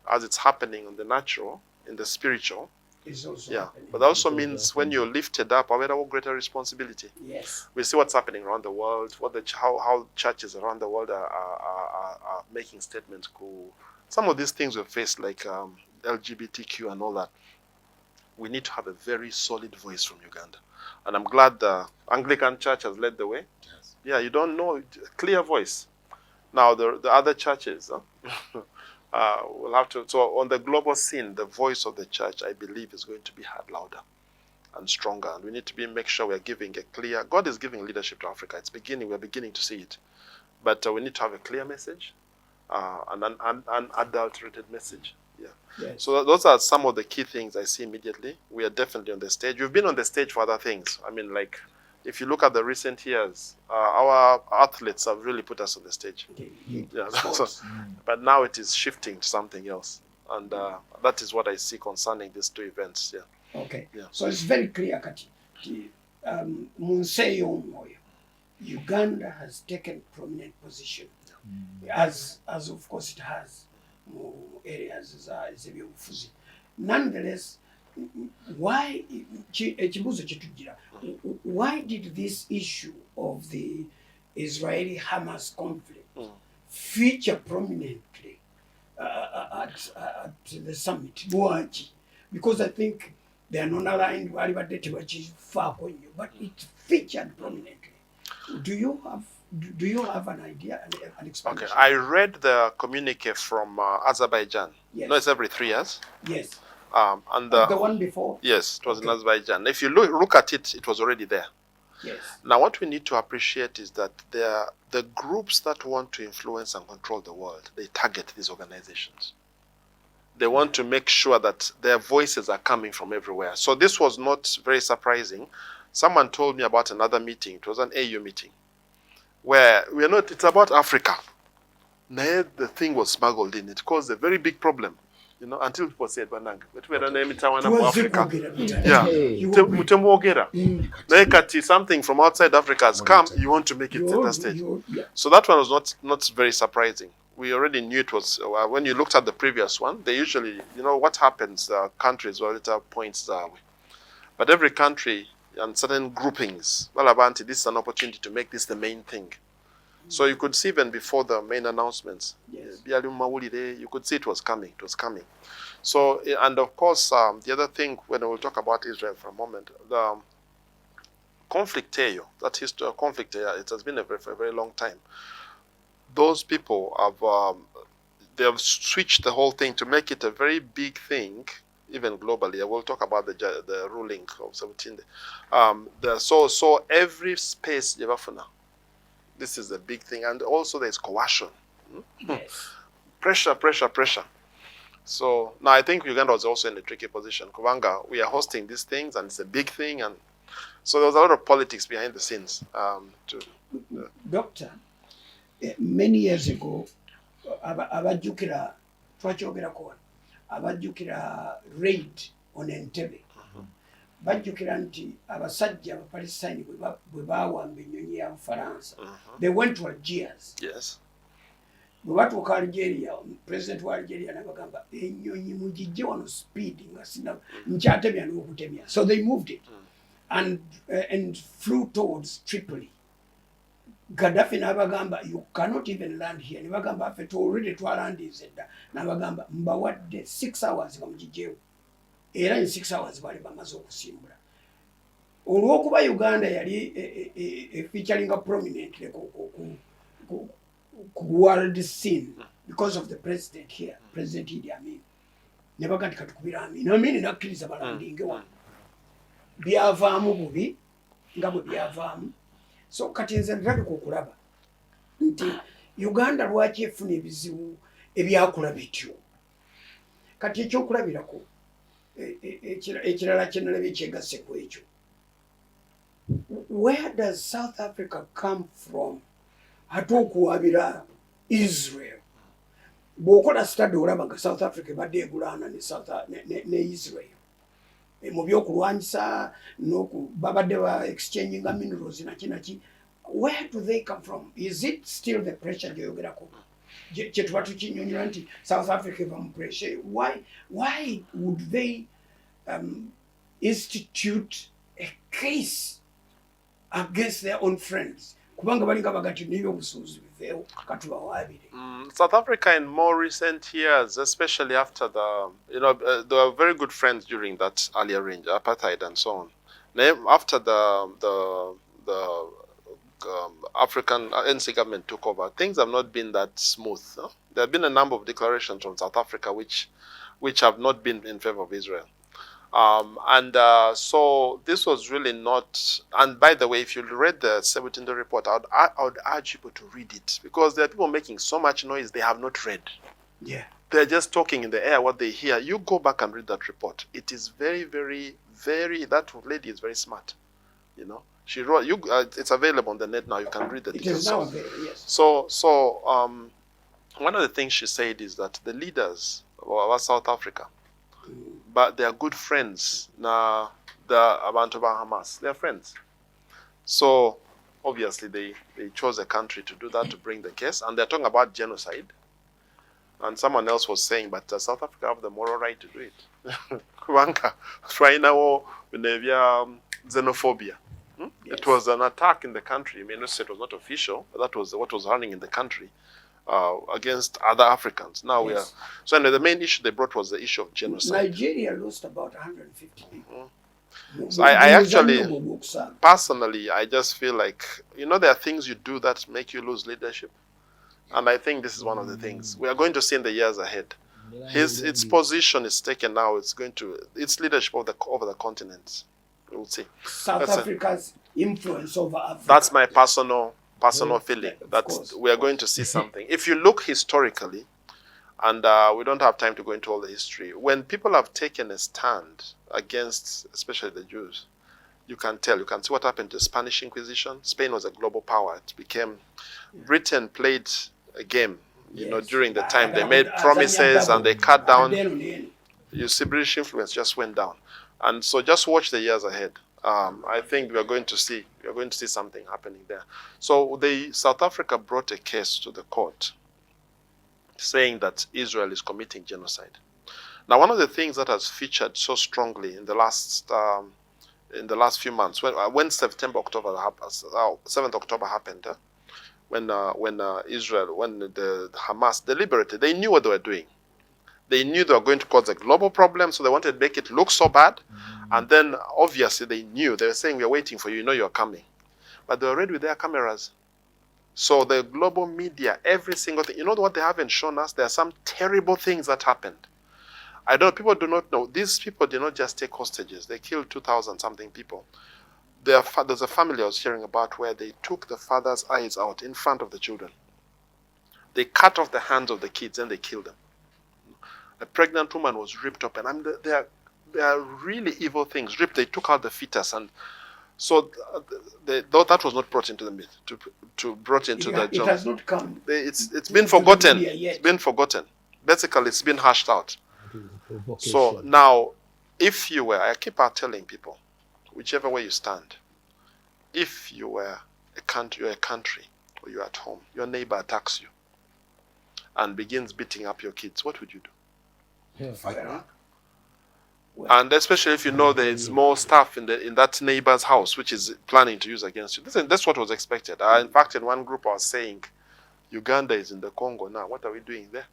as it's happening on the natural, in the spiritual, it's also happening. But that also means when you're lifted up, we have a greater responsibility. Yes. We see what's happening around the world, how churches around the world are making statements. Some of these things we face, like LGBTQ and all that, we need to have a very solid voice from Uganda. And I'm glad the Anglican Church has led the way. Yes. Yeah, you don't know, clear voice. Now, the other churches will have to, so on the global scene, the voice of the church, I believe, is going to be heard louder and stronger. And we need to make sure we're giving a clear, God is giving leadership to Africa. We're beginning to see it. But we need to have a clear message, and an unadulterated message. Yeah. Yes. So those are some of the key things I see immediately. We are definitely on the stage. We've been on the stage for other things. Like, if you look at the recent years, our athletes have really put us on the stage. Okay. Yeah. But now it is shifting to something else. And that is what I see concerning these 2 events. Yeah. Okay. Yeah. So it's very clear, Kati. Uganda has taken prominent position, as of course it has areas ez'ebyobufuzi. Nonetheless, why did this issue of the Israeli-Hamas conflict feature prominently at the summit? Because I think they are not aligned, but it featured prominently. Do you have an idea, an explanation? Okay, I read the communique from Azerbaijan. Yes. No, it's every 3 years. Yes. And the one before? Yes, it was in Azerbaijan. If you look at it, it was already there. Yes. Now, what we need to appreciate is that the groups that want to influence and control the world, they target these organizations. They want to make sure that their voices are coming from everywhere. So this was not very surprising. Someone told me about another meeting. It was an AU meeting where it's about Africa. Now, the thing was smuggled in. It caused a very big problem, until people said, but we don't name it Africa. Yeah. Something from outside Africa has come, you want to make it center stage. So that one was not very surprising. We already knew it was, when you looked at the previous one, they usually, what happens, countries will later points that way. But every country and certain groupings, this is an opportunity to make this the main thing. So you could see even before the main announcements, yes, you could see it was coming. So, and of course, the other thing, when we'll talk about Israel for a moment, the conflict here, it has been for a very long time. Those people they have switched the whole thing to make it a very big thing, even globally. I will talk about the ruling of 17. So every space, this is the big thing, and also there's coercion. Yes. Pressure. So now I think Uganda was also in a tricky position. Kubanga, we are hosting these things, and it's a big thing, and so there was a lot of politics behind the scenes. Doctor, many years ago, abajjukira raid on Entebbe. Bajjukira nti abasajja abapalestine bwe baawamba ennyonyi ya Bufaransa. They went to Algiers. Yes. Bwe batuuka Algeria, president wa Algeria n'abagamba ennyonyi mugijje wano speed nga sina nkyatemya n'okutemya. So they moved it and flew towards Tripoli. Gaddafi n'abagamba, you cannot even land here. N'abagamba ffe already twalandize dda. N'abagamba mbawadde 6 hours nga mugijjeewo. Era in 6 hours bali bamaze okusimbula. Olw'okuba Uganda yali featuring prominently ku world scene because of the president here, President Idi Amin. Ne baga nti katukubira Amin. Amin n'akkiriza balandinge wano. Byavaamu bubi nga bwe byavaamu. So kati nze ndabika okulaba nti Uganda lwaki efuna ebizibu ebyakula bityo. Kati ekyokulabirako ekirala kyenalabye ekyegasse ku ekyo. Where does South Africa come from ate okuwabira Israel? Bw'okola study olaba nga South Africa ebadde egulaana ne Israel. Mu byokulwanyisa babadde ba exchanging minerals naki. Where do they come from? Is it still the pressure gyogerako? Kyetuba tukinyonyola nti South Africa eva mu pressure. Why would they institute a case against their own friends? Kubanga balinga bagati niyo obusuuzi biveewo katubawaabire. South Africa in more recent years, especially after they were very good friends during that earlier range, apartheid and so on. After the African ANC government took over, things have not been that smooth. There have been a number of declarations from South Africa which have not been in favor of Israel. So this was really not, and by the way, if you read the 17 report, I would urge people to read it, because there are people making so much noise they have not read. Yeah. They're just talking in the air what they hear. You go back and read that report. It is very, very, very, that lady is very smart. She wrote, it's available on the net now, you can read the details. It is now available, yes. So one of the things she said is that the leaders of South Africa, but they are good friends. Now, the Abantu Hamas, they are friends. So, obviously, they chose a country to do that, to bring the case. And they're talking about genocide. And someone else was saying, but South Africa have the moral right to do it. Right now, xenophobia. Yes. It was an attack in the country. I mean, it was not official, but that was what was running in the country. Against other Africans. Now we are. So anyway, the main issue they brought was the issue of genocide. Nigeria lost about 150 people. So I actually, personally, I just feel like, there are things you do that make you lose leadership. And I think this is one of the things. We are going to see in the years ahead. its position is taken now. It's going to its leadership over the continent. We'll see. South Africa's influence over Africa. That's my personal feeling that we are going to see something. If you look historically, and we don't have time to go into all the history, when people have taken a stand against, especially the Jews, you can tell. You can see what happened to the Spanish Inquisition. Spain was a global power. It became. Britain played a game. You know, during the time they made promises and they cut down. You see, British influence just went down, and so just watch the years ahead. I think we are going to see something happening there. So South Africa brought a case to the court, saying that Israel is committing genocide. Now, one of the things that has featured so strongly in the last few months, when 7th October happened. When Israel, when the Hamas deliberated, they knew what they were doing. They knew they were going to cause a global problem, so they wanted to make it look so bad. And then, obviously, they knew. They were saying, we are waiting for you. You know you're coming. But they were ready with their cameras. So the global media, every single thing. You know what they haven't shown us? There are some terrible things that happened. People do not know. These people did not just take hostages. They killed 2,000-something people. There's a family I was hearing about where they took the father's eyes out in front of the children. They cut off the hands of the kids and they killed them. A pregnant woman was ripped open. They are really evil things. They took out the fetus, and so that was not brought into the myth. Brought into the It has not come. It's been forgotten. It's been forgotten. Basically, it's been hashed out. So now, if you were, I keep telling people, whichever way you stand, if you were you're a country, or you're at home, your neighbor attacks you and begins beating up your kids, what would you do? Fight back. And especially if you know there is more staff in that neighbor's house which is planning to use against you. That's what was expected. In fact, in one group I was saying, Uganda is in the Congo now. What are we doing there?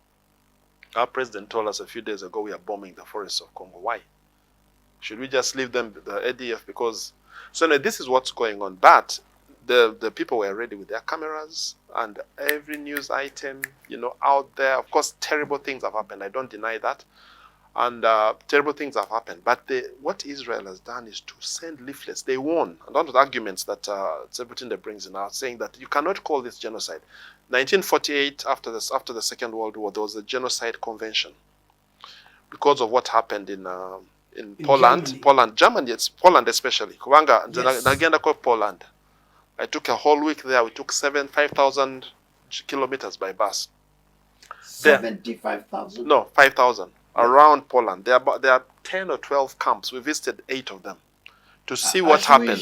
Our president told us a few days ago we are bombing the forests of Congo. Why? Should we just leave them, the ADF? Because, so anyway, this is what's going on. But the people were ready with their cameras and every news item, out there. Of course, terrible things have happened. I don't deny that. And terrible things have happened. But what Israel has done is to send leaflets. They warn, and one of the arguments that Sebutinde brings in, saying that you cannot call this genocide. 1948, after the Second World War, there was a genocide convention because of what happened in Poland, Germany, it's Poland especially. Kubanga, Nagenda called Poland. I took a whole week there. We took 5,000 kilometers by bus. 75,000? No, 5,000 around Poland. There are 10 or 12 camps. We visited 8 of them to see what happened.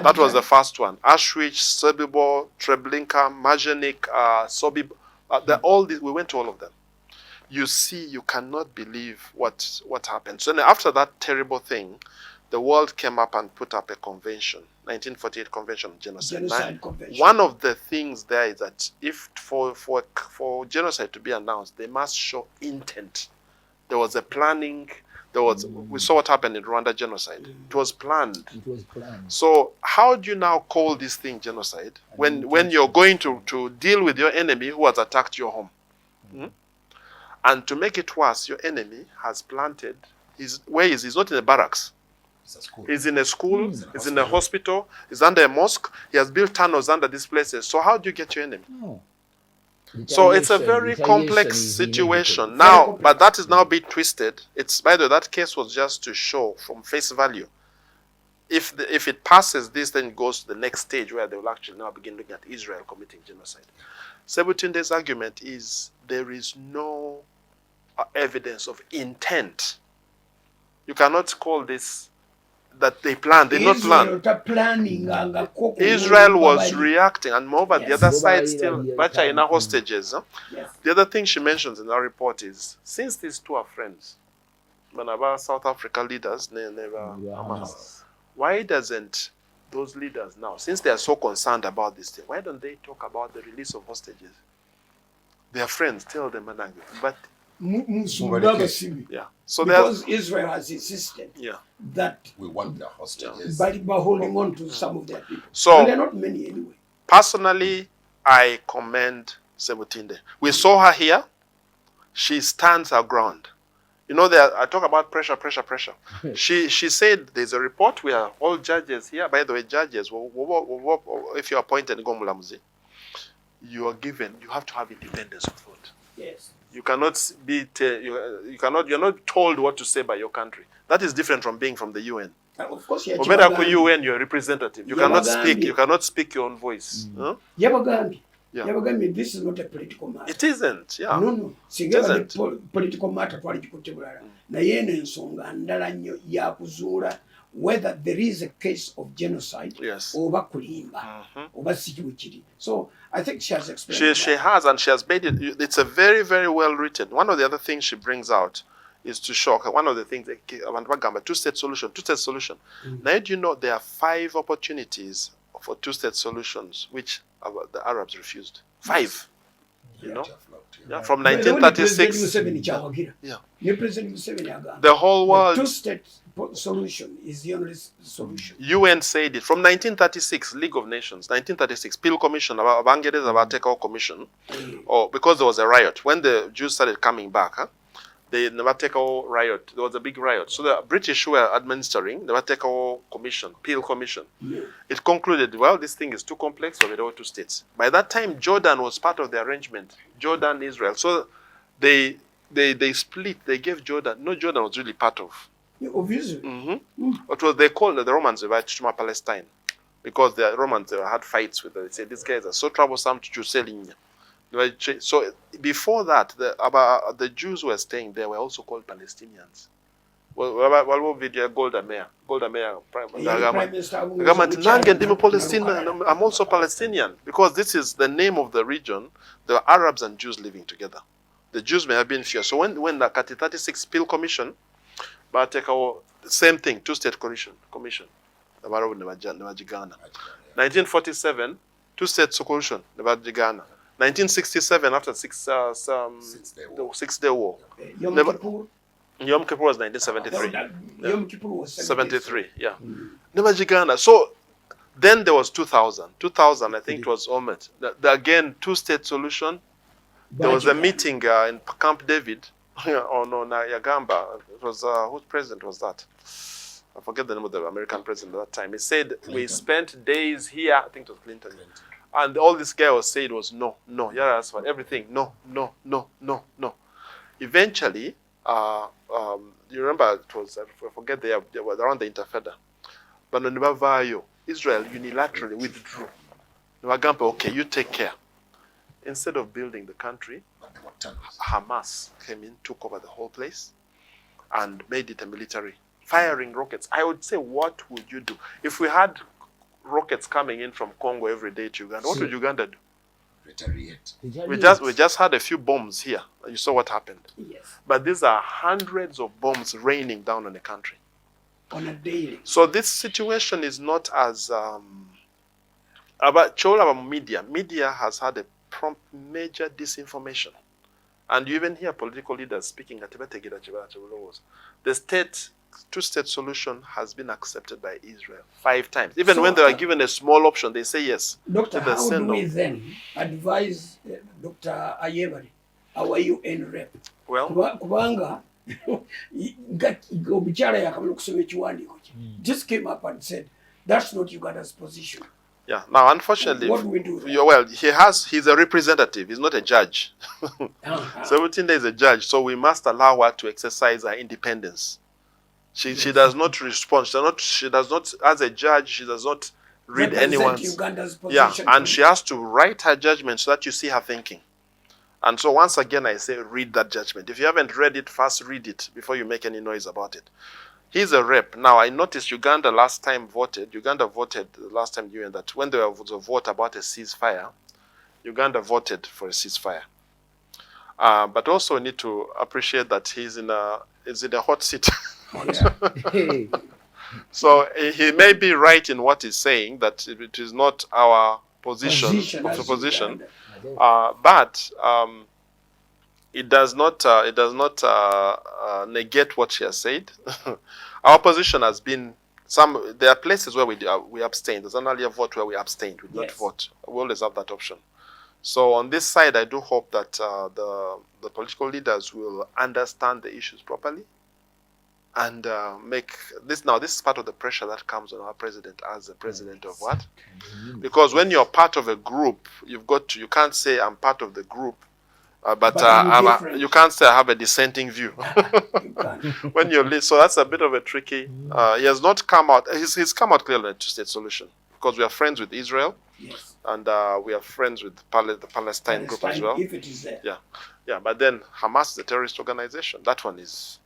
That was the first one. Auschwitz, Sobibor, Treblinka, Majenik, Sobibor. All these, we went to all of them. You see, you cannot believe what happened. So after that terrible thing, the world came up and put up a convention, 1948 Convention on Genocide. Convention. One of the things there is that if for genocide to be announced, they must show intent. There was a planning. We saw what happened in Rwanda genocide. It was planned. So how do you now call this thing genocide when you're going to deal with your enemy who has attacked your home? And to make it worse, your enemy has planted. He's not in a barracks. He's in a school. He's in a hospital. He's under a mosque. He has built tunnels under these places. So how do you get your enemy? So it's a very complex situation now, but that is now being twisted. By the way, that case was just to show from face value. If it passes this, then it goes to the next stage where they will actually now begin looking at Israel committing genocide. Sebutunde's argument is there is no evidence of intent. You cannot call this that they planned. They not plan. Israel was reacting, and moreover, the other side still bacha in hostages. Yes. The other thing she mentions in her report is since these two are friends, Manaba South Africa leaders, why doesn't those leaders now, since they are so concerned about this thing, why don't they talk about the release of hostages? Their friends tell them, but yeah. So because Israel has insisted that we want the hostages. By holding on to some of their people. So and they're not many anyway. Personally, I commend Sebutinde. We saw her here. she stands her ground. You know, I talk about pressure. She said there's a report. We are all judges here. By the way, judges, if you're appointed in Gomulamuzi, you have to have independence of thought. Yes. You cannot you're not told what to say by your country. That is different from being from the UN. Of course, UN, you're a representative. You cannot speak your own voice. Huh? Yabagambye, this is not a political matter. It isn't, yeah. No. Singa political matter twali kikutte bulala. Naye eno ensonga ndala nnyo yakuzuula whether there is a case of genocide, yes, oba kulimba, oba sikiwikiri. So I think she has explained. She has, and she has made it. It's a very, very well written. One of the other things she brings out is to shock. One of the things, two-state solution. Now, do you know there are 5 opportunities for two-state solutions which the Arabs refused? 5. You know? Yeah, from 1936. Yeah. The whole world. The two-state solution is the only solution. UN said it. From 1936, League of Nations, 1936, Peel Commission, Bangedes Abateko Commission, because there was a riot. When the Jews started coming back, the Nabateko riot, there was a big riot. So the British who were administering the Nabateko Commission, Peel Commission. Yeah. It concluded, well, this thing is too complex, so we don't want 2 states. By that time, Jordan was part of the arrangement. Jordan, Israel. So they split. They gave Jordan. No, Jordan was really part of. Yeah, obviously. What was they called the Romans about Palestine, because the Romans had fights with them. They said these guys are so troublesome to Jews. So before that, the Jews who were staying there were also called Palestinians. Well, Golda Meir, I'm also Palestinian, because this is the name of the region. There were Arabs and Jews living together. The Jews may have been few. So when the 36 Peel Commission, but take our same thing, 2-state commission. 1947, 2-state solution, 1967, after Six-Day War. Yom Kippur was 1973. Yom Kippur was 73, yeah. Ghana. So then there was 2000. 2000, I think it was Omet. Again, 2-state solution. There was a meeting in Camp David. Yagamba. It was whose president was that? I forget the name of the American president at that time. He said Clinton. We spent days here. I think it was Clinton. And all this guy was saying was no. Yeah, that's what everything. No. Eventually, you remember it was I forget they were around the Interfader. But Israel unilaterally withdrew. Yagamba, okay, you take care. Instead of building the country, Hamas came in, took over the whole place, and made it a military, firing rockets. I would say, what would you do? If we had rockets coming in from Congo every day to Uganda, what would Uganda do? Retaliate. We just had a few bombs here. You saw what happened. Yes. But these are hundreds of bombs raining down on the country. On a daily. So this situation is not as... about media. Media has had a prompt major disinformation. And you even hear political leaders speaking at the 2-state solution has been accepted by Israel 5 times. Even when they are given a small option, they say yes. Doctor, how do we then advise Dr. Ayebari, our UN rep? Well, kubanga omukyala yakamala okusoma ekiwandiiko kye just came up and said that's not Uganda's position. Yeah. Now, unfortunately, what do we do? Well, he's a representative. He's not a judge. 17 days a judge, so we must allow her to exercise her independence. She does not respond. She does not, as a judge, she does not read anyone's. Uganda's position. Yeah, and she has to write her judgment so that you see her thinking. And so once again, I say read that judgment. If you haven't read it, first read it before you make any noise about it. He's a rep. Now, I noticed Uganda last time voted. Uganda voted last time UN that when there was a vote about a ceasefire, Uganda voted for a ceasefire. But also need to appreciate that he's in a hot seat. So he may be right in what he's saying, that it is not our position, but it does not negate what she has said. Our position has been there are places where we abstain. There's an earlier vote where we abstained, we did not vote. We always have that option. So on this side, I do hope that the political leaders will understand the issues properly and make this. Now, this is part of the pressure that comes on our president as the president of what? Because when you're part of a group, you can't say I'm part of the group, but you can't say I have a dissenting view. When you lead, so that's a bit of a tricky. He has not come out. He's come out clearly on a two-state solution because we are friends with Israel. Yes. And we are friends with the Palestine group as well. If it is there. Yeah. But then Hamas is a terrorist organization. That one is,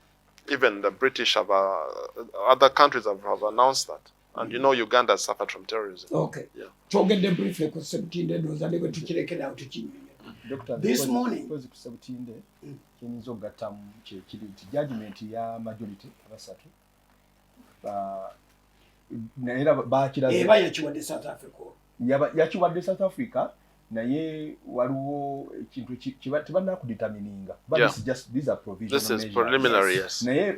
even the British have, other countries have announced that. And you know Uganda has suffered from terrorism. Okay. Yeah. Talking them briefly because 17 days was able to check it out. This morning. Judgment ya majority abasatu. Yakiwadde South Africa. Yakiwadde South Africa naye waliwo ekintu tebalina kudetermininga. But these are provisional measures. This is preliminary, yes. Naye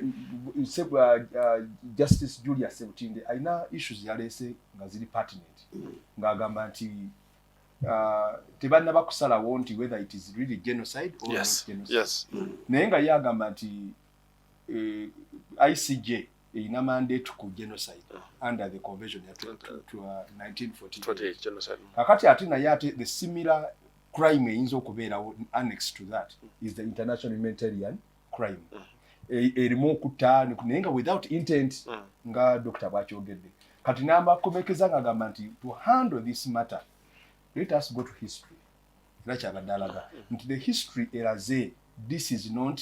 Justice Julius Sebutinde alina issues yaleese nga ziri pertinent. Ng'agamba nti tebalina bakusalawo nti whether it is really genocide or not genocide. Yes. Naye nga yagamba nti ICJ ina mandate ku genocide under the convention ya 1948 genocide. Kakati ate naye the similar crime eyinza okubeerawo annexed to that is the international humanitarian crime. Erimu okutta naye nga without intent nga Dr. bwakyogedde. Kati n'abakomekeza ng'agamba nti to handle this matter let us go to history. Kyabadde alaga nti the history eraze this is not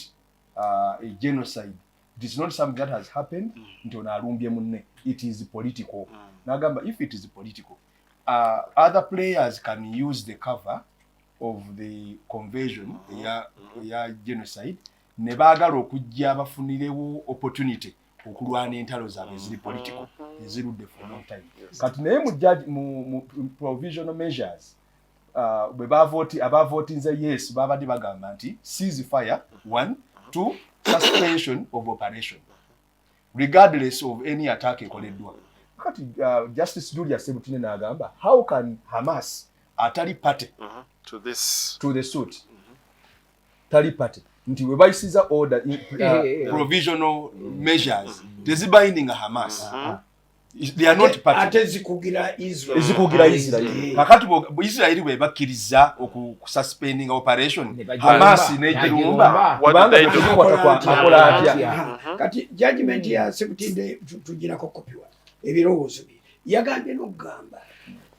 a genocide. It is not something that has happened nti ono alumbye munne. It is political. N'agamba if it is political, other players can use the cover of the convention ya genocide ne baagala okujja bafunirewo opportunity okulwana entalo zaabwe eziri political ezirudde for a long time. Kati naye mu provisional measures bwe abavotinze yes babadde bagamba nti cease fire 1 2 suspension of operation regardless of any attack ekoleddwa. Kati Justice Julius Sebutinde n'agamba how can Hamas atali party to the suit tali party nti we bayisiza order provisional measures tezibinding Hamas. They are not party. Ate zikugira Israel. Kakati Israel bwe bakkiriza okususpending operation Hamas n'egirumba kubanga akola atya. Kati judgment ya Sebutinde tugirako kopiwa ebirowoozo bye yagambye n'okugamba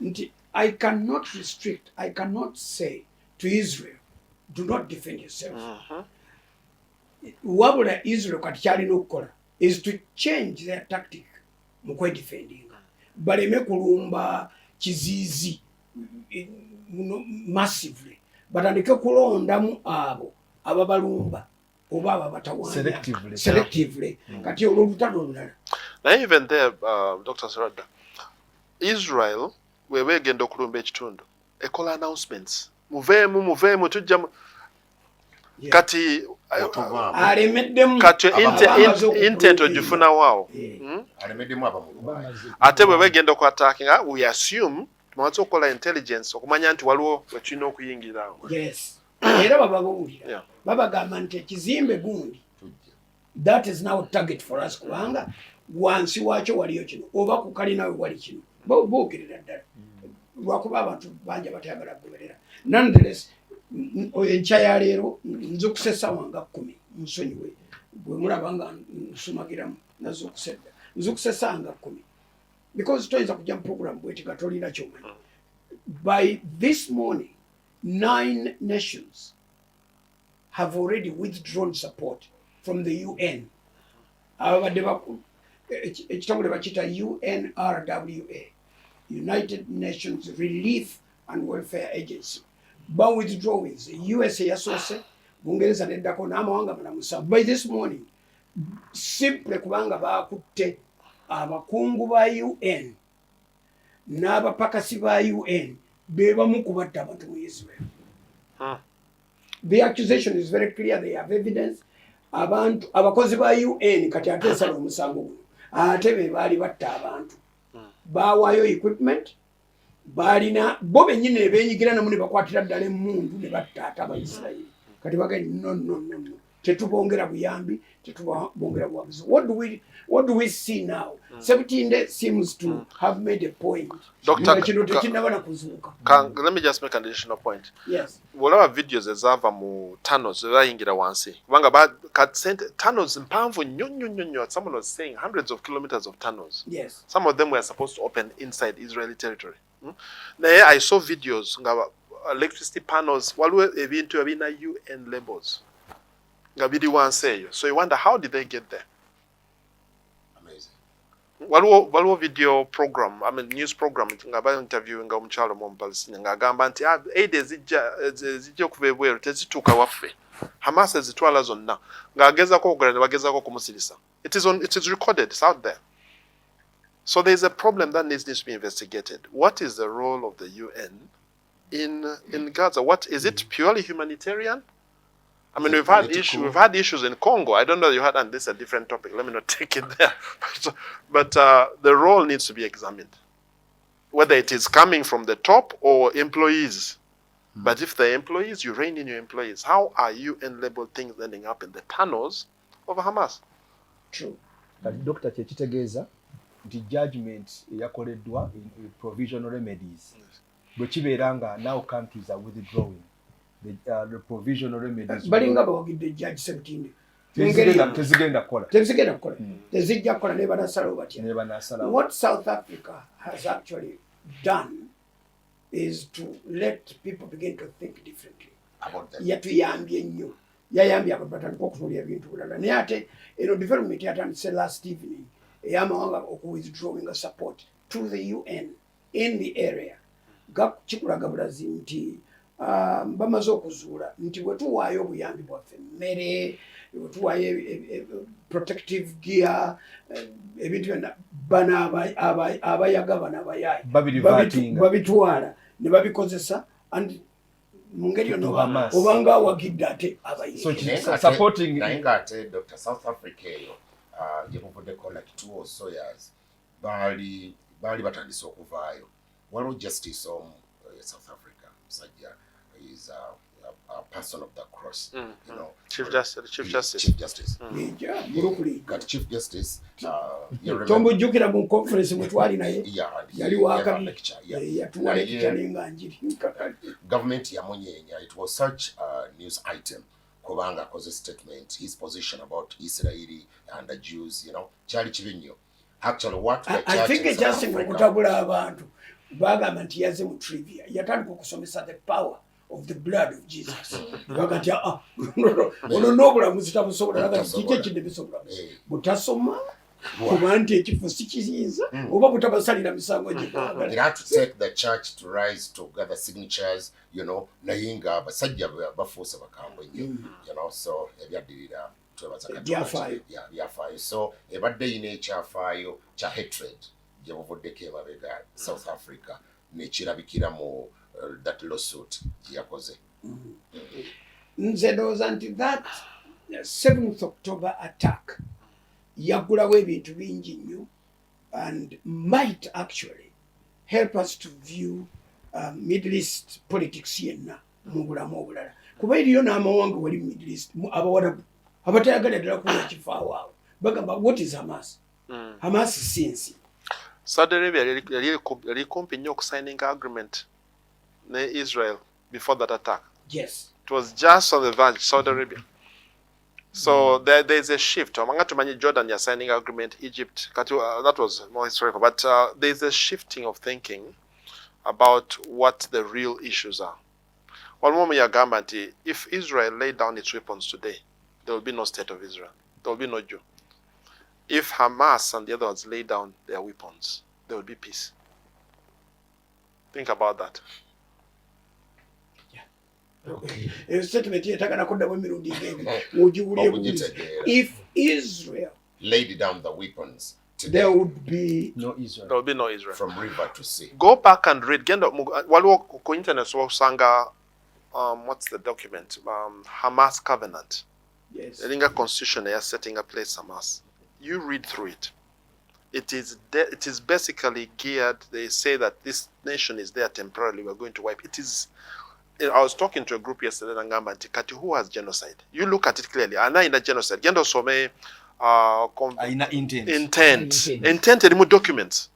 nti I cannot say to Israel do not defend yourself. Wabula Israel kati kyalina okukola is to change their tactic mu kwedefendinga baleme kulumba kiziizi massively batandike kulondamu abo ababalumba oba ababatawanya selectively kati olwolutalo olulala. Now even there, Dr. Sarada, Israel wewe egenda okulumba ekitundu ekola announcements muveemu tujja kati alemeddemu kati intent ogifuna waawo alemeddemu abamulumba ate bwe begenda okuattackinga we assume tumaze okukola intelligence okumanya nti waliwo wekirina okuyingirawo. Yes. Era bababuulira babagamba nti ekizimbe gundi that is now target for us kubanga wansi waakyo waliyo kino oba ku kalinawe wali kino boogerera ddala lwakuba abantu bangi batayagala kugoberera. Nonetheless enkya ya leero nze okusesa wanga 10 nsonyiwe bwe mulaba nga nsumagiramu nazo okusedda nze okusesa nga 10 because toyinza kujja mu program bweti nga tolina kyomanyi. By this morning 9 nations have already withdrawn support from the UN. Abadde bakulu ekitongole bakita UNRWA, United Nations Relief and Welfare Agency. Ba withdrawing USA yasoose Bungereza neddako n'amawanga malamusa by this morning simple kubanga bakutte abakungu ba UN n'abapakasi ba UN bebamu kubatta abantu mu Israel. The accusation is very clear. They have evidence. Abantu abakozi ba UN kati atesala omusango guno ate be baali batta abantu bawaayo equipment balina bo bennyini ne beenyigira namu ne bakwatira ddala emmundu ne batta ate Abayisirayiri kati bagamba no tetubongera buyambi tetubongera buwagizi. What do we see now? Sebutinde seems to have made a point. Dr. Kino tekinnaba kuzuuka. Let me just make an additional point. Yes. Whatever videos ezava mu tunnels zayingira wansi kubanga tunnels mpanvu nnyo. Someone was saying hundreds of kilometers of tunnels. Yes. Some of them were supposed to open inside Israeli territory. Naye I saw videos nga electricity panels waliwo ebintu ebina UN labels nga biri wansi eyo. So you wonder how did they get there? Amazing. Waliwo video program, I mean news program nga ba interviewing omukyalo mu Palestine nga agamba nti aid ezijja okuva ebweru tezituuka waffe. Hamas ezitwala zonna nga agezako okugula ne bagezako okumusirisa. It is recorded, it's out there. So there is a problem that needs to be investigated. What is the role of the UN in Gaza? What is it purely humanitarian? I mean, we've had issues in Congo. I don't know you had, and this is a different topic. Let me not take it there. But the role needs to be examined, whether it is coming from the top or employees. But if the employees, you rein in your employees, how are UN-labeled things ending up in the tunnels of Hamas? True. Dr. Chechitegeeza, the judgment yakoleddwa in provisional remedies. Bwe kibeera nga now countries are withdrawing. The provisional remedies. Balinga bawagidde Judge Sebutinde. Tezigenda kukola. Tezijja kukola ne banasalawo batya. What South Africa has actually done is to let people begin to think differently. Yatuyambye nnyo. Yayambye abantu batandika okutunuulira ebintu bulala. Naye ate eno development yatandise last evening ey'amawanga okuwithdrawing support to the UN in the area. Kikulaga bulazi nti bamaze okuzuula nti bwe tuwaayo obuyambi bwaffe emmere, bwe tuwaayo protective gear, ebintu byonna bano abayaga bano abayaayi babitwala ne babikozesa and mu ngeri yonna obanga awagidde ate supporting naye ng'ate Dr. South Africa eyo gye buvuddeko like 2 or so years baali batandise okuvaayo. Waliwo justice omu South Africa musajja is a person of the cross, you know, Chief Justice. Got Chief Justice. Tombo jukira mu conference mutwali naye. Yali wakabi. Yatuwa lecturing njiri. Government yamunyenya. It was such a news item. Kubanga cause statement, his position about Israeli and the Jews, you know, chali chivinyo. Actually, what I think it's just kutabula abantu. Bagamba nti yaze mu trivia. Yatandika okusomesa the power of the blood of Jesus. Bagati ono n'obulamuzi tabusobola naga kiki ekidde bisobola. Butasoma kuba nti ekifo sikiyinza oba butabasalira misango gye. It had to take the church to rise to gather signatures, you know, naye nga abasajja bafuuse bakambwe nnyo, you know, so ebyaddirira byafaayo. So ebadde yina ekyafaayo kya hatred gye buvuddeko emabega South Africa nekirabikira mu that lawsuit yakoze. Nze ndowooza nti that 7th October attack yagulawo ebintu bingi nnyo and might actually help us to view Middle East politics yenna mu bulamu obulala. Kuba eriyo n'amawanga wali Middle East abawarabu abatayagala ddala kuwa kifaawo awo bagamba what is Hamas? Hamas since Saudi Arabia yali kumpi nnyo okusigning agreement ne Israel before that attack. Yes. It was just on the verge, Saudi Arabia. So there's a shift. Amanga tumanyi Jordan ya signing agreement, Egypt, that was more historical. But there's a shifting of thinking about what the real issues are. One moment yagamba nti if Israel laid down its weapons today, there will be no state of Israel. There will be no Jew. If Hamas and the other ones lay down their weapons, there will be peace. Think about that. If Israel laid down the weapons today, there would be no Israel. There will be no Israel. From river to sea. Go back and read. Waliwo ku internet sanga what's the document? Hamas Covenant. Yes. Elinga constitution they are setting a place Hamas. You read through it. it is basically geared. They say that this nation is there temporarily. We're going to wipe. It is. I was talking to a group yesterday, Nangamba, Kati, who has genocide? You look at it clearly. Ana ina genocide. Gendo some intent and documents.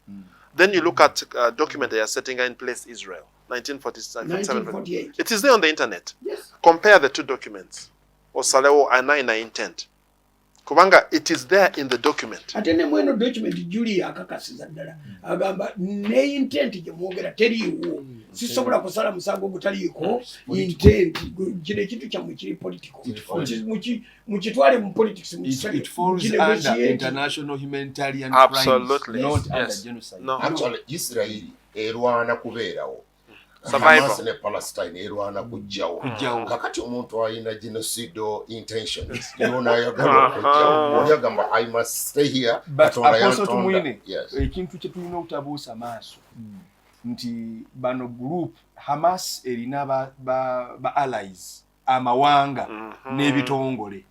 Then you look at document they are setting in place Israel, 1948. It is there on the internet. Yes. Compare the two documents. Osaleo ana ina intent. Kubanga, it is there in the document. Atene mweno document Julia akakasiza ddala. Agamba ne intent je mwogera teriiwo. Sisobola kusala musango gutaliiko intent. Kino ekintu kyammwe kiri political. Mukitwale mu politics mu it falls under international humanitarian crimes, not under genocide. No. Actually, Israel erwana kubeerawo. Survival. Ne Palestine erwana kujjawo. Kakati omuntu alina genocidal intentions. Yona yagamba kujjawo. Yagamba I must stay here. But apostle tumwine. Ekintu kye tulina okutabuusa maaso. Nti bano group Hamas erina ba allies amawanga n'ebitongole.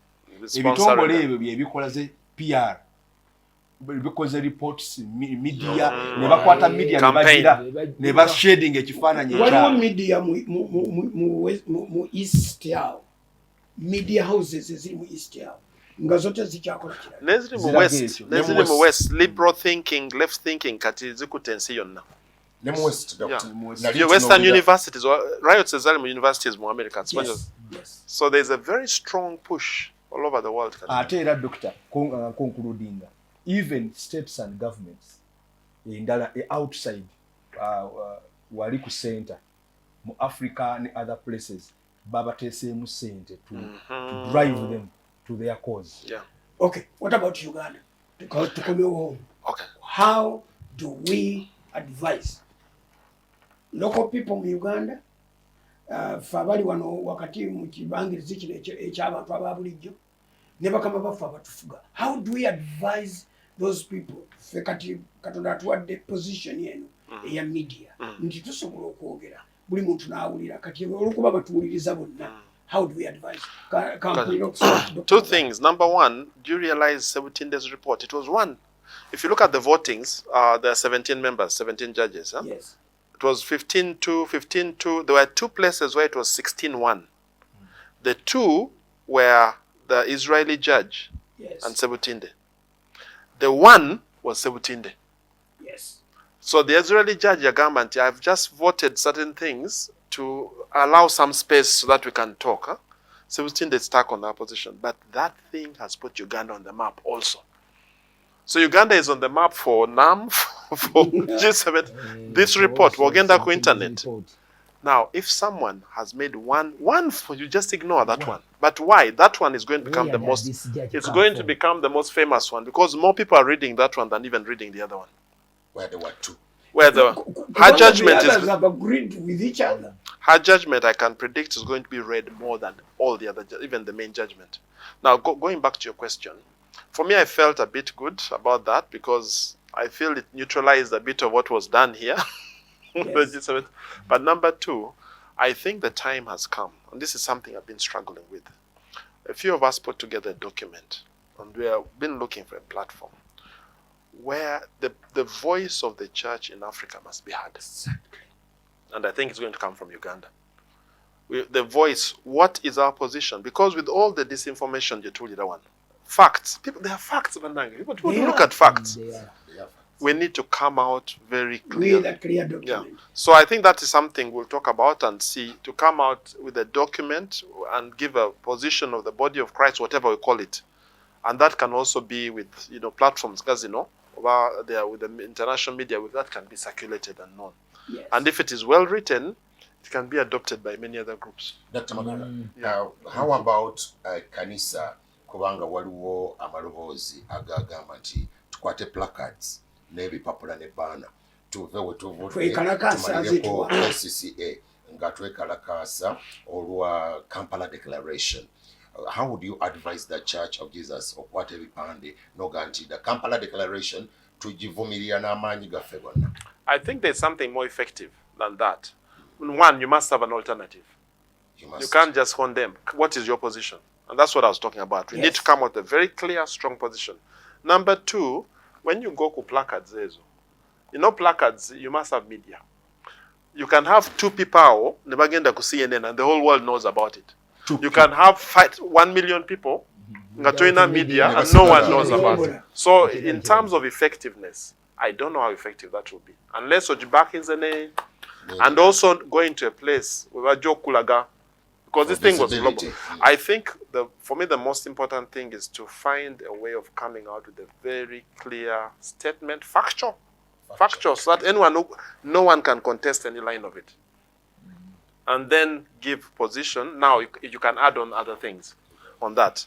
Ebitongole ebyo bye bikola ze PR. Because the reports media never kwata media never shading ekifaananyi waliwo media mu east yao media houses eziri mu east yao nga zote zikyakola kirala neziri mu west liberal thinking left thinking kati zikutensi yonna ne mu west your western universities riots ezali mu universities mu America. Yes. So there's a very strong push all over the world. Ate era doctor concluding even states and governments indala outside wali ku center mu Africa and other places babateseemu sente to drive them to their cause. Yeah. Okay, what about Uganda? Because to come home. Okay. How do we advise local people in Uganda? Fabali wano wakati mu kibangirizi kino eky'abantu ababulijjo ne bakama bafa abatufuga. How do we advise those people? Fekati katonda atuwadde position yenu eya media. Nti tusobola okwogera buli muntu n'awulira kati olukuba batuwuliriza bonna. How do we advise? Two things. Number one, do you realize 17 days report? It was one. If you look at the votings, there are 17 members, 17 judges. Huh? Yes. It was 15-2, 15-2. There were two places where it was 16-1. The two were the Israeli judge and 17 day. The one was 17 day. Yes. So the Israeli judge, government, I've just voted certain things to allow some space so that we can talk. Huh? 17 they stuck on that position. But that thing has put Uganda on the map also. So Uganda is on the map for NAM, for G7. This report, Wagenda ku internet. Now, if someone has made one for you, just ignore that one. But why? That one is going to become the most, it's going to become the most famous one because more people are reading that one than even reading the other one. Where there were two. Where her judgment is have agreed with each other. Her judgment, I can predict, is going to be read more than all the other, even the main judgment. Now, going back to your question, for me, I felt a bit good about that because I feel it neutralized a bit of what was done here. Yes. But number two, I think the time has come, and this is something I've been struggling with. A few of us put together a document, and we have been looking for a platform where the voice of the church in Africa must be heard. Exactly. And I think it's going to come from Uganda. The voice, what is our position? Because with all the disinformation you told you that one, facts, people, there are facts, people look at facts. We need to come out very clear. With a clear document. Yeah. So I think that is something we'll talk about and see, to come out with a document and give a position of the body of Christ, whatever we call it. And that can also be with, platforms, because, over there with the international media, that can be circulated and known. Yes. And if it is well written, it can be adopted by many other groups. Dr. Magala, now, how about Kanisa, kubanga waliwo amaloboozi agagamba nti tukwate placards n'ebipapula ne baana tuve we tumalireko SCCA nga twekalakaasa olwa Kampala Declaration. How would you advise the Church of Jesus okukwata ebipande noga nti the Kampala Declaration tugivumirira n'amaanyi gaffe gonna? I think there's something more effective than that. One, you must have an alternative. You can't just condemn. What is your position? And that's what I was talking about. We need to come with a very clear, strong position. Number two, when you go to placards, you know placards, you must have media. You can have 2 people, never get to CNN, and the whole world knows about it. You can have 1 million people, media, and no one knows about it. So in terms of effectiveness, I don't know how effective that will be. Unless you're back in the name, and also going to a place where Joe Kulaga, because this thing was global. I think for me the most important thing is to find a way of coming out with a very clear statement, factual, so that no one can contest any line of it. And then give position. Now you can add on other things on that.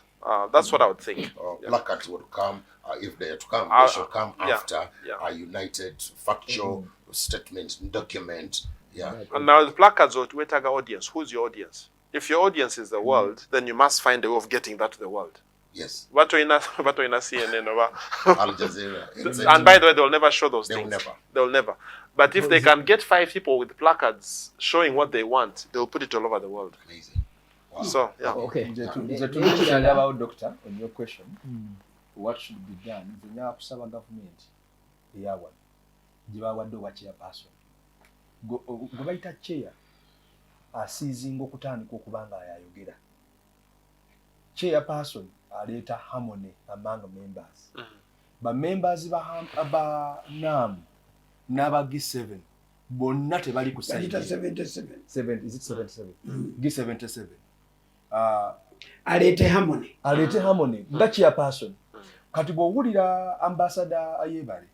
That's what I would think. Placards would come, if they are to come, they should come after a united factual statement, document. And now the placards would wait an audience. Who's your audience? If your audience is the world, then you must find a way of getting that to the world. Yes. What in CNN over Al Jazeera. And by the way, they'll never show those They'll things. never. They'll never. But if they can get 5 people with placards showing what they want, they'll put it all over the world. Amazing. Wow. So, yeah. Okay. About doctor, on your question, what should be done? The Nyakusaba government, Yawan, Jibawaddo Wachia Paso. Go baita chair, seizing Okutani Kokubanga Yogeda. Chairperson aleta harmony among members. But members aba nam nabagi 7 bonna tebali ku side 77 is it 77 gi 77 alete harmony nga chairperson kati bw'owulira ambassador Ayebare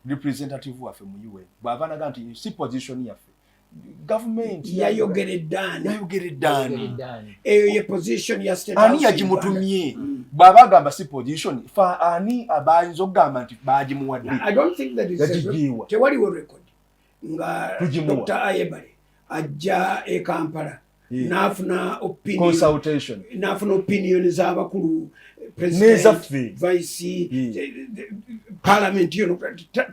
representative waffe mu UN bw'avanaga nti si position yaffe government yayogereddani eyo ye position ya state ani yagimutumye bw'aba agamba si position fa ani abayinza okugamba nti bagimuwadde. I don't think that is tewaliwo record nga Dr. Ayebare ajja e Kampala n'afuna opinion z'abakulu president vice parliament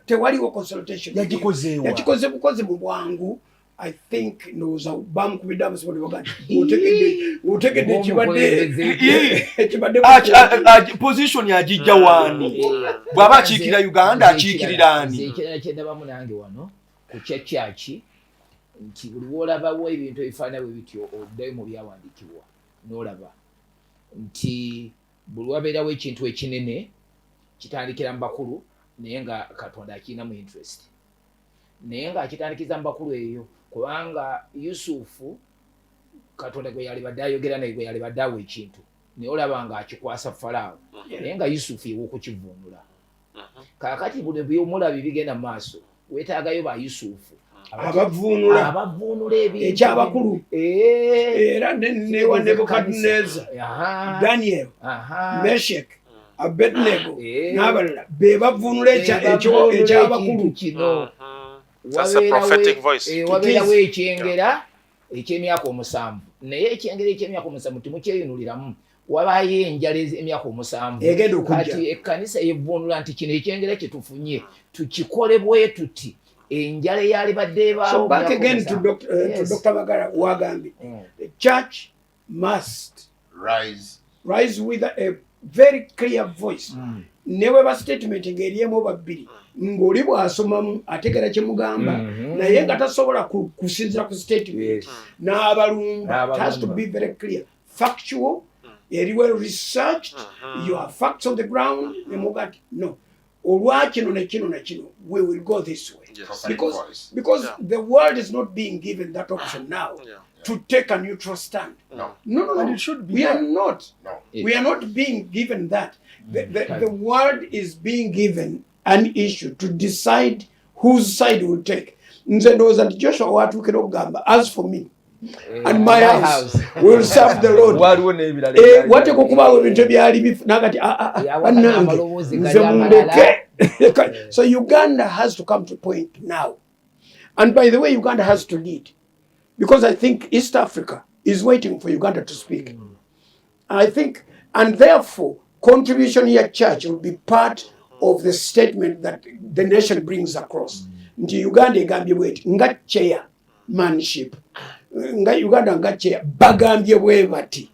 tewaliwo consultation yagikoze bukozi mu bwangu. I think noza bamukubidde amasomero bagati otegedde ekibadde position yagijja wani bw'aba akiikirira Uganda akiikirira ani kyendabamu nange wano ku kyaki nti buli wolabawo ebintu ebifaanana bwe bityo oddayo mu byawandiikibwa n'olaba nti buli wabeerawo ekintu ekinene kitandikira mu bakulu naye nga Katonda akirinamu interest naye nga akitandikiza mu bakulu eyo kubanga Yusufu Katonda gwe yali badde ayogera naye gwe yali badde awa ekintu naye olaba nga akikwasa Falaawo naye nga Yusufu ewa okukivuunula. Kaakati buli byomulabi bigenda mu maaso weetaagayo ba Yusufu abavuunula ekyabakulu era ne wa Nebukadneza, Daniel, Meshach, Abednego n'abalala be bavuunula ekyabakulu kino. That's a prophetic voice. Wabeerawo ekyengera eky'emyaka 7 naye ekyengera eky'emyaka 7 timukyeyunuliramu wabaayo enjala emyaka 7 kati ekkanisa yevuunula nti kino ekyengera kye tufunye tukikole bwe tuti enjala eyali badde ebaawo. So back again to Dr. Magara wagambye the church must rise with a very clear voice. Newe ba statement ng'eriemu babiri ng'oli bw'asomamu ategera kye mugamba naye nga tasobola kusinzira ku statement n'abalumba. It has to be very clear, factual, very well researched, you have facts on the ground. Nemugati no olwakino nekino we will go this way because the world is not being given that option now to take a neutral stand. No. And it should be. We are not being given that. The world is being given an issue to decide whose side will take. Nze ndowooza nti Joshua watuukira okugamba as for me and my house will serve the Lord. Wateeka okubaawo ebintu ebyali nagati bannange nze mundeke. So Uganda has to come to a point now. And by the way, Uganda has to lead. Because I think East Africa is waiting for Uganda to speak. I think, and therefore, contribution here church will be part of the statement that the nation brings across. Nti Uganda egambye bweti nga chairmanship nga Uganda nga chair bagambye bwe bati.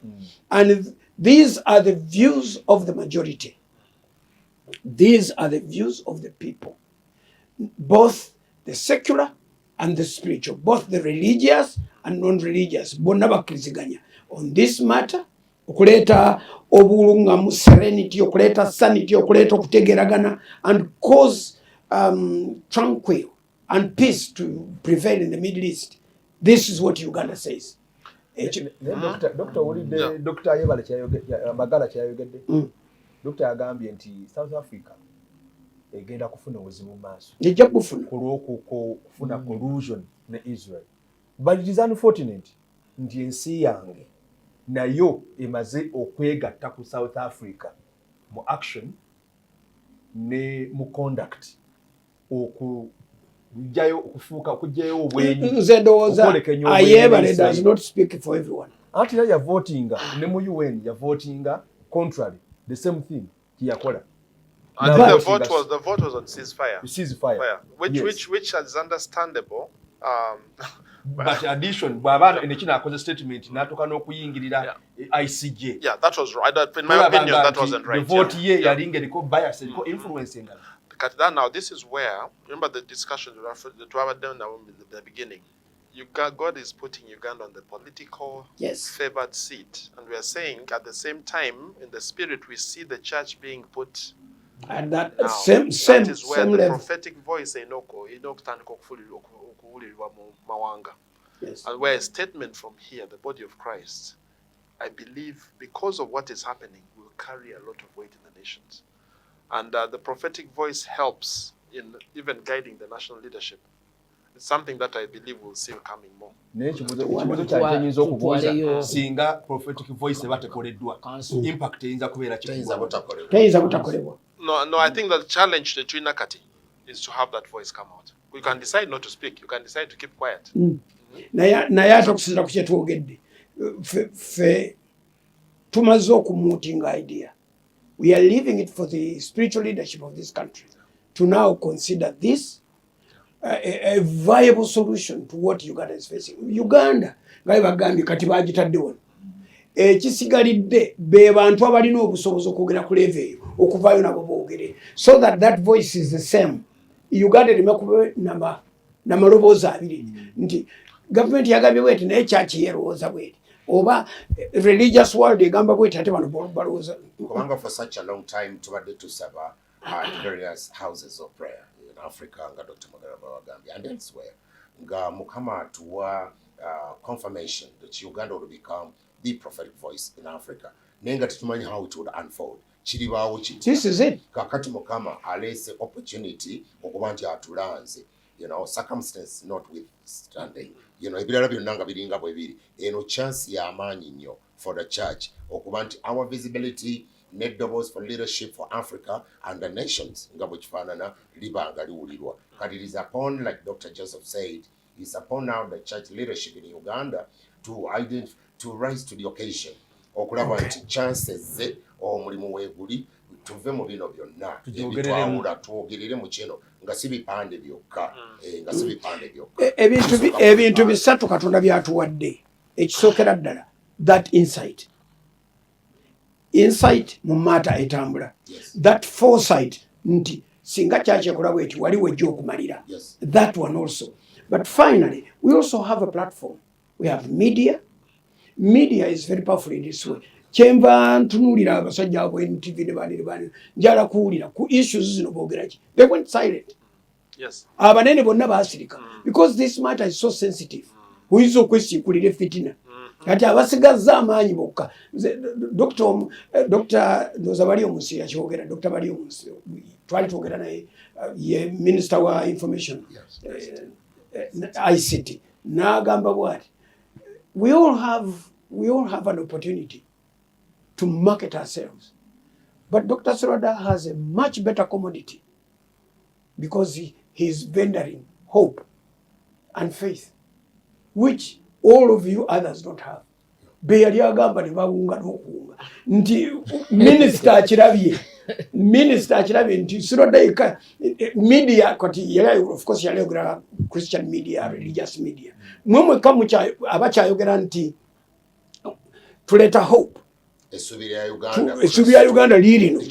And these are the views of the majority. These are the views of the people, both the secular and the spiritual, both the religious and non-religious. Bonna bakkiriziganya on this matter, okuleta obulungamu, serenity, okuleta sanity, okuleta okutegeragana, and cause tranquil and peace to prevail in the Middle East. This is what Uganda says. Dr. Olide, Dr. Ayebale Magala kyayogedde. Dr. agambye nti South Africa egenda kufuna obuzibu mu maaso. Ejja kufuna. Kufuna collusion ne Israel. But it is unfortunate nti ensi yange nayo emaze okwegatta ku South Africa mu action ne mu conduct okujjayo obwenyi. Nze ndowooza Ayebale does not speak for everyone. Anti ya votinga ne mu UN ya votinga contrary the same thing kiyakola. And the vote was on ceasefire. Ceasefire. Which is understandable. But addition, bw'aba nekina akoze statement n'atuuka n'okuyingirira ICJ. Yeah, that was right. In my opinion, that wasn't right. The vote ye yalinga eriko bias, eriko influence engala. Now, this is where, remember the discussion that we have done now in the beginning. God is putting Uganda on the political favored seat. And we are saying at the same time, in the spirit, we see the church being put. And that now, same that is where the level. prophetic voice and where a statement from here, the body of Christ, I believe because of what is happening, will carry a lot of weight in the nations. And the prophetic voice helps in even guiding the national leadership. It's something that I believe we'll see coming more. Ekibuzo kyayinza okubuuza singa prophetic voice batekoleddwa impact eyinza kubeera teyinza butakolebwa. No, I think the challenge to Nakati is to have that voice come out. You can decide not to speak. You can decide to keep quiet. Naye ate okusinziira ku kye twogedde ffe tumaze okumuutinga idea. We are leaving it for the spiritual leadership of this country to now consider this a viable solution to what Uganda is facing. Uganda, nga bagambye kati bagitadde wano. Ekisigalidde be bantu abalina obusobozi okwogera ku level eyo okuvaayo nabo boogere, so that voice is the same. Uganda ereme kuba namaloboozi abiri nti government yagambye bweti naye church yerowooza bweti oba religious world egamba bweti ate bano balowooza. Kubanga for such a long time tubadde tusaba various houses of prayer in Africa nga Dr. Magala bagambye and elsewhere nga Mukama atuwa confirmation that Uganda will become the prophetic voice in Africa. Nenga tutumanyi how it would unfold. Chiribaawo kiti. This is it. Kakati Mukama alese opportunity okuba nti atulanze. You know, circumstance notwithstanding. You know, ebirala byonna nga biringa bwe biri. Eno chance ya amaanyi nnyo for the church okuba nti our visibility net doubles for leadership for Africa and the nations nga bwe kifaanana liba nga liwulirwa. Kati it is upon, like Dr. Joseph said, it's upon now the church leadership in Uganda to rise to the occasion. Okulaba nti chances ze omulimu weeguli tuve mu bino byonna ebitwawula twogerere mu kino nga si bipande byokka nga si bipande byokka. Ebintu bisatu Katonda byatuwadde. Ekisookera ddala that insight mu matter etambula. That foresight nti singa kyaki ekola bweti waliwo ejja okumalira. That one also. But finally, we also have a platform. We have media. Media is very powerful in this way. Kyemba ntunuulira abasajja abo NTV ne bani njala kuwulira ku issues zino boogera ki. They went silent. Yes. Abanene bonna baasirika. Because this matter is so sensitive. Oyinza okwesiikulira fitina. Kati abasigazza amaanyi bokka. Dr. Nozabali omusi yakyogera. Dr. Bali omusi twali twogera naye ye Minister wa Information. ICT. N'agamba bw'ati. We all have an opportunity to market ourselves. But Dr. Soroda has a much better commodity because he's vendering hope and faith, which all of you others don't have. Beyali agamba ne bawunga n'okuwunga. Nti Minister akirabye nti Soroda media kati of course yayogera Christian media, religious media. Mwemwe kamu abakyayogera nti tuleeta hope. essuubi ya Uganda liirino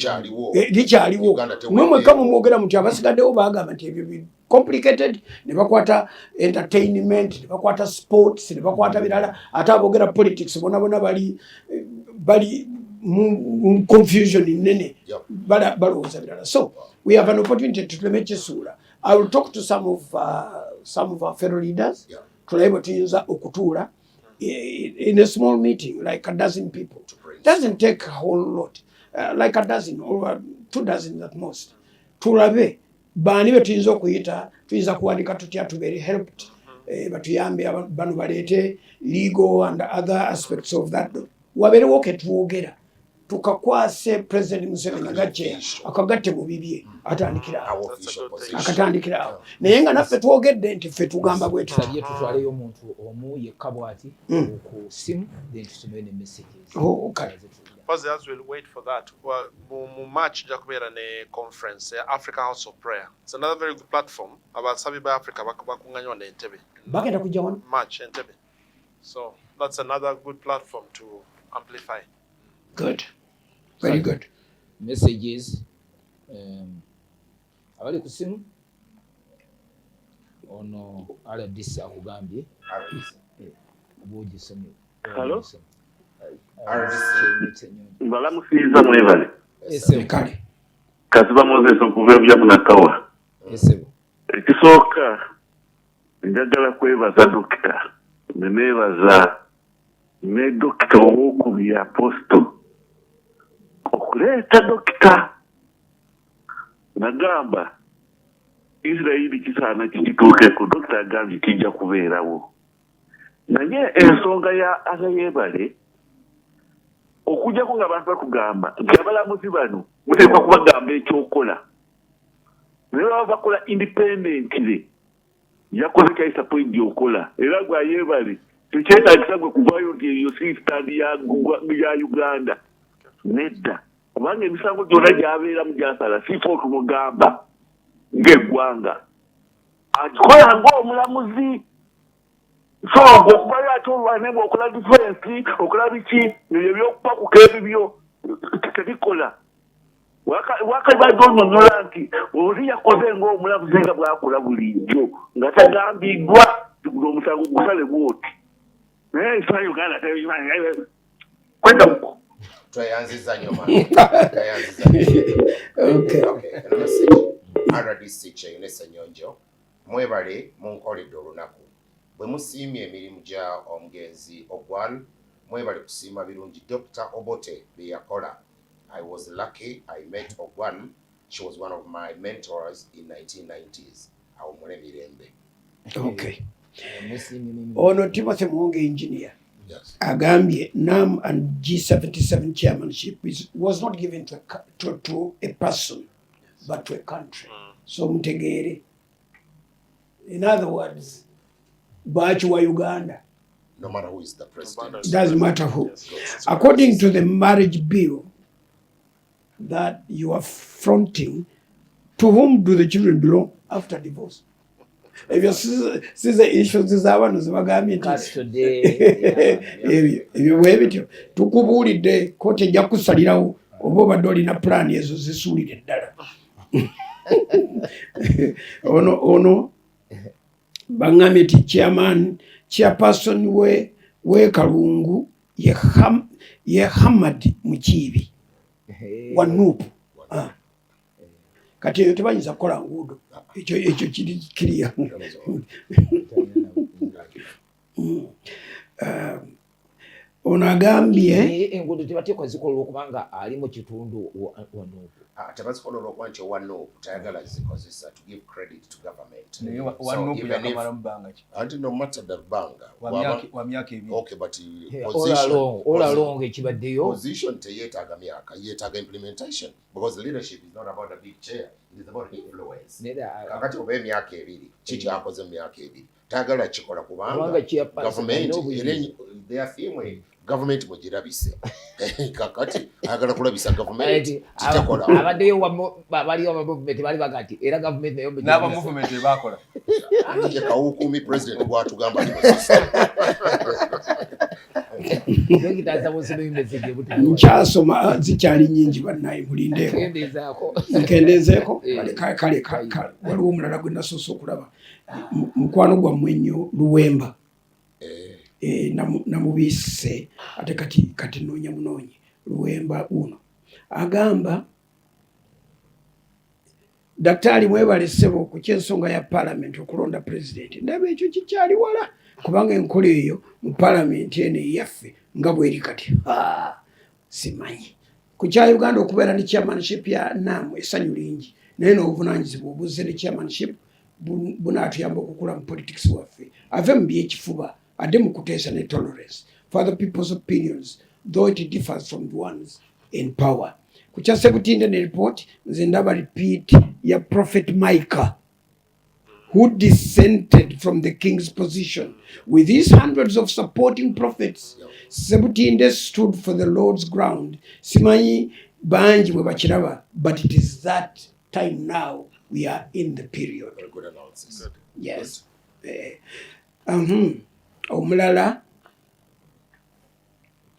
likyaliwo mmwe kamu mwogera muti abasigaddewo bagamba nti ebyo complicated ne bakwata entertainment ne bakwata sports ne bakwata birala ate aboogera politics bonabona bali confusion nene balowooza birala. So we have an opportunity to tulemekyesuula. I will talk to some of our fellow leaders tulabe bwe tuyinza okutuula in a small meeting like a dozen people. Doesn't take a whole lot, like a dozen or 2 dozen at most. Tulabe bani be tuyinza okuyita tuyinza kuwandika tutya to be helped batuyambe bano baleete legal and other aspects of that. Wabeerewo ke twogera tukakwase President Museveni agache akagatte mu bibye akatandikira awo naye nga naffe twogedde nti ffe tugamba bwetu sabye tutwaleyo omuntu omu yekka bw'ati ku simu then tusomere ne messages. Okay. Because as we'll wait for that, mu March jakubera ne conference Africa House of Prayer. It's another very good platform about Sabi by Africa bakunganywa ne Entebbe. Bagenda kujja wano March Entebbe. So that's another good platform to amplify. Good. Very good. Messages abali ku simu ono RDC akugambye abogisomye. Hello? Balamusiiza mwebale. Kale. Kasiba Moses okuva ebya munakawa. Ekisooka njagala kwebaza dokita. Neneebaza ne dokita ow'okubiri Apostle. Okuleeta dokita. Nagamba Israeli kisaana kikituukeko dokita agambye kijja kubeerawo. Naye ensonga ya Azayebale okujjako nga abantu bakugamba nti abalamuzi bano muteekwa kubagamba ekyokola naye baba bakola independently yakoze kyaisa pointi okola era gwe Ayebale tekyetaagisa gwe kuvaayo nti eyo si standi ya Uganda nedda kubanga emisango gyonna gyabeeramu gyasala sifa otumugamba ng'eggwanga akikola ng'omulamuzi. So okubayo ate olwane bw'okola defense okola biki ebyo by'okupakuka ebibyo tebikola wakali onyonyola nti oli yakoze ng'omulamuzi nga bw'akola bulijjo nga tagambiddwa omusango gusale bwoti naye ekifa Uganda kwenda muko tweyanziza nnyo RDC kyeyina essenyonjo mwebale munkoledde olunaku bwe musiimye emirimu gya omugenzi Ogwan mwebale kusiima birungi Dr. Obote bye yakola. I was lucky I met Ogwan. She was one of my mentors in 1990s. Awo mule mirembe. Okay. Ono Timothy Muhonge engineer. Yes. Agambye NAM and G77 chairmanship was not given to a person, but to a country. So mutegeere. In other words, Bachi wa Uganda. No matter who is the president. It doesn't matter who. According to the marriage bill that you are fronting, to whom do the children belong after divorce? If you see the issues z'abantu zibagambye ebyo bwebityo tukubuulidde kooti ejja kusalirawo oba obadde olina pulaani ezo zisuulire ddala. ono bangambye ti chairperson we Kalungu ye Hamad Mukiibi wa Nuupu. Kati eyo tebayinza kukola nguudo ekyo kiriya. Ono agambye enguudo tebateekwa zikola okubanga ali mu kitundu wa Nuupu. Tebazikola olw'okuba nti owa Nuupu tayagala zikozesa to give credit to government. Naye wa Nuupu yakamala mu bbanga ki? Anti no matter the banga. Wa myaka ebiri. Okay, but all along ekibaddeyo. Position teyeetaaga myaka, yeetaaga implementation. Because leadership is not about a big chair, it is about influence. Kakati oba emyaka ebiri, kiki akoze mu myaka ebiri. Tayagala kikola kubanga government their theme government mugirabise. Kakati ayagala kulabisa government kitakola. Abaddeyo baliyo aba movement bali bagati era government nayo n'aba movement bakola. Ye kawukumi president gwatugamba nkyasoma zikyali nyingi bannaye mulindeeko nkendeezeeko kale waliwo omulala gwe nasoose okulaba mukwano gwammwe ennyo Luwemba namubiise ate kati noonya munoonyi Luwemba uno agamba Daktari mwebale ssebo ku ky'ensonga ya Parliament okulonda President ndaba ekyo kikyali wala kubanga enkola eyo mu Parliament eno eyaffe nga bweri kati simanyi ku kya Uganda okubeera ne chairmanship ya NAM essanyu lingi naye n'obuvunaanyizibwa obuzze ne chairmanship bunaatuyamba okukula mu politics waffe ave mu byekifuba adde mu kuteesa ne tolerance for other people's opinions though it differs from the ones in power. Kucha 17 report nze ndaba repeat ya Prophet Micah who dissented from the king's position with his hundreds of supporting prophets. 17 stood for the Lord's ground. Simanyi banji bwe bakiraba, but it is that time now we are in the period. Good analysis. Yes. Omulala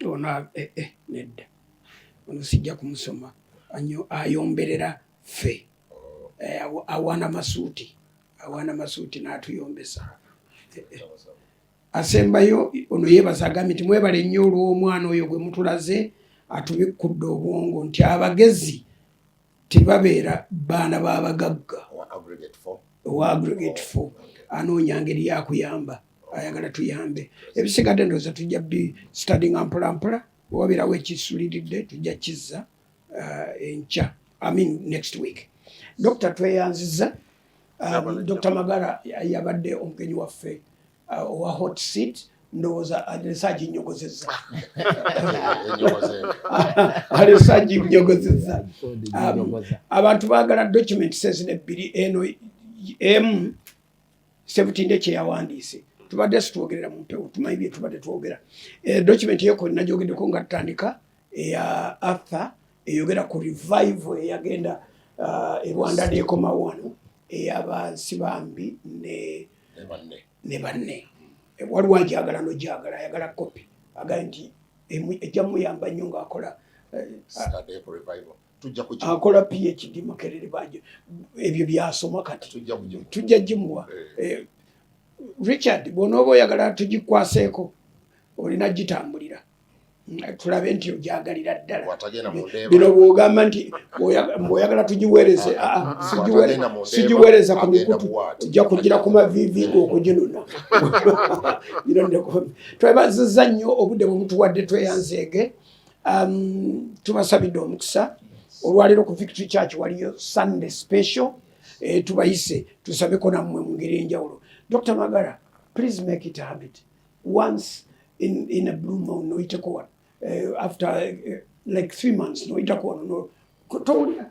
ona nedda ono sijja kumusoma ayomberera ffe awana masuuti n'atuyombesa asembayo ono yeebaza agambye nti mwebale nnyo olw'omwana oyo gwe mutulaze atubikkudde obwongo nti abagezi tebabeera baana b'abagagga owa aggregate 4 anoonya ngeri yakuyamba ayagala tuyambe ebisigadde ndowooza tujja studying mpolampola wabeerawo ekisuliridde tujja kizza enkya next week. Dr. tweyanziza Dr. Magara yabadde omugenyi waffe owa hot seat ndowooza alesa aginyogozezza abantu baagala documents ebbiri eno emu 17 kyeyawandiise tubadde situogerera mu mpewo tumanyi bye tubadde twogera document yeko najogeddeko nga tutandika eya Arthur eyogera ku revival eyagenda Rwanda nekoma wano eyabansi bambi ne banne waliwo ajagala nojagala ayagala kopi agaye nti ejja muyamba nnyo ng'akola akola PhD Makerere bajo ebyo byasoma kati tujja gimuwa Richard bw'onooba oyagala tugikwaseeko olina gitambulira tulabe nti ojagalira ddala bino bw'ogamba nti bw'oyagala tugiweereze sigiweereza ku mikutu ojja kugira ku maviiviigo okuginona twebaziza nnyo obudde bwe mutuwadde tweyanzeege tubasabidde omukisa olwaleero ku Victory Church waliyo Sunday special tubayise tusabeko nammwe mu ngeri enjawulo. Dr. Magara, please make it a habit. Once in a blue moon, no itako one. After like 3 months, no itako one. No, kutolya.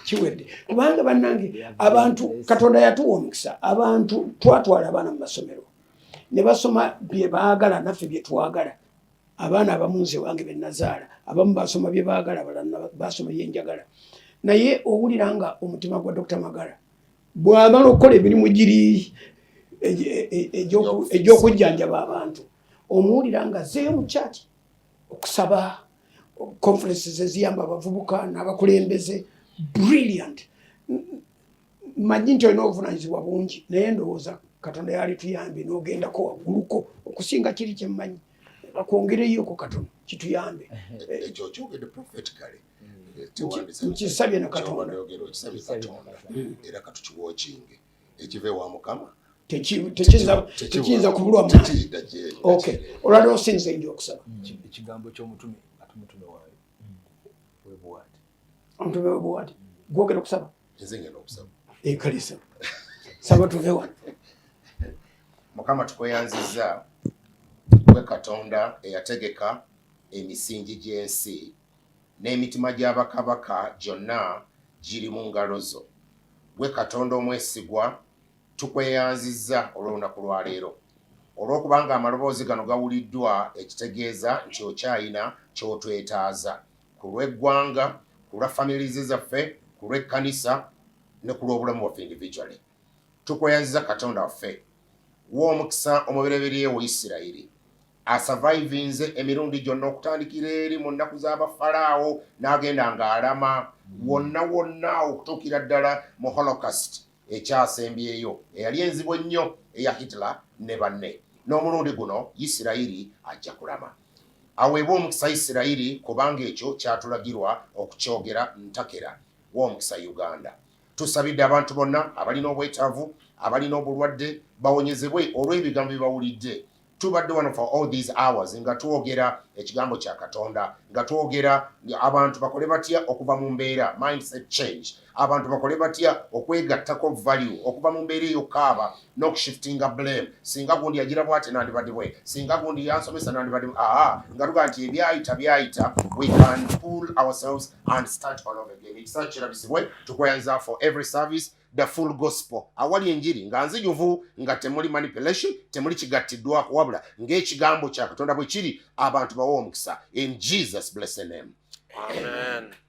Chiwedde. Kubanga bannange abantu Katonda yatuwa omukisa. Abantu twatwala abaana mu masomero. Ne basoma bye baagala naffe bye twagala. Abaana abamunze wange be nazaala. Abamu basoma bye baagala abalala basoma bye njagala. Naye owuliranga omutima gwa Dr. Magara. Bw'amala okukola emirimu giri egy'okujjanjaba abantu omuwulira nga azzeeyo mu kyaki okusaba conferences eziyamba abavubuka n'abakulembeze brilliant manyi nti olina obuvunaanyizibwa bungi naye ndowooza Katonda yali tuyambe n'ogendako wagguluko okusinga kiri kyemmanyi bakwongereyoko katono kituyambe ekyo kyogedde prophetically nkisabye na Katonda era katukiwookinge ekive wa Mukama tekiyinza kubulwa maanyi. Okay, olwali osinze nja okusaba ekigambo ky'omutume atumutume waali webuwaati omutume webuwaati gwogera okusaba nze ngenda okusaba ekalisa saba tuve wano. Mukama tukweyanzizza gwe Katonda eyategeka emisingi gy'ensi n'emitima gy'abakabaka gyonna giri mu ngalo zo. Gwe Katonda omwesigwa tukweyanzizza olw'olunaku lwa leero olw'okubanga amaloboozi gano gawuliddwa ekitegeeza nti okyayina ky'otwetaaza ku lw'eggwanga ku lwa families zaffe ku lw'ekkanisa ne ku lw'obulamu bwaffe individually. Tukweyanzizza Katonda waffe wa omukisa omubereberye wa Isirayiri asurvivinze emirundi gyonna okutandikira eri mu nnaku z'abafalaawo n'agenda ng'alama wonna okutuukira ddala mu holocaust ekyasembyeyo eyali enzibu ennyo eya Hitler ne banne. N'omulundi guno Isirayiri ajja kulama. Aweebwa omukisa Isirayiri kubanga ekyo kyatulagirwa okukyogera ntakera. Wa omukisa Uganda. Tusabidde abantu bonna abalina obwetaavu, abalina obulwadde bawonyezebwe olw'ebigambo bye bawulidde. Tubadde wano for all these hours nga twogera ekigambo kya Katonda, nga twogera abantu bakole batya okuva mu mbeera, mindset change. Abantu bakole batya okwegattako value okuva mu mbeera ey'okaaba n'okushiftinga blame. Singa gundi yagira bw'ate nandibadde bwe, singa gundi yansomesa nandibadde bwe. Nga tugaa nti byayita, we can pull ourselves and start all over again. Ekisa kirabisibwe tukweyanza for every service, the full gospel. Awali enjiri nga nzijuvu nga temuli manipulation, temuli kigattiddwako wabula ng'ekigambo kya Katonda bwe kiri abantu bawe omukisa. In Jesus blessed name. Amen.